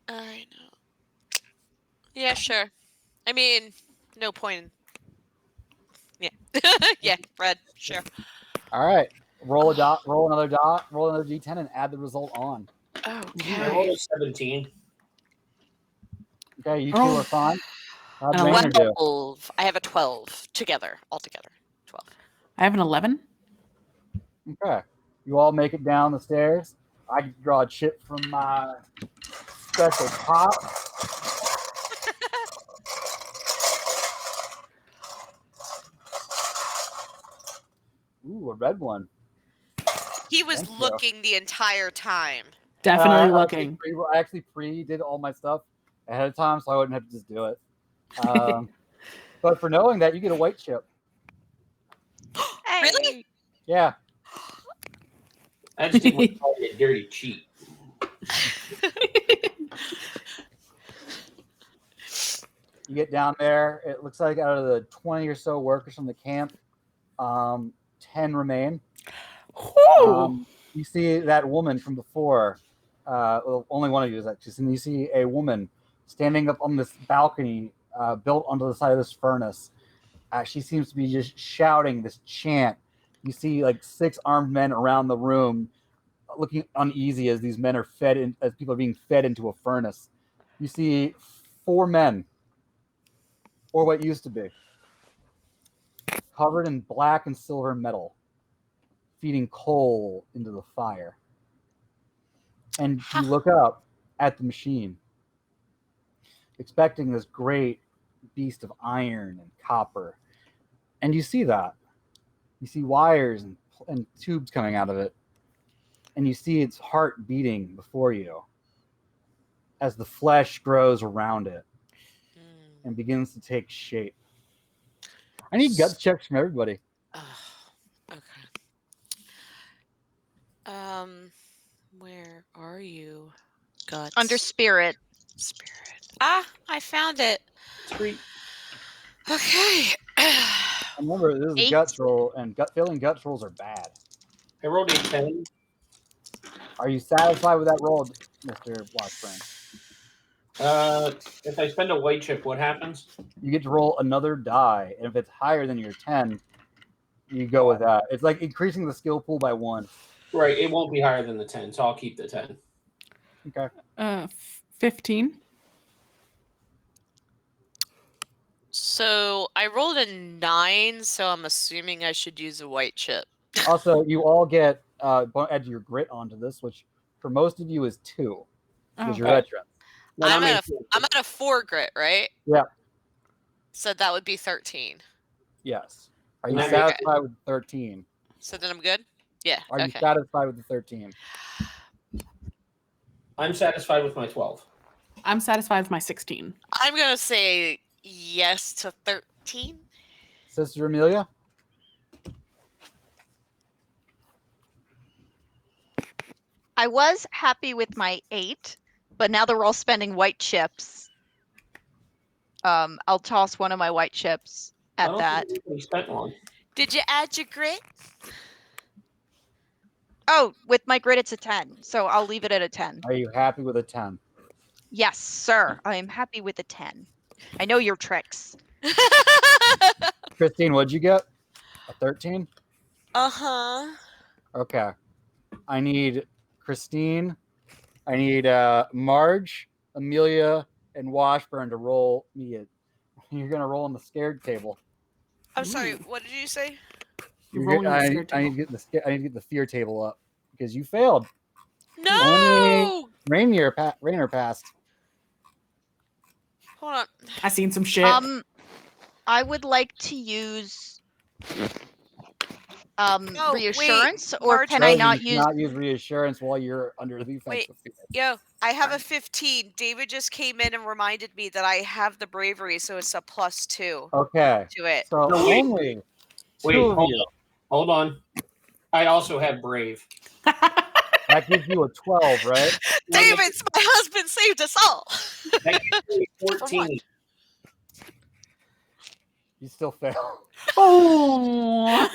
I know. Yeah, sure. I mean, no point. Yeah. Yeah, red. Sure. All right. Roll a dot. Roll another dot. Roll another d10 and add the result on. I Okay. rolled a 17. Okay, you two are fine. How'd And Rainer do? 12. I have a 12 together, altogether. 12. I have an 11. Okay. You all make it down the stairs. I can draw a chip from my special pot. Ooh, a red one. He was Thank you. looking the entire time. Definitely looking. I actually pre-did all my stuff ahead of time, so I wouldn't have to just do it. But for knowing that, you get a white chip. Hey. Really? Yeah. I just didn't want to call you a dirty cheat. You get down there. It looks like out of the 20 or so workers from the camp, 10 remain. You see that woman from before. Well, only one of you is actually. And you see a woman standing up on this balcony built onto the side of this furnace. She seems to be just shouting this chant. You see like 6 armed men around the room looking uneasy as these men are as people are being fed into a furnace. You see 4 men, or what used to be, covered in black and silver metal, feeding coal into the fire. And you look up at the machine, expecting this great beast of iron and copper. And you see that. You see wires and tubes coming out of it. And you see its heart beating before you as the flesh grows around it and begins to take shape. I need gut checks from everybody. Okay. Where are you? Guts. Under spirit. Spirit. Ah, I found it. Sweet. Okay. And remember, this is a 8. guts roll, and failing guts rolls are bad. I rolled a 10. Are you satisfied with that roll, Mr. Washburn? If I spend a white chip, what happens? You get to roll another die, and if it's higher than your 10, you go with that. It's like increasing the skill pool by 1. Right, it won't be higher than the 10, so I'll keep the 10. Okay. 15. So I rolled a 9, so I'm assuming I should use a white chip. Also, you all get add your grit onto this, which for most of you is 2, because you're veterans. But I'm at a 4 grit, right? Yeah. So that would be 13. Yes. Are you Okay. satisfied with 13? So then I'm good? Yeah. Are you okay. satisfied with the 13? I'm satisfied with my 12. I'm satisfied with my 16. I'm going to say yes to 13. Sister Amelia? I was happy with my 8, but now that we're all spending white chips, I'll toss one of my white chips I at don't that. think we spent one. Did you add your grit? Oh, with my grit, it's a 10, so I'll leave it at a 10. Are you happy with a 10? Yes, sir. I am happy with a 10. I know your tricks. Christine, what'd you get? A 13? Uh-huh. Okay. I need Christine. I need Marge, Amelia, and Washburn to roll me it. You're gonna roll on the scared table. I'm sorry, Ooh. what did you say? You're rolling on the scared I need table. to get the fear table up because you failed. No! Rainier passed. Hold on. I seen some shit. I would like to use Oh, wait, reassurance, or can I Marjorie. not You use? cannot use reassurance while you're under the effects Wait. of fear. Yo, I have a 15. David just came in and reminded me that I have the bravery, so it's a +2 Okay. to it. So No, wait. only Wait, two of you. hold on. I also have brave. That gives you a 12, right? David's my husband saved us all. That gives me 14. You still fail. Oh,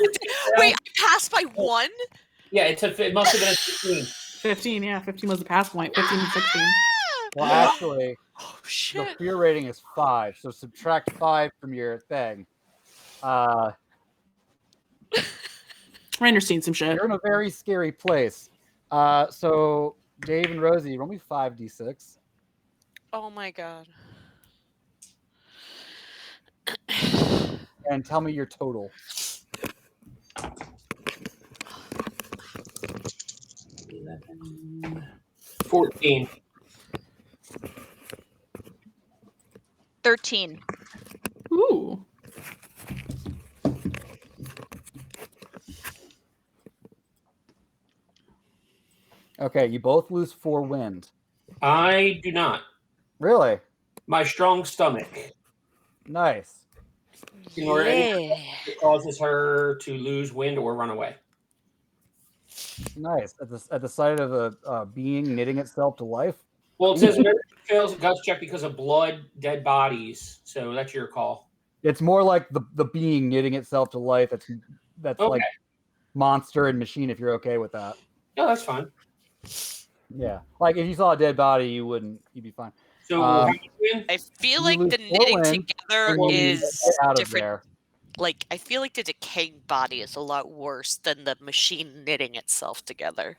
Wait, I passed by 1? Yeah, it must have been a 15. 15, yeah, 15 was the pass point. 15 and 16. Well, actually, Oh the shit. fear rating is 5, so subtract 5 from your thing. Rainer's seen some shit. You're in a very scary place. So Dave and Rosie, roll me 5d6. Oh my god. And tell me your total. 14. 13. Ooh. Okay, you both lose 4 wind. I do not. Really? My strong stomach. Nice. Or Yeah. it causes her to lose wind or run away. Nice. At the sight of a being knitting itself to life. Well, it says it fails a guts check because of blood, dead bodies. So that's your call. It's more like the being knitting itself to life. That's Okay. like monster and machine. If you're okay with that. No, that's fine. Yeah. Like if you saw a dead body, you'd be fine. So how do you win? I feel You like lose the 4 knitting wind, together and you is get out of different. there. Like, I feel like the decaying body is a lot worse than the machine knitting itself together.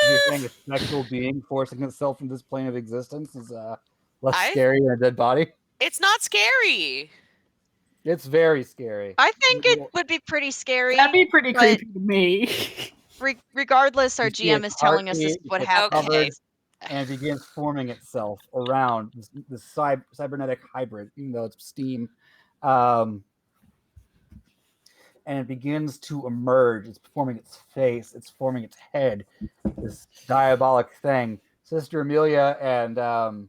You're saying a sexual being forcing itself from this plane of existence is less I- scary than a dead body? It's not scary. It's very scary. I think it would be pretty scary. That'd be pretty but creepy to me. Regardless, our You see GM its is telling us this is heartbeat, what it's happens. covered, and it begins forming itself around this cybernetic hybrid, even though it's steam. And it begins to emerge. It's forming its face. It's forming its head. This diabolic thing. Sister Amelia and I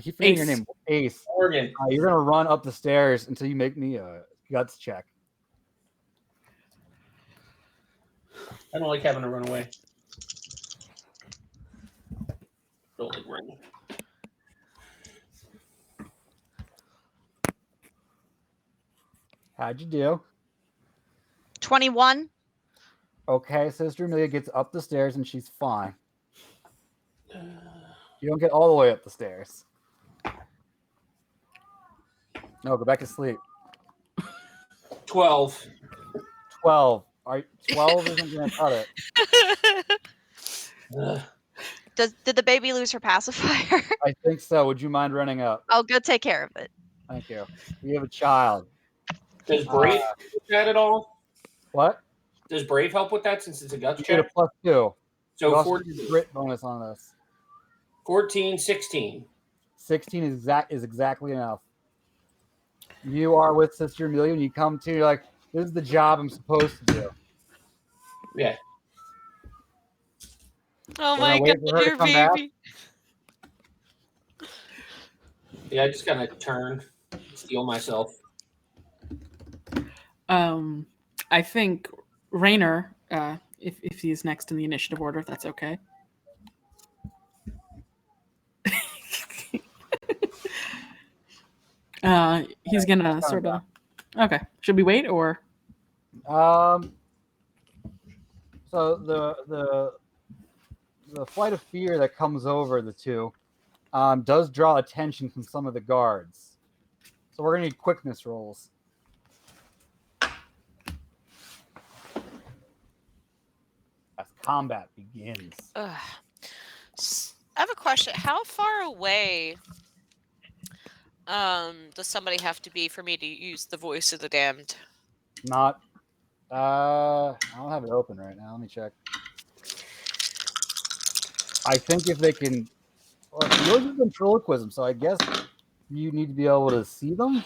keep forgetting your Ace. name. Ace. Oregon. You're gonna run up the stairs until you make me a guts check. I don't like having to run away. Don't like running. How'd you do? 21. Okay, Sister Amelia gets up the stairs and she's fine. You don't get all the way up the stairs. No, go back to sleep. 12. 12. 12 isn't going to cut it. Did the baby lose her pacifier? I think so. Would you mind running up? I'll go take care of it. Thank you. We have a child. Does Brave help with that at all? What? Does Brave help with that since it's a guts You get a check? +2. So You also 14, get a grit bonus on this. 14, 16. 16 is exactly enough. You are with Sister Amelia and you come to, you're like, this is the job I'm supposed to do. Yeah. Oh We're my gonna god, wait for her to your come back. baby. Yeah, I just kind of turned. steal myself. I think Rainer, if he's next in the initiative order, if that's okay. He's gonna sort of. Okay. Should we wait or? So the flight of fear that comes over the two does draw attention from some of the guards. So we're gonna need quickness rolls. As combat begins. Ugh. I have a question. How far away does somebody have to be for me to use the voice of the damned? Not. I don't have it open right now. Let me check. I think if they can. Well, yours is ventriloquism, so I guess you need to be able to see them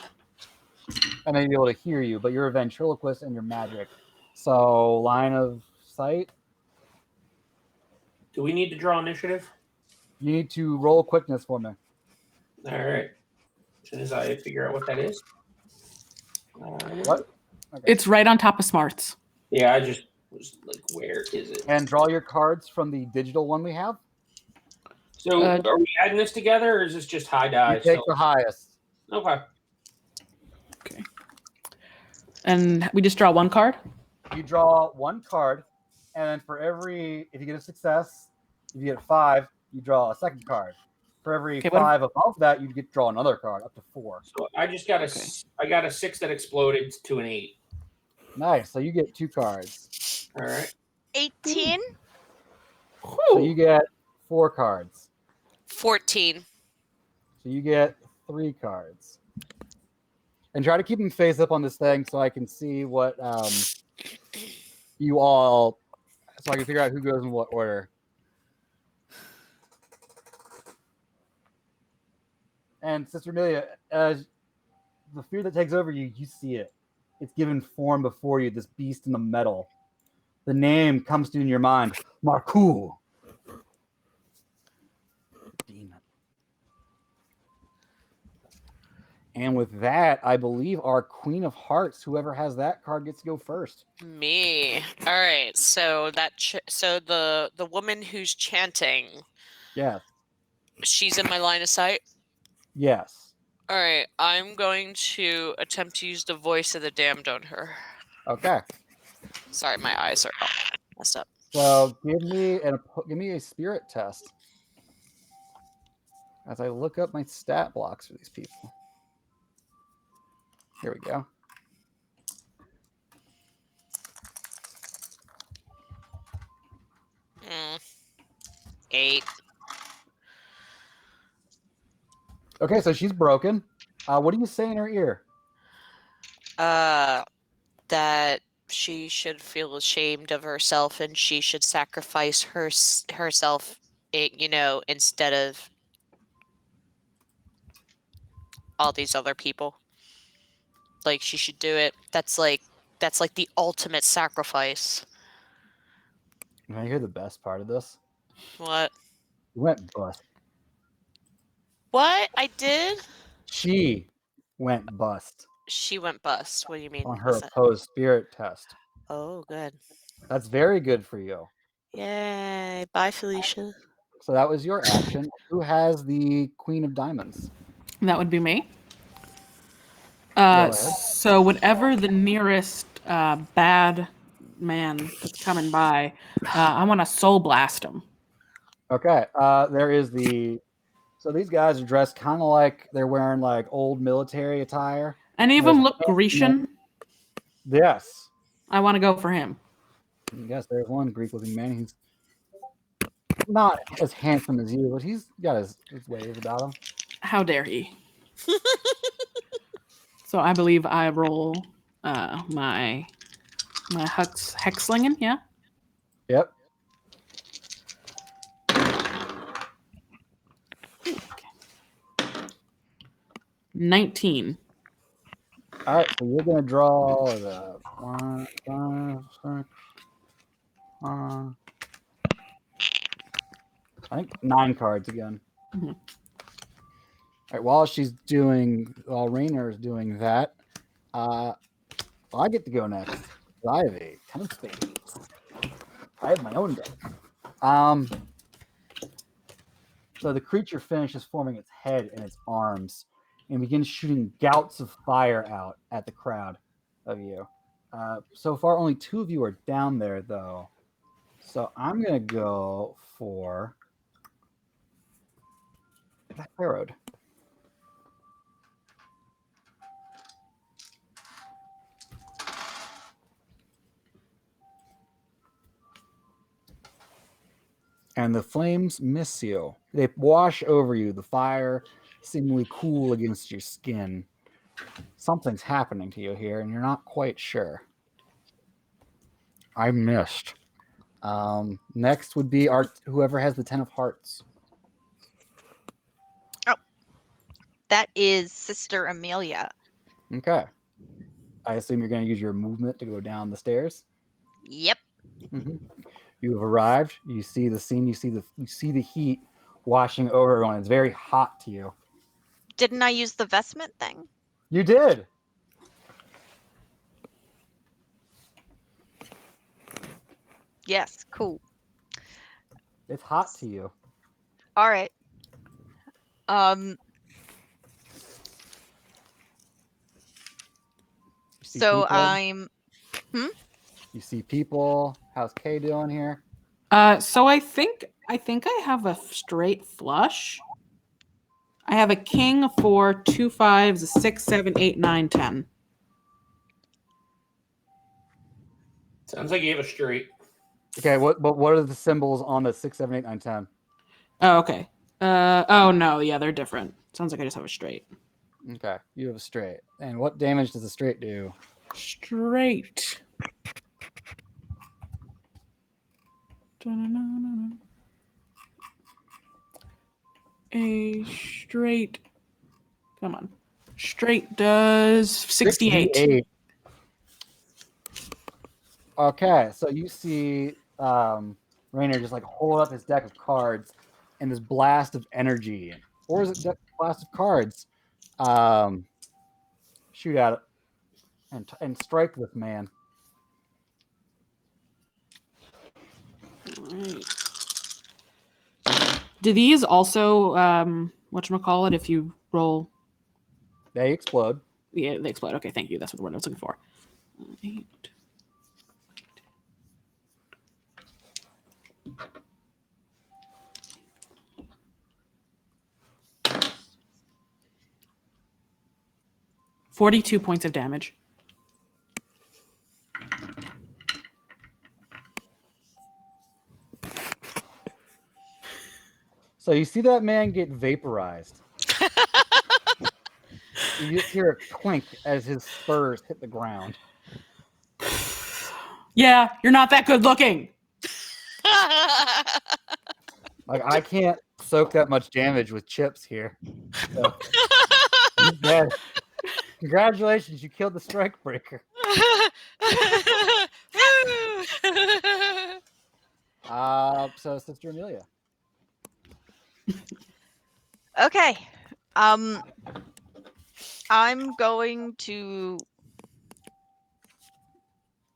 and maybe be able to hear you. But you're a ventriloquist and you're magic, so line of sight. Do we need to draw initiative? You need to roll quickness for me. All right. As soon as I figure out what that is. What? Okay. It's right on top of smarts. Yeah, I just was like, where is it? And draw your cards from the digital one we have. So are we adding this together, or is this just high die? You take the highest. Okay. Okay. And we just draw one card? You draw one card, and then for every, if you get a success, if you get 5, you draw a second card. For every 5 above that, you get to draw another card, up to 4. So I just got I got a 6 that exploded to an 8. Nice. So you get 2 cards. All right. 18? So you get 4 cards. 14. So you get 3 cards. And try to keep them face up on this thing so I can see what you all, so I can figure out who goes in what order. And Sister Amelia, as the fear that takes over you, you see it. It's given form before you, this beast in the metal. The name comes to you in your mind, Marku. Demon. And with that, I believe our Queen of Hearts, whoever has that card, gets to go first. Me. All right. So that so the woman who's chanting. Yes. She's in my line of sight. Yes. All right. I'm going to attempt to use the voice of the damned on her. Okay. Sorry, my eyes are all messed up. So give me a spirit test as I look up my stat blocks for these people. Here we go. Mm. 8. Okay, so she's broken. What do you say in her ear? That she should feel ashamed of herself and she should sacrifice herself, instead of all these other people. Like, she should do it. That's like the ultimate sacrifice. You want to hear the best part of this? What? You went bust. What? I did? She went bust She went bust. What do you mean? on her opposed spirit test. Oh, good. That's very good for you. Yay. Bye, Felicia. So that was your action. Who has the Queen of Diamonds? That would be me. Go ahead. So whatever the nearest bad man that's coming by, I want to soul blast him. Okay. There is so these guys are dressed kind of like they're wearing like old military attire. Any of them look Grecian? Yes. I want to go for him. Yes, there's one Greek-looking man. He's not as handsome as you, but he's got his ways about him. How dare he? So I believe I roll my hexlingen, yeah? Yep. Okay. 19. All right, so you're gonna draw the 1, 5, 6, I think 9 cards again. Mhm. right, while Rainer is doing that, I get to go next. I have a 10 of spades. I have my own deck. So the creature finishes forming its head and its arms and begins shooting gouts of fire out at the crowd of you. So far, only 2 of you are down there, though. So I'm going to go for the Herod. And the flames miss you. They wash over you, the fire seemingly cool against your skin. Something's happening to you here, and you're not quite sure. I missed. Next would be whoever has the 10 of hearts. That is Sister Amelia. Okay. I assume you're going to use your movement to go down the stairs. Yep. Mm-hmm. You have arrived. You see the scene. You see the heat washing over everyone. It's very hot to you. Didn't I use the vestment thing? You did. Yes, cool. It's hot to you. All right. So I'm. You see people. How's Kay doing here? So I think I have a straight flush. I have a king, a 4, 2 5s, a 6, 7, 8, 9, 10. Sounds like you have a straight. Okay, what are the symbols on the 6, 7, 8, 9, 10? Oh, okay. Oh no, yeah, they're different. Sounds like I just have a straight. Okay, you have a straight. And what damage does a straight do? Straight. A straight. Come on. Straight does 68. 68. Okay, so you see Rainer just like hold up his deck of cards and this blast of energy, or is it blast of cards? Shoot at it and strike this man. Right. Do these also whatchamacallit if you roll? They explode. Yeah, they explode. Okay, thank you. That's what the word I was looking for. 8. $42 points of damage. So you see that man get vaporized. You just hear a clink as his spurs hit the ground. Yeah, you're not that good looking. Like, I can't soak that much damage with chips here. So, he's dead. Congratulations, you killed the strike breaker. So Sister Amelia. Okay. I'm going to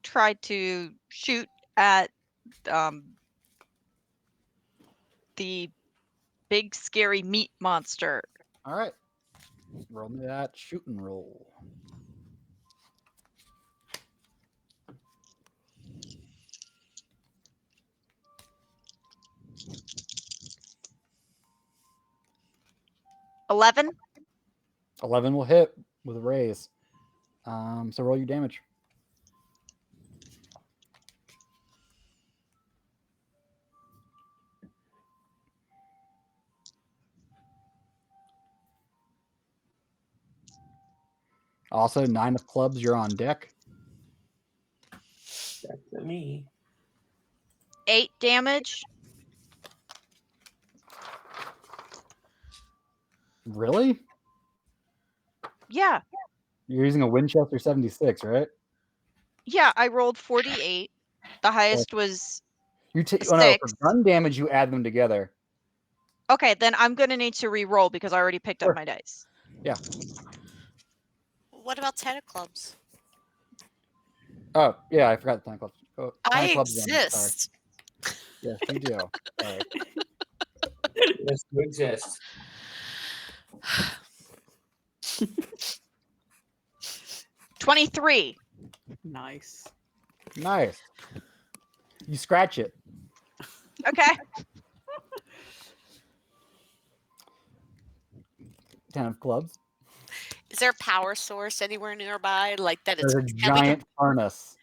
try to shoot at the big scary meat monster. All right. Roll me that shooting roll. $11. 11 will hit with a raise. So roll your damage. Also, 9 of clubs, you're on deck. That's for me. 8 damage. Really? Yeah. You're using a Winchester 76, right? Yeah, I rolled 48. The highest was You take 6. for gun damage, you add them together. Okay, then I'm gonna need to re-roll because I already picked Sure. up my dice. What about 10 of clubs? Oh, yeah, I forgot the 10 clubs. Oh, 10 I clubs again, sorry. exist. Yes, you do. Sorry. Yes, you exist. $23. Nice. Nice. You scratch it. Okay. 10 of clubs. Is there a power source anywhere nearby? Like that it's There's a and we can- giant furnace.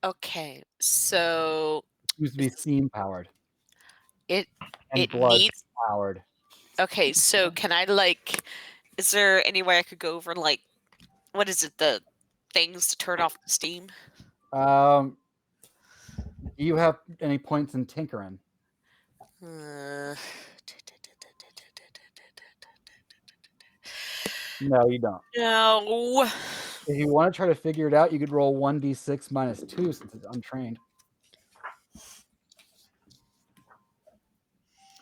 Okay, so Used to be steam powered. It- and it blood needs- powered. okay, so can I like is there any way I could go over like what is it, the things to turn off the steam? Do you have any points in tinkering? Uh, No, you don't. no. If you want to try to figure it out, you could roll 1d6 minus 2 since it's untrained.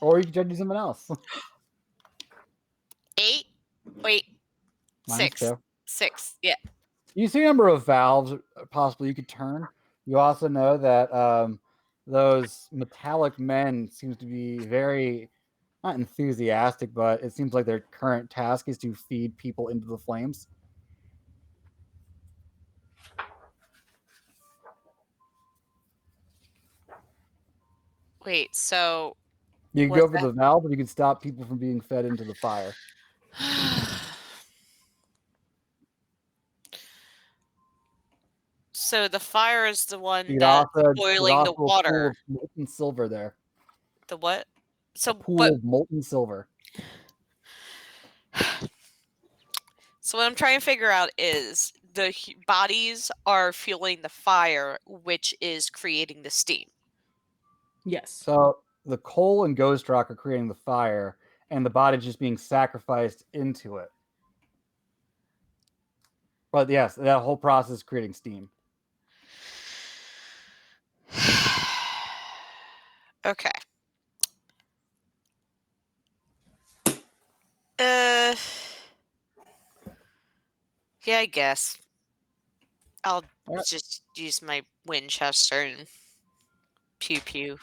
Or you could try to do something else. 8? Wait, Minus 6. 2. 6. Yeah. You see a number of valves possibly you could turn. You also know that those metallic men seems to be very, not enthusiastic, but it seems like their current task is to feed people into the flames. Wait, so You can What's go for the valve, or you can stop people from being fed into the fire. so the fire is the one You could that's also boiling the a pool water. of molten silver there. The what? So A pool but of molten silver. so what I'm trying to figure out is the bodies are fueling the fire, which is creating the steam. Yes. So the coal and ghost rock are creating the fire, and the body's just being sacrificed into it. But yes, that whole process is creating steam. Okay. Yeah, I guess. I'll Alright. just use my Winchester and pew pew.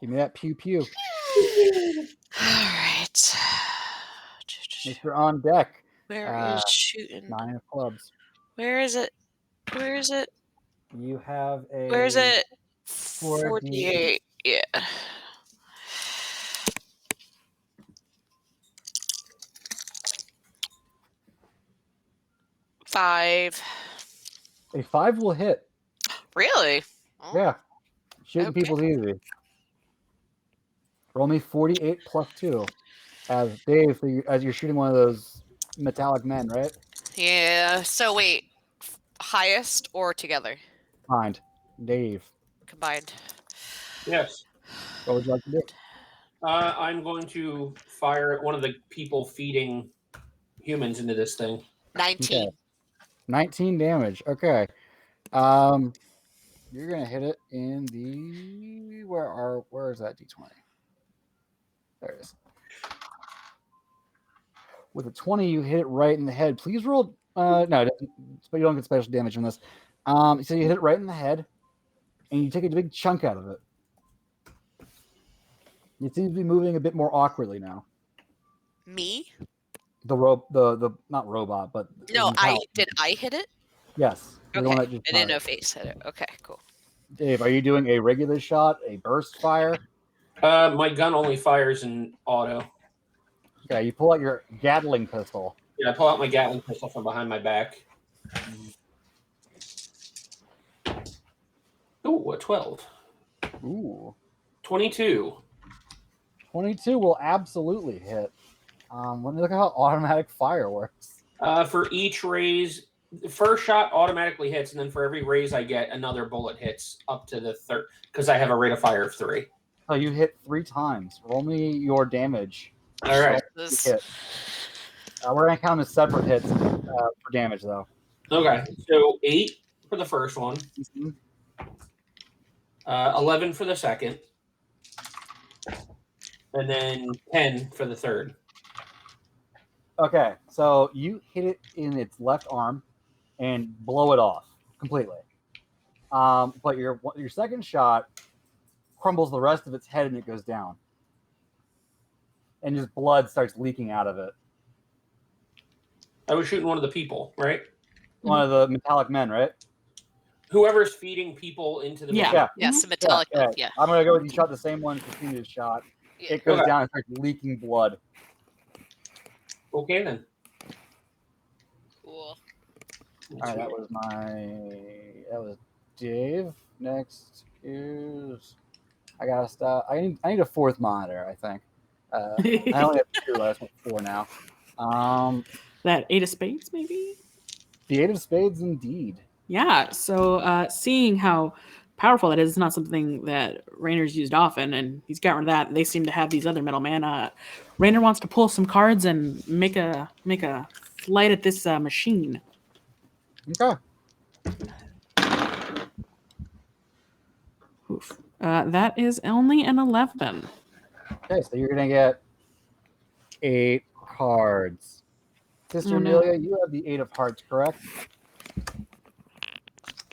Give me that pew pew. Alright. Mr. On deck. Where is shooting? 9 of clubs. Where is it? Where is it? You have a. Where is it? 48. 48. Yeah. $5. A 5 will hit. Really? Oh, Yeah. Shooting okay. people's easy. Roll me 48 plus 2. As Dave, so as you're shooting one of those metallic men, right? Yeah. So wait, highest or together? Mind. Dave. Combined. Yes. What would you like to do? I'm going to fire at one of the people feeding humans into this thing. 19. Okay. 19 damage. Okay. You're gonna hit it in the where is that D20? There it is. With a 20, you hit it right in the head. Please roll. No, it doesn't, but you don't get special damage on this. So you hit it right in the head, and you take a big chunk out of it. It seems to be moving a bit more awkwardly now. Me? The not robot, but No, the did I hit it? Yes. You're the one Okay. that just I didn't know fired. Face hit it. Okay, cool. Dave, are you doing a regular shot, a burst fire? My gun only fires in auto. Okay, you pull out your Gatling pistol. Yeah, I pull out my Gatling pistol from behind my back. Ooh, a 12. Ooh. 22. 22 will absolutely hit. Let me look at how automatic fire works. For each raise, the first shot automatically hits, and then for every raise I get, another bullet hits up to the third, because I have a rate of fire of 3. So you hit 3 times. Roll me your damage. All right. Hit. We're going to count as separate hits for damage, though. Okay. So 8 for the first one, Mm-hmm. 11 for the second, and then 10 for the third. Okay, so you hit it in its left arm and blow it off completely. But your second shot crumbles the rest of its head and it goes down. And just blood starts leaking out of it. I was shooting one of the people, right? One of the metallic men, right? Whoever's feeding people into the Yeah. machine. Yeah. Yes, the metallic. Yeah. I'm gonna go with you shot the same one Christina just shot. Yeah. It goes Okay. down and starts leaking blood. Okay, then. Cool. All right, that was Dave. Next is I gotta stop. I need a fourth monitor. I think. I only have two. I have 4 now. That 8 of spades, maybe? The 8 of spades, indeed. Yeah. So seeing how powerful that is not something that Rayner's used often, and he's got rid of that. They seem to have these other middlemen. Rayner wants to pull some cards and make a flight at this machine. Okay. Oof. That is only an 11. Okay, so you're gonna get 8 cards. Sister Oh, no. Amelia, you have the 8 of hearts, correct?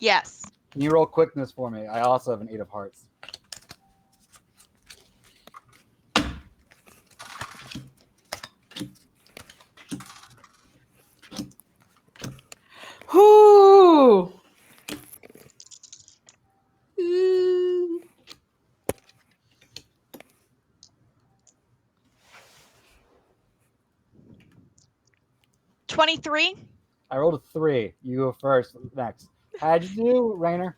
Yes. Can you roll quickness for me? I also have an 8 of hearts. Whoo! 23. I rolled a 3. You go first. Next. How'd you do, Rayner?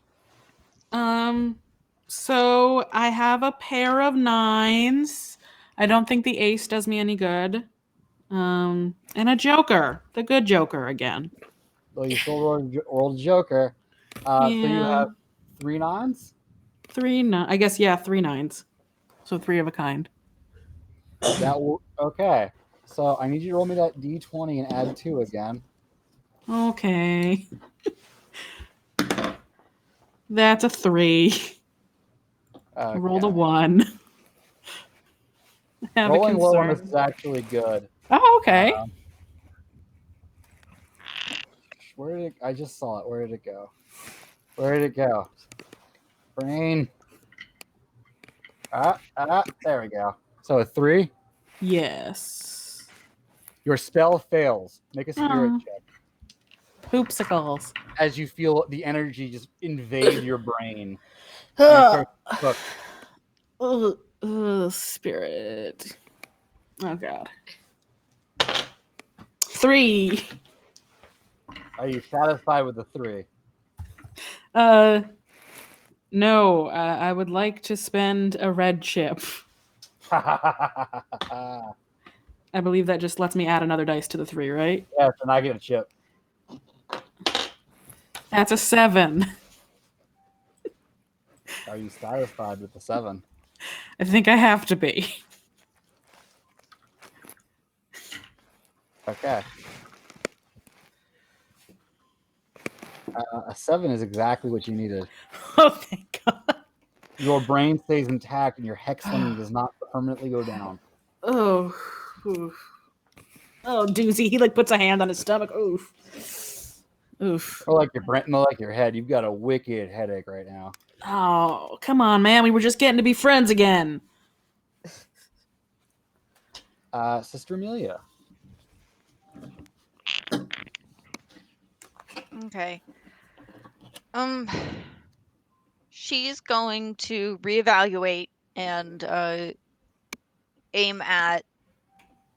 So I have a pair of 9s. I don't think the ace does me any good. And a joker, the good joker again. Well, you still rolled a joker. So you Yeah. have 3 9s? 3 9. I guess, yeah, 3 9s. So 3 of a kind. Okay. So I need you to roll me that d20 and add 2 again. Okay. That's a 3. Okay. Rolled a 1. Have Rolling a low on concern. this is actually good. Oh, okay. Where did I just saw it? Where did it go? Where did it go? Brain. There we go. So a 3. Yes. Your spell fails. Make a spirit Aw. check Poopsicles. as you feel the energy just invade your brain. And it starts to cook. Spirit. Oh god. 3. Are you satisfied with the 3? No. I would like to spend a red chip. Yes, I believe that just lets me add another dice to the 3, right? and I get a chip. That's a 7. Are you satisfied with the 7? I think I have to be. Okay. A 7 is exactly what you needed. Oh, thank God. Your brain stays intact and your hex slinging does not permanently go down. Oh. Oof. Oh, doozy. He puts a hand on his stomach. Oof. Oof. Or like your brain, more like your head. You've got a wicked headache right now. Oh, come on, man. We were just getting to be friends again. Sister Amelia. Okay. She's going to reevaluate and aim at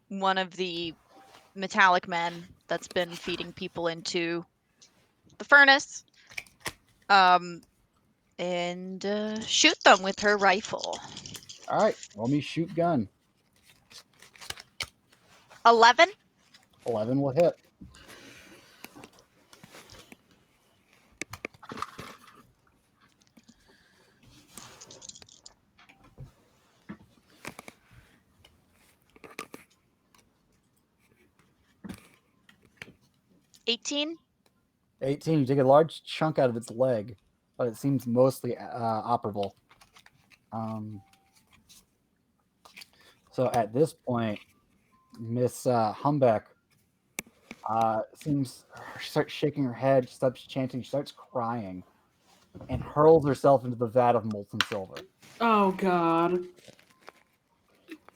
one of the metallic men that's been feeding people into the furnace. And shoot them with her rifle. All right, roll me shoot gun. 11. 11 will hit. $18. 18. You take a large chunk out of its leg, but it seems mostly operable. So at this point, Miss Humbeck she starts shaking her head, she starts chanting, she starts crying, and hurls herself into the vat of molten silver. Oh God.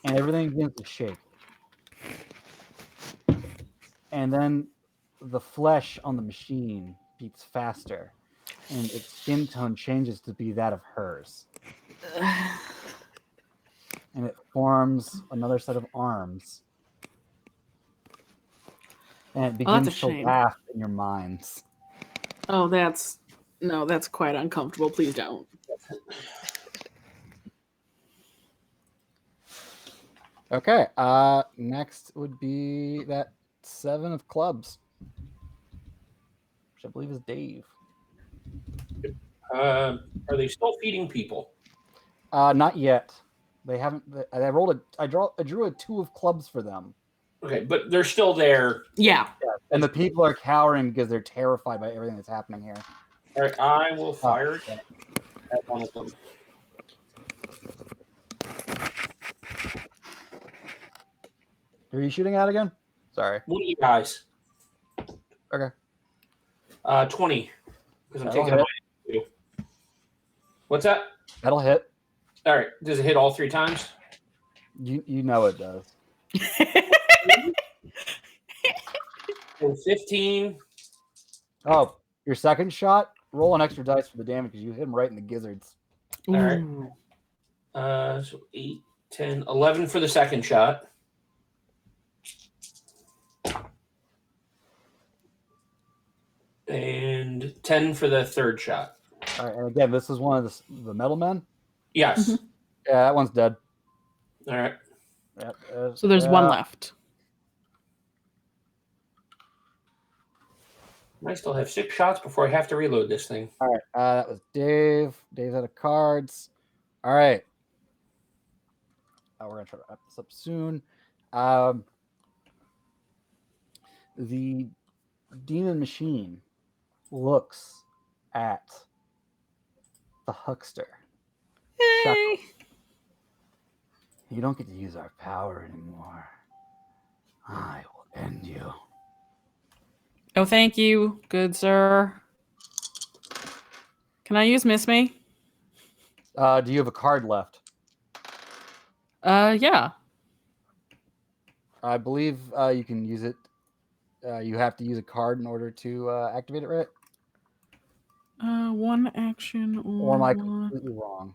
And everything begins to shake. And then the flesh on the machine beats faster, and its skin tone changes to be that of hers. And it forms another set of arms. And it Oh, that's a begins to shame. laugh in your minds. Oh, that's quite uncomfortable. Please don't. Okay, next would be that 7 of clubs, which I believe is Dave. Are they still feeding people? Not yet. They haven't. I drew a 2 of clubs for them. Okay, but they're still there. Yeah. And the people are cowering because they're terrified by everything that's happening here. All right, I will fire it at one of them. Who are you shooting at again? Sorry. One of you guys. Okay. 20. Because I'm That'll taking hit. a -2. What's that? That'll hit. All right. Does it hit all 3 times? You know it does. And 15. Oh, your second shot, roll an extra dice for the damage because you hit him right in the gizzards. All right. Ooh. So 8, 10, 11 for the second shot. And 10 for the third shot. All right, and again, this is one of the metal men. Yes. Mhm. Yeah, that one's dead. All right. Yep, So there's one left. I still have 6 shots before I have to reload this thing. All right, that was Dave. Dave's out of cards. All right. We're gonna try to wrap this up soon. The demon machine looks at the huckster. Hey. You don't get to use our power anymore. I will end you. Oh, thank you, good sir. Can I use Miss Me? Do you have a card left? Yeah. I believe you can use it. You have to use a card in order to activate it, right? One action Or am I one. completely wrong?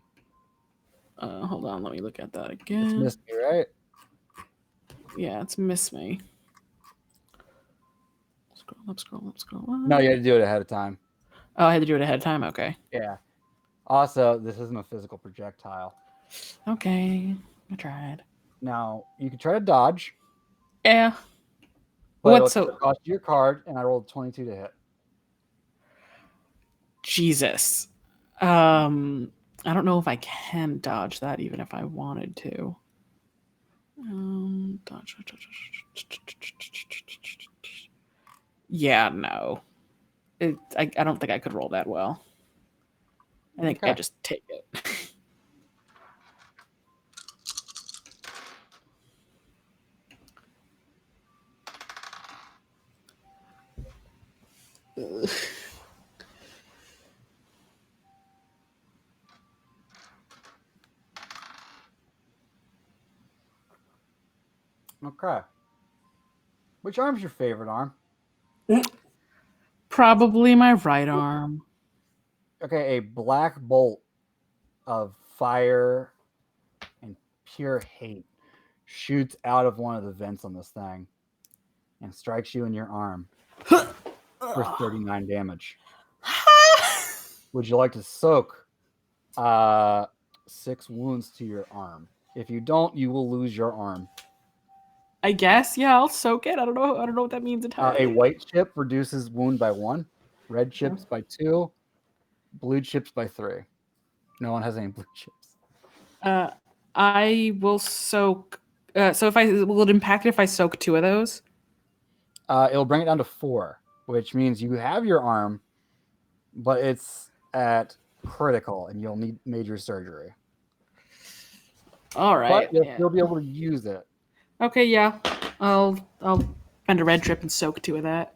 Hold on, let me look at that It's again. missed me, right? Yeah, it's Miss Me. Scroll up, scroll up, scroll up. No, you had to do it ahead of time. Oh, I had to do it ahead of time. Okay. Yeah. Also, this isn't a physical projectile. Okay. I tried. Now, you can try to dodge. Yeah. But What's it'll so cost you your card, and I rolled 22 to hit. Jesus? I don't know if I can dodge that even if I wanted to. Dodge. Yeah, no. I don't think I could roll that well. I think I Okay. just take it. Okay. Which arm's your favorite arm? Probably my right arm. Okay, a black bolt of fire and pure hate shoots out of one of the vents on this thing and strikes you in your arm for 39 damage. Would you like to soak 6 wounds to your arm? If you don't, you will lose your arm. I guess, yeah, I'll soak it. I don't know what that means entirely. A white chip reduces wound by 1, red chips by 2, blue chips by 3. No one has any blue chips. I will soak. So will it impact it if I soak 2 of those? It'll bring it down to 4, which means you have your arm, but it's at critical, and you'll need major surgery. All right. but you'll Yeah. still be able to use it. Okay, yeah. I'll spend a red trip and soak 2 of that.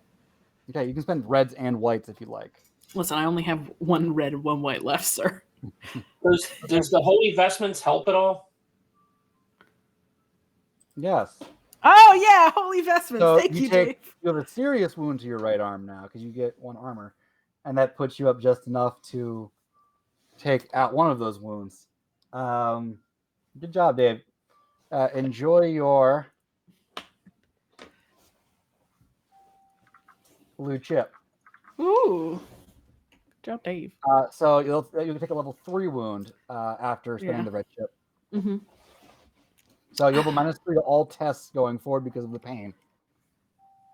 Okay, you can spend reds and whites if you like. Listen, I only have 1 red and 1 white left, sir. Does the holy vestments help at all? Yes. Oh yeah, holy vestments. So Thank you, take Dave. you have a serious wound to your right arm now because you get 1 armor, and that puts you up just enough to take out 1 of those wounds. Good job, Dave. Enjoy your blue chip. Ooh. Good job, Dave. So you'll take a level 3 wound after spending Yeah. the red chip. Mm-hmm. So you'll have a -3 to all tests going forward because of the pain.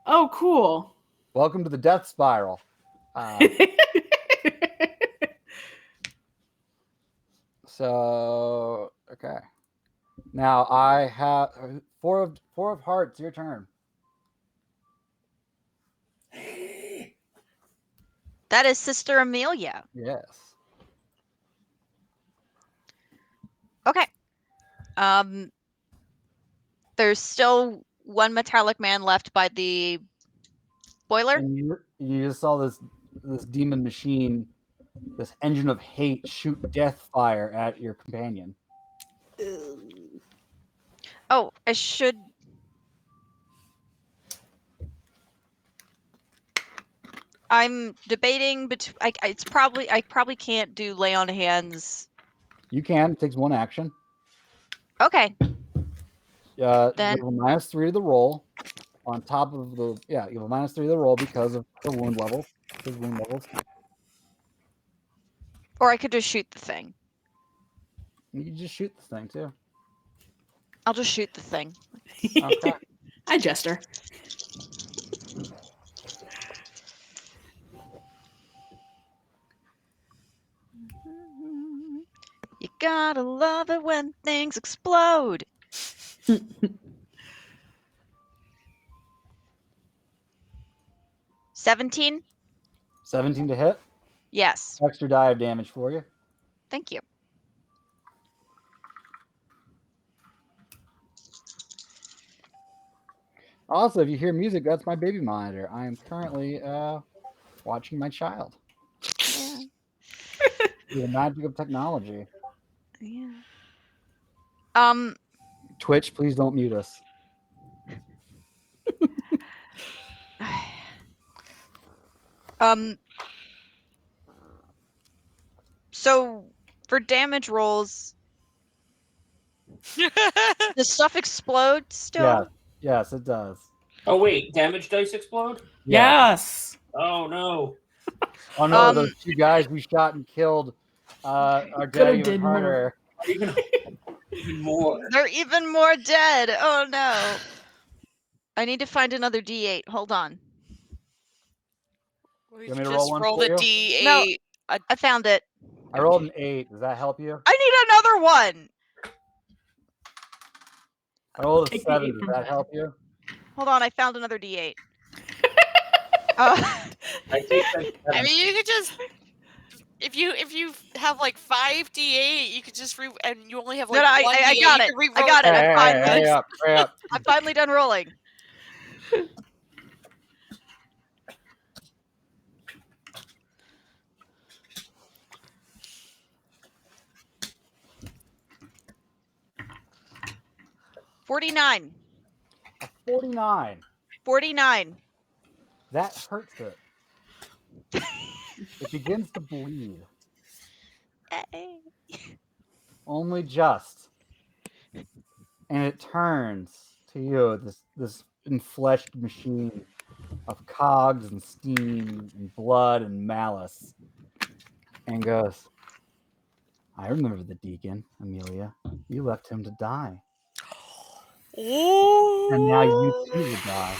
Oh, cool. Welcome to the death spiral. So okay. Now I have 4 of hearts. Your turn. That is Sister Amelia. Yes. Okay. There's still 1 metallic man left by the boiler. And you just saw this demon machine, this engine of hate, shoot death fire at your companion. Oh, I should. I'm debating between. I probably can't do lay on hands. You can. It takes 1 action. Okay. Then you have a -3 to the roll. On top of the you have a -3 to the roll because of the wound level. His wound levels. Or I could just shoot the thing. You can just shoot this thing too. I'll just shoot the thing. Okay. Hi, Jester. You gotta love it when things explode. 17? 17 to hit. Yes. Extra die of damage for you. Thank you. Also, if you hear music, that's my baby monitor. I am currently watching my child. Yeah. The magic of technology. Yeah. Twitch, please don't mute us. So for damage rolls, does stuff explode still? Yeah. Yes, it does. Oh wait, damage dice explode? Yes. Oh no. Oh no, those 2 guys we shot and killed are Could've dead even did more. harder. Even more. They're even more dead. Oh no. I need to find another D8. Hold on. We You want me to just roll one roll for the you? D8. I found it. I rolled an 8. Does that help you? I need another one. I rolled a Take the 7. 8 Does from that help you? Hold on, I found another D8. I take that. I mean, you could just if you have like 5 D8, you could just and you only have like No, one I D8. got You it. could re-roll I got it. Hey, I'm finally. hey, hurry up. I'm finally done rolling. $49. 49. 49. That hurts it. It begins to bleed. Only just. And it turns to you, this enfleshed machine of cogs and steam and blood and malice, and goes, I remember the deacon, Amelia. You left him to die. And now you too will die.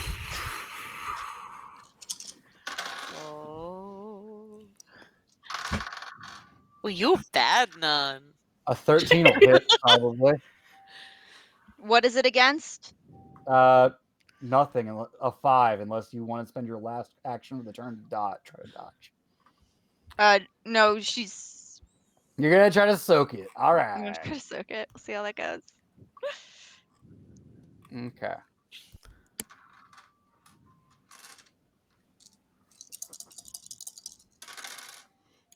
Oh. Well, you bad nun. A 13 will hit, probably. What is it against? Nothing. A 5, unless you want to spend your last action of the turn to try to dodge. No, she's. You're gonna try to soak it. All I'm gonna right. try to soak it. We'll see how that goes. Okay.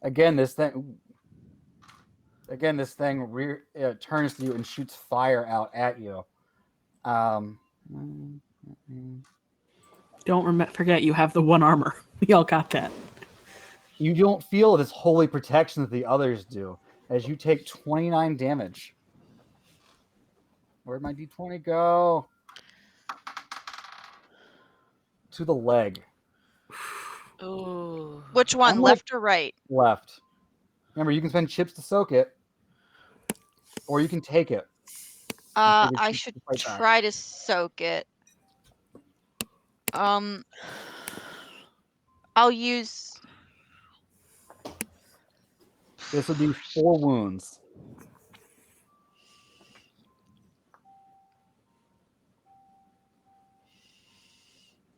Again, this thing turns to you and shoots fire out at you. Don't forget you have the 1 armor. We all got that. You don't feel this holy protection that the others do, as you take 29 damage. Where'd my d20 go? To the leg. Ooh. Which one, I'm like- left or right? Left. Remember, you can spend chips to soak it, or you can take it. and take a I chip should to fight back. try to soak it. I'll use. This would be 4 wounds.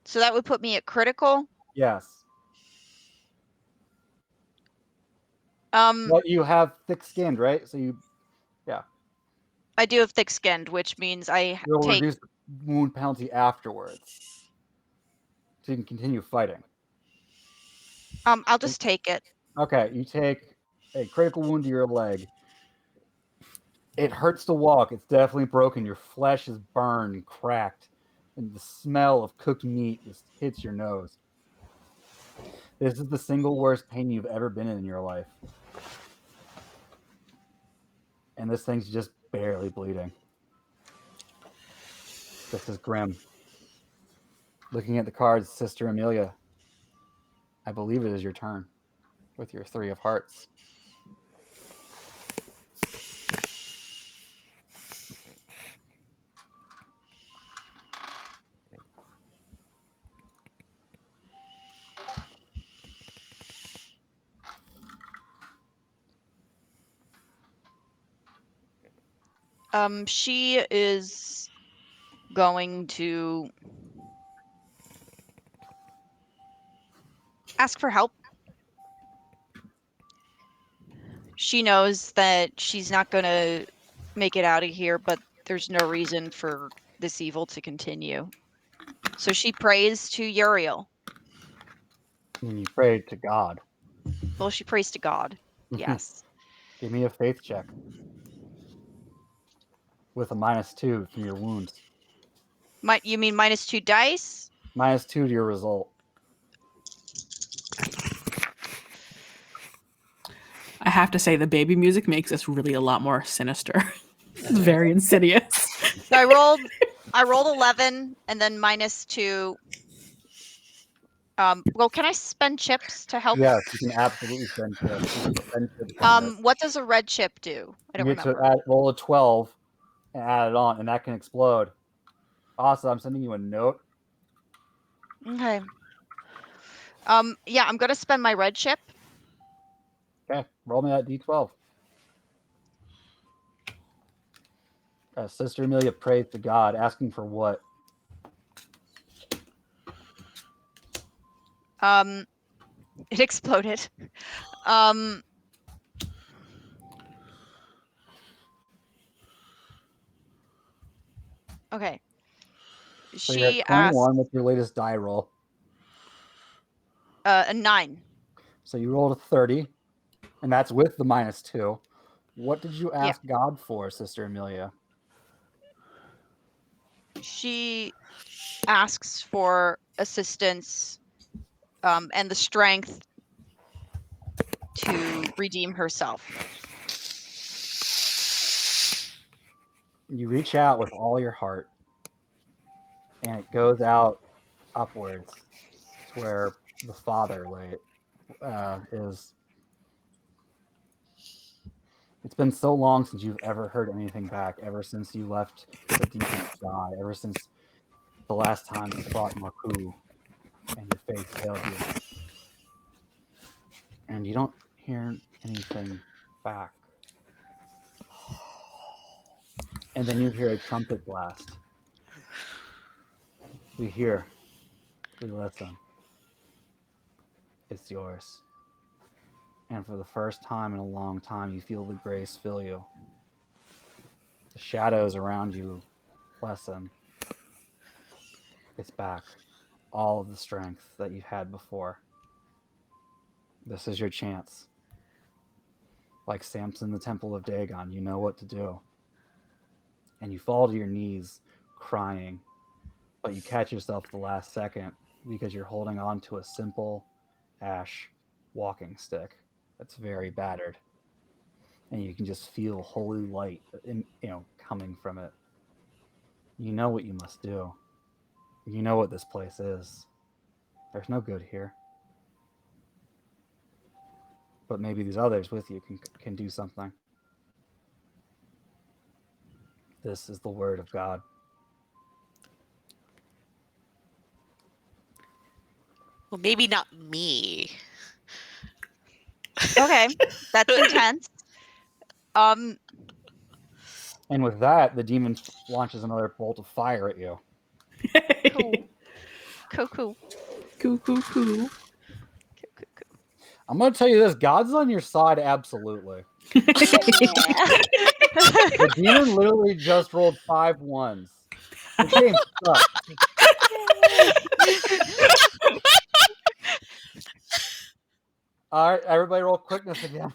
So that would put me at critical. Yes. Um, But you have thick-skinned, right? So I do have thick-skinned, which means I you'll take. reduce the wound penalty afterwards. So you can continue fighting. I'll just take it. Okay, you take a critical wound to your leg. It hurts to walk. It's definitely broken. Your flesh is burned, cracked, and the smell of cooked meat just hits your nose. This is the single worst pain you've ever been in your life. And this thing's just barely bleeding. This is grim. Looking at the cards, Sister Amelia, I believe it is your turn with your 3 of hearts. She is going to ask for help. She knows that she's not going to make it out of here, but there's no reason for this evil to continue. So she prays to Uriel. And you pray to God. Well, she prays to God. Yes. Give me a faith check. With a -2 from your wounds. You mean -2 dice? -2 to your result. I have to say the baby music makes this really a lot more sinister. It's very insidious. So I rolled 11 and then -2. Well, can I spend chips to help? Yes, you can absolutely spend chips. You can spend chips on this. What does a red chip do? I You don't get to remember. roll a 12 and add it on, and that can explode. Also, I'm sending you a note. Okay. Yeah, I'm gonna spend my red chip. Okay, roll me that d12. Sister Amelia prays to God, asking for what? It exploded. Okay. So you're She at asked 21 with your latest die roll. a 9. So you rolled a 30, and that's with the -2. What did you ask God for, Sister Amelia? She asks for assistance and the strength to redeem herself. You reach out with all your heart, and it goes out upwards to where the Father is. It's been so long since you've ever heard anything back, ever since you left the decent sky, ever since the last time you fought Maku and your faith failed you. And you don't hear anything back. And then you hear a trumpet blast. We hear, we listen. It's yours. And for the first time in a long time, you feel the grace fill you. The shadows around you lessen. It's back. All of the strength that you've had before. This is your chance. Like Samson, the Temple of Dagon, you know what to do. And you fall to your knees, crying, but you catch yourself at the last second because you're holding on to a simple ash walking stick that's very battered. And you can just feel holy light coming from it. You know what you must do. You know what this place is. There's no good here. But maybe these others with you can do something. This is the word of God. Well, maybe not me. Okay, that's intense. And with that, the demon launches another bolt of fire at you. Cool. Cool. Cool. I'm going to tell you this. God's on your side, absolutely. Yeah. The demon literally just rolled 5 ones. The game sucks. All right, everybody roll quickness again.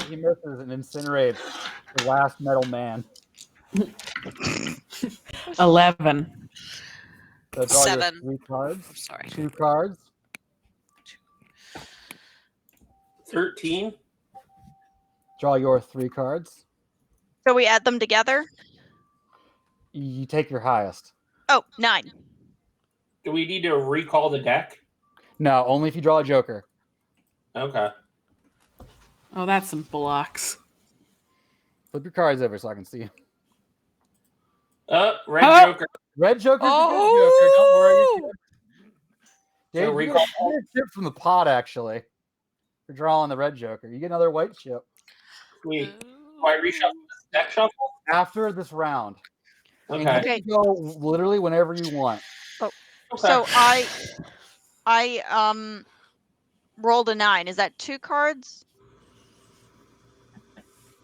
He misses and incinerates the last metal man. 11. So draw your 7. 3 cards. Sorry. 2 cards. 13. Draw your 3 cards. So we add them together? You take your highest. Oh, 9. Do we need to recall the deck? No, only if you draw a joker. Okay. Oh, that's some blocks. Flip your cards over so I can see you. Red Oh! Joker. Red Joker's Oh! a good Joker. Don't worry. You're good. So Dave, you recall. get a chip from the pot, actually. For drawing the Red Joker. You get another white chip Sweet. Do I reshuffle the deck shuffle? after this round. And you Okay. can go literally whenever you want. Okay. So I rolled a 9. Is that 2 cards?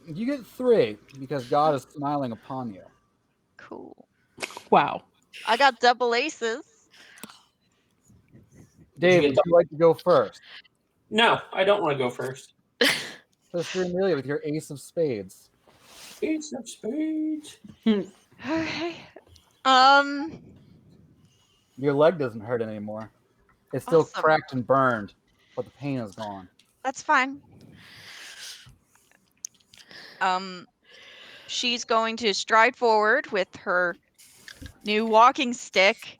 You get 3 because God is smiling upon you. Cool. Wow. I got double aces. Dave, would you like to go first? No, I don't want to go first. Sister Amelia with your ace of spades. Ace of spades. Okay. Your leg doesn't hurt anymore. It's still Awesome. cracked and burned, but the pain is gone. That's fine. She's going to stride forward with her new walking stick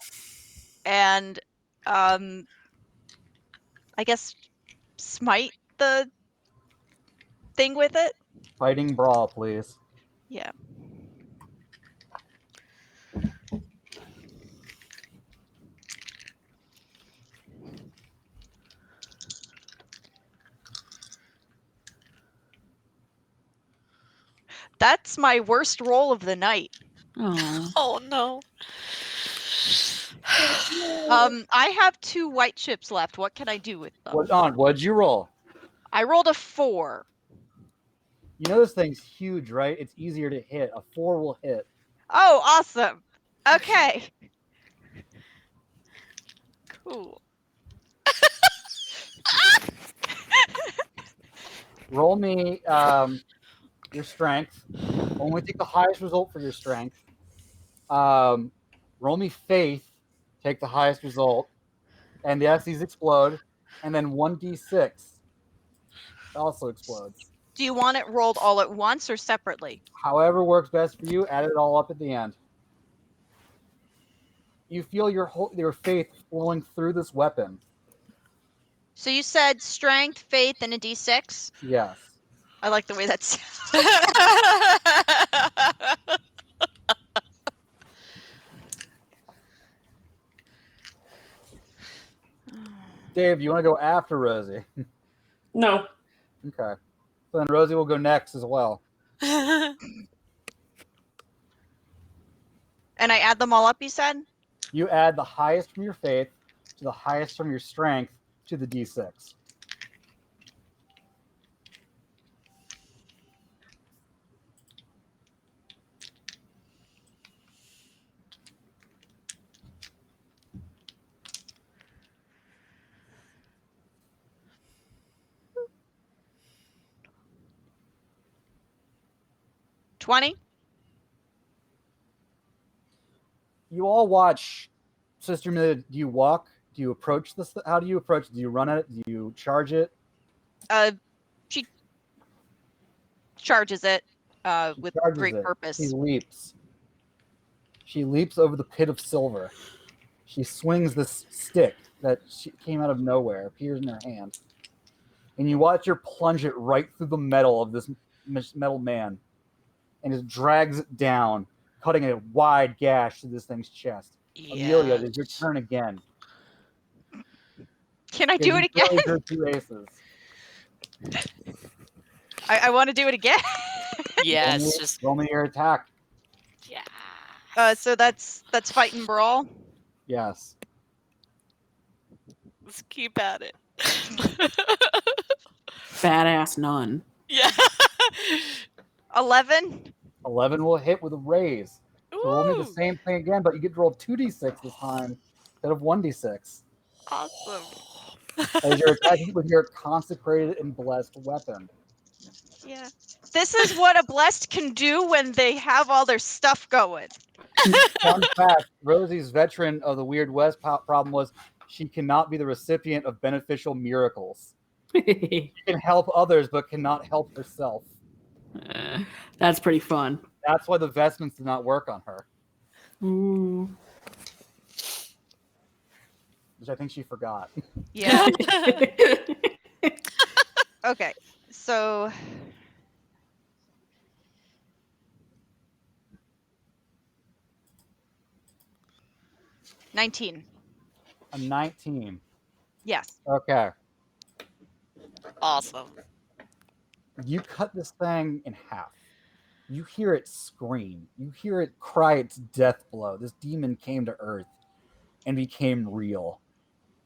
and I guess smite the thing with it. Fighting brawl, please. Yeah. That's my worst roll of the night. Oh. Oh no. I have 2 white chips left. What can I do with them? What'd you roll? I rolled a 4. You know this thing's huge, right? It's easier to hit. A 4 will hit. Oh, awesome. Okay. Cool. Roll me your strength. Only take the highest result for your strength. Roll me faith. Take the highest result. And the XCs explode. And then 1d6 also explodes. Do you want it rolled all at once or separately? However works best for you, add it all up at the end. You feel your faith flowing through this weapon. So you said strength, faith, and a d6? Yes. I like the way that sounds. Dave, you want to go after Rosie? No. Okay. So then Rosie will go next as well. And I add them all up, you said? You add the highest from your faith to the highest from your strength to the D6. $20. You all watch Sister Amelia. Do you walk? Do you approach this? How do you approach it? Do you run at it? Do you charge it? She charges it with Charges great it. purpose. She leaps. She leaps over the pit of silver. She swings this stick that came out of nowhere, appears in her hand. And you watch her plunge it right through the metal of this metal man. And just drags it down, cutting a wide gash through this thing's chest. Amelia, it is your turn again. Can I do it again? Her 2 aces. I want to do it again. Yes. Roll me your attack. Yeah. So that's fight and brawl. Yes. Let's keep at it. Badass nun. Yeah. 11. 11 will hit with a raise. So roll me the Ooh, same thing again, but you get to roll 2d6 this time instead of 1d6. awesome. As you're attacking with your consecrated and blessed weapon. Yeah. This is what a blessed can do when they have all their stuff going. Fun fact, Rosie's veteran of the Weird West problem was she cannot be the recipient of beneficial miracles. She can help others, but cannot help herself. That's pretty fun. That's why the vestments did not work on her, Ooh. which I think she forgot. Yeah. Okay. So $19. A 19. Yes. Okay. Awesome. You cut this thing in half. You hear it scream. You hear it cry its death blow. This demon came to Earth and became real.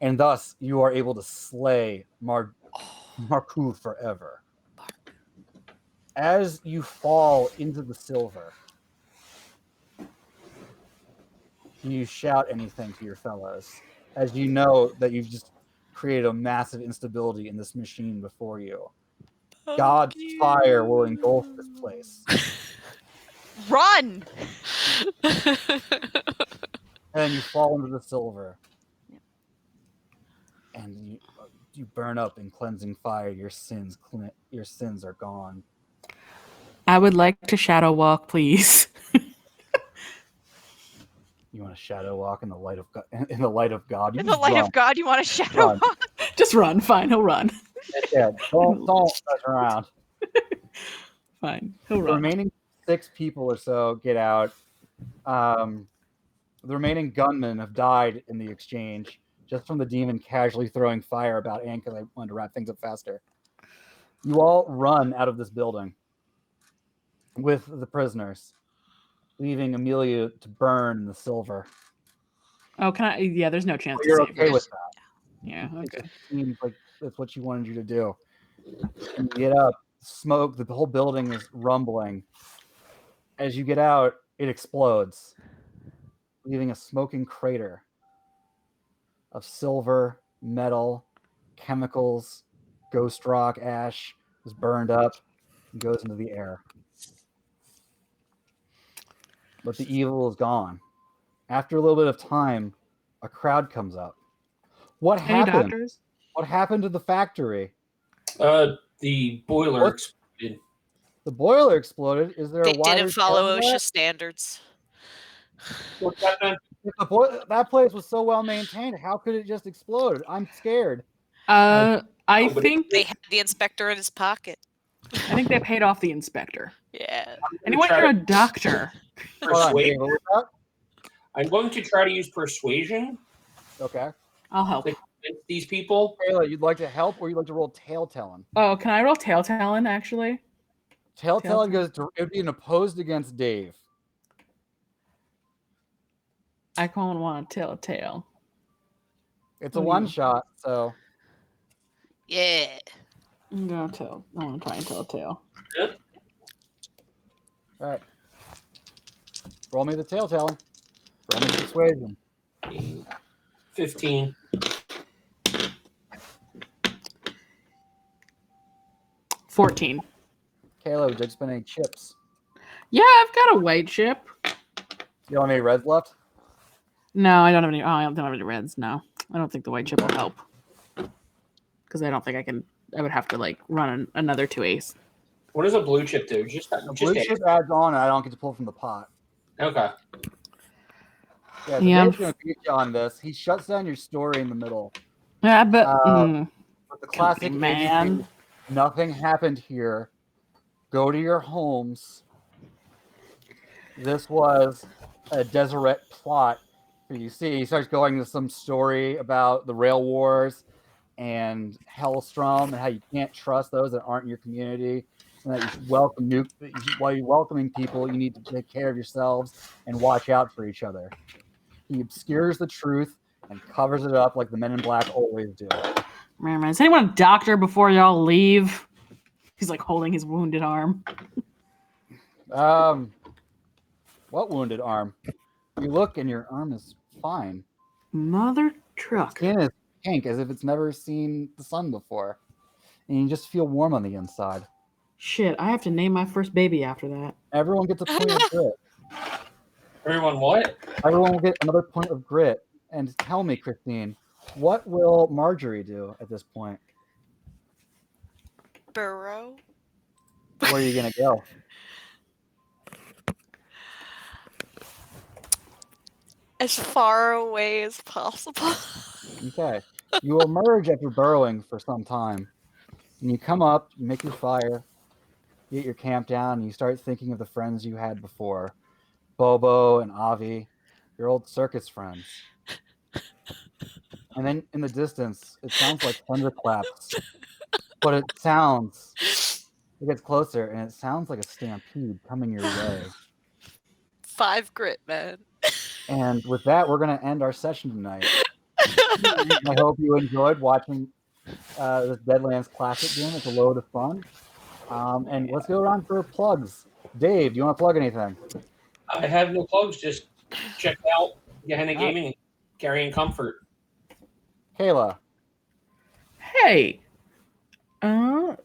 And thus, you are able to slay Marku forever. As you fall into the silver, do you shout anything to your fellows? As you know that you've just created a massive instability in this machine before you. God's fire will engulf this place. Run. And then you fall into the silver. And you burn up in cleansing fire. Your sins are gone. I would like to shadow walk, please. You want to shadow walk in the light of God? In the light of God. You In the just light run. of God, you want to shadow Run. walk? Just run. Fine, he'll run. Yeah, don't mess around. Fine, he'll The run. remaining 6 people or so get out. The remaining gunmen have died in the exchange, just from the demon casually throwing fire about and because I wanted to wrap things up faster. You all run out of this building with the prisoners, leaving Amelia to burn in the silver. Oh, can I? Yeah, there's no chance Well, to you're save okay her. with that. Yeah, It okay. just seems like that's what she wanted you to do. And you get up, smoke, the whole building is rumbling. As you get out, it explodes, leaving a smoking crater of silver, metal, chemicals, ghost rock, ash is burned up and goes into the air. But the evil is gone. After a little bit of time, a crowd comes up. What Any happened? doctors? What happened to the factory? The boiler exploded. The boiler exploded. Is there They a wider didn't follow tale to OSHA that? standards. If that place was so well maintained, how could it just explode? I'm scared. I Nobody- think They had the inspector in his pocket. they paid off the inspector. Yeah. Anyone Try hear a to doctor? Hold on, persuade. Dave, what was I'm going to try to use persuasion. that? Okay. I'll help. The against these people. Kayla, you'd like to help or you'd like to roll tale-telling? Oh, can I roll tale-telling, actually? Tale-telling goes to, it would be an opposed against Dave. I kind of want to tell a tale. It's a one-shot, so... Yeah. I'm going to tell. I want to try and tell a tale. Yep. All right. Roll me the tale-telling. Roll me the persuasion. 15. 14. Kayla, would you like to spend any chips? Yeah, I've got a white chip. You don't have any reds left? No, I don't have any. Oh, I don't have any reds. No, I don't think the white chip will help. Because I don't think I can. I would have to like run another 2 ace. What does a blue chip do? Just Blue chip adds on, and I don't get to pull from the pot. Okay. Yeah, so Yeah, Dave's going to beat you on this. He shuts down your story in the middle. Yeah, but With the classic man. ABC, nothing happened here. Go to your homes. This was a Deseret plot. You see, he starts going into some story about the rail wars and Hellstrom and how you can't trust those that aren't in your community, and that you should welcome while you're welcoming people, you need to take care of yourselves and watch out for each other. He obscures the truth and covers it up like the Men in Black always do. Man, is anyone a doctor before y'all leave? He's like holding his wounded arm. What wounded arm? You look and your arm is fine. Mother truck. Skin is pink as if it's never seen the sun before. And you just feel warm on the inside. Shit, I have to name my first baby after that. Everyone gets a point of grit. Everyone what? Everyone will get another point of grit. And tell me, Christine, what will Marjorie do at this point? Burrow. Where are you going to go? As far away as possible. Okay. You emerge after burrowing for some time. And you come up, you make your fire, you get your camp down, and you start thinking of the friends you had before. Bobo and Avi, your old circus friends. And then in the distance, it sounds like thunderclaps. But it gets closer, and it sounds like a stampede coming your way. 5 grit, man. And with that, we're going to end our session tonight. I hope you enjoyed watching this Deadlands classic game. It's a load of fun. And let's go around for plugs. Dave, do you want to plug anything? I have no plugs. Just check out Gehenna Gaming and Carrying Comfort. Kayla. Hey.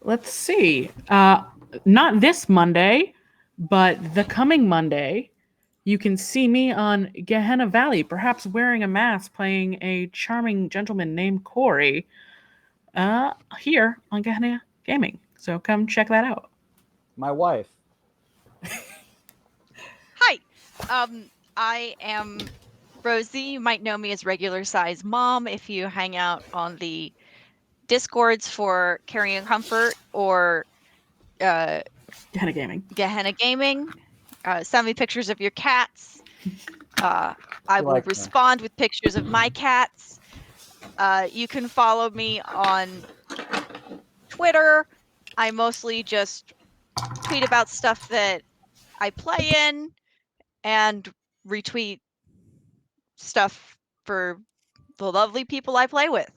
Let's see. Not this Monday, but the coming Monday, you can see me on Gehenna Valley, perhaps wearing a mask, playing a charming gentleman named Corey, here on Gehenna Gaming. So come check that out. My wife. Hi, I am Rosie. You might know me as Regular Size Mom if you hang out on the Discords for Carrying Comfort or Gehenna Gaming. Gehenna Gaming. Send me pictures of your cats. I will respond with pictures of my cats. You can follow me on Twitter. I mostly just tweet about stuff that I play in and retweet stuff for the lovely people I play with.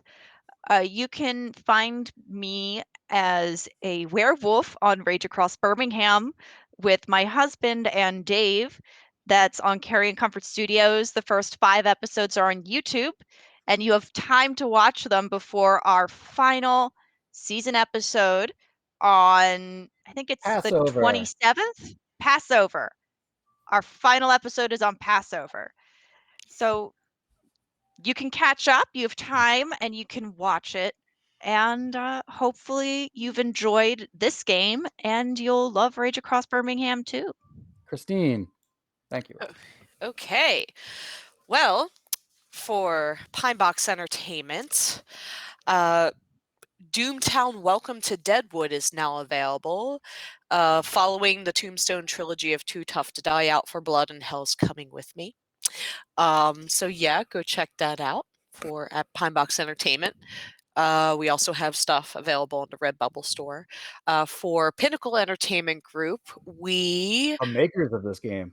You can find me as a werewolf on Rage Across Birmingham with my husband and Dave. That's on Carrying Comfort Studios. The first 5 episodes are on YouTube, and you have time to watch them before our final season episode on, I think it's Passover. the 27th? Passover. Our final episode is on Passover. So you can catch up, you have time, and you can watch it. And hopefully you've enjoyed this game and you'll love Rage Across Birmingham too. Christine, Thank you. Okay. Well, for Pinebox Entertainment, Doomtown Welcome to Deadwood is now available, following the Tombstone trilogy of Too Tough to Die, Out for Blood, and Hell's Coming With Me. So yeah, go check that out. at Pinebox Entertainment. We also have stuff available in the Redbubble store. For Pinnacle Entertainment Group, The makers of this game.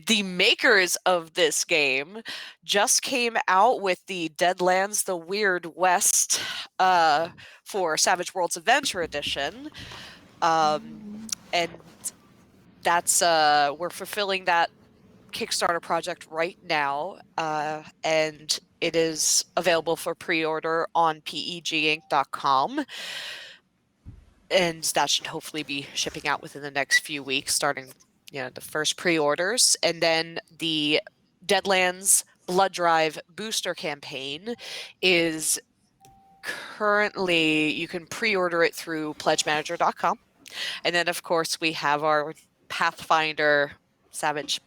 the makers of this game just came out with the Deadlands, the Weird West for Savage Worlds Adventure Edition. And that's we're fulfilling that Kickstarter project right now, and it is available for pre-order on peginc.com. And that should hopefully be shipping out within the next few weeks, starting the first pre-orders. And then the Deadlands Blood Drive booster campaign is currently, you can pre-order it through pledgemanager.com. And then, of course, we have our Pathfinder Savage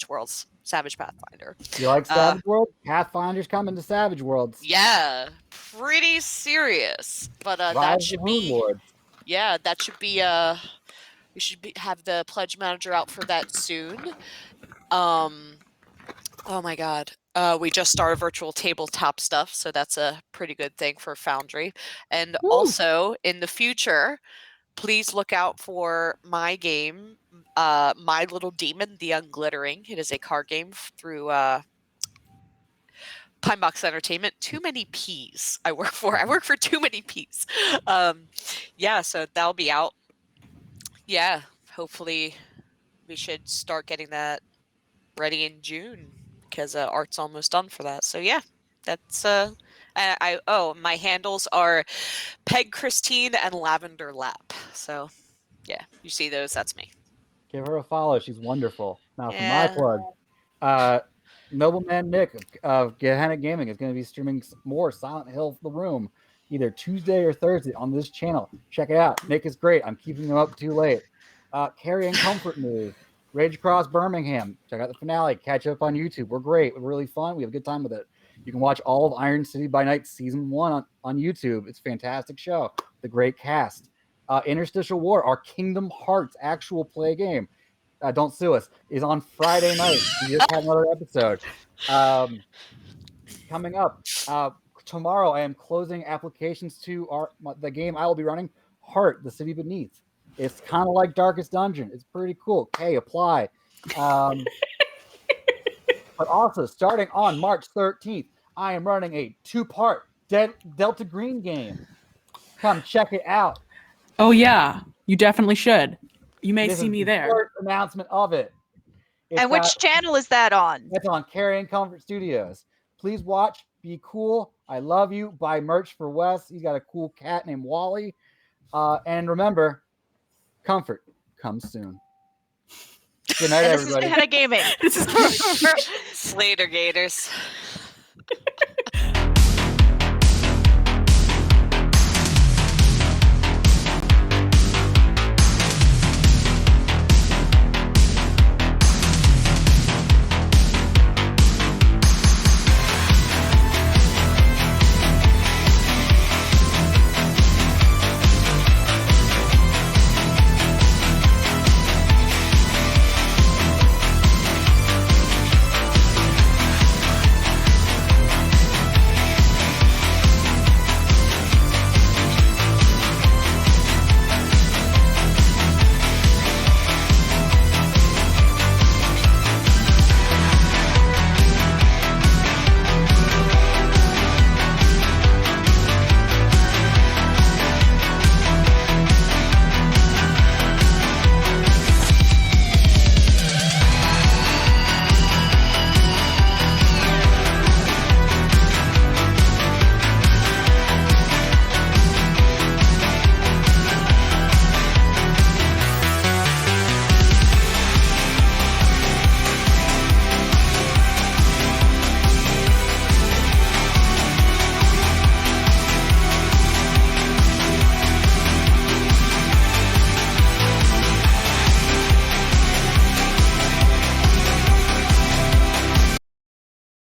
Worlds, Savage Pathfinder. You like Savage World? Pathfinder's coming to Savage Worlds. Yeah, pretty serious. But that should be, we should have the pledge manager out for that soon. Oh my god. We just started virtual tabletop stuff, so that's a pretty good thing for Foundry. And also in the future, please look out for my game, My Little Demon, The Unglittering. It is a card game through Pinebox Entertainment. Too Many P's I work for. I work for Too Many P's. So that'll be out. Yeah, hopefully we should start getting that ready in June, because art's almost done for that. So yeah, that's my handles are Peg Christine and Lavender Lapp. So yeah, you see those, that's me. Give her a follow. She's wonderful. Now for my plug, Nobleman Nick of Gehenna Gaming is going to be streaming more Silent Hill The Room either Tuesday or Thursday on this channel. Check it out. Nick is great. I'm keeping him up too late. Carry and Comfort News. Rage Across Birmingham. Check out the finale. Catch up on YouTube. We're great. We're really fun. We have a good time with it. You can watch all of Iron City by Night Season 1 on YouTube. It's a fantastic show. The great cast. Interstitial War, our Kingdom Hearts actual play game. Don't sue us. Is on Friday night. We just had another episode. Coming up tomorrow, I am closing applications to the game I will be running, Heart, the City Beneath. It's kind of like Darkest Dungeon. It's pretty cool. Okay, apply. But also, starting on March 13th, I am running a 2-part Delta Green game. Come check it out. Oh, yeah. You definitely should. You may This see is me the there. first announcement of it. And which channel is that on? That's on Carry and Comfort Studios. Please watch. Be cool. I love you. Buy merch for Wes. He's got a cool cat named Wally. And remember, comfort comes soon. Good night, And everybody. This is Gehenna Gaming. Slater Gators.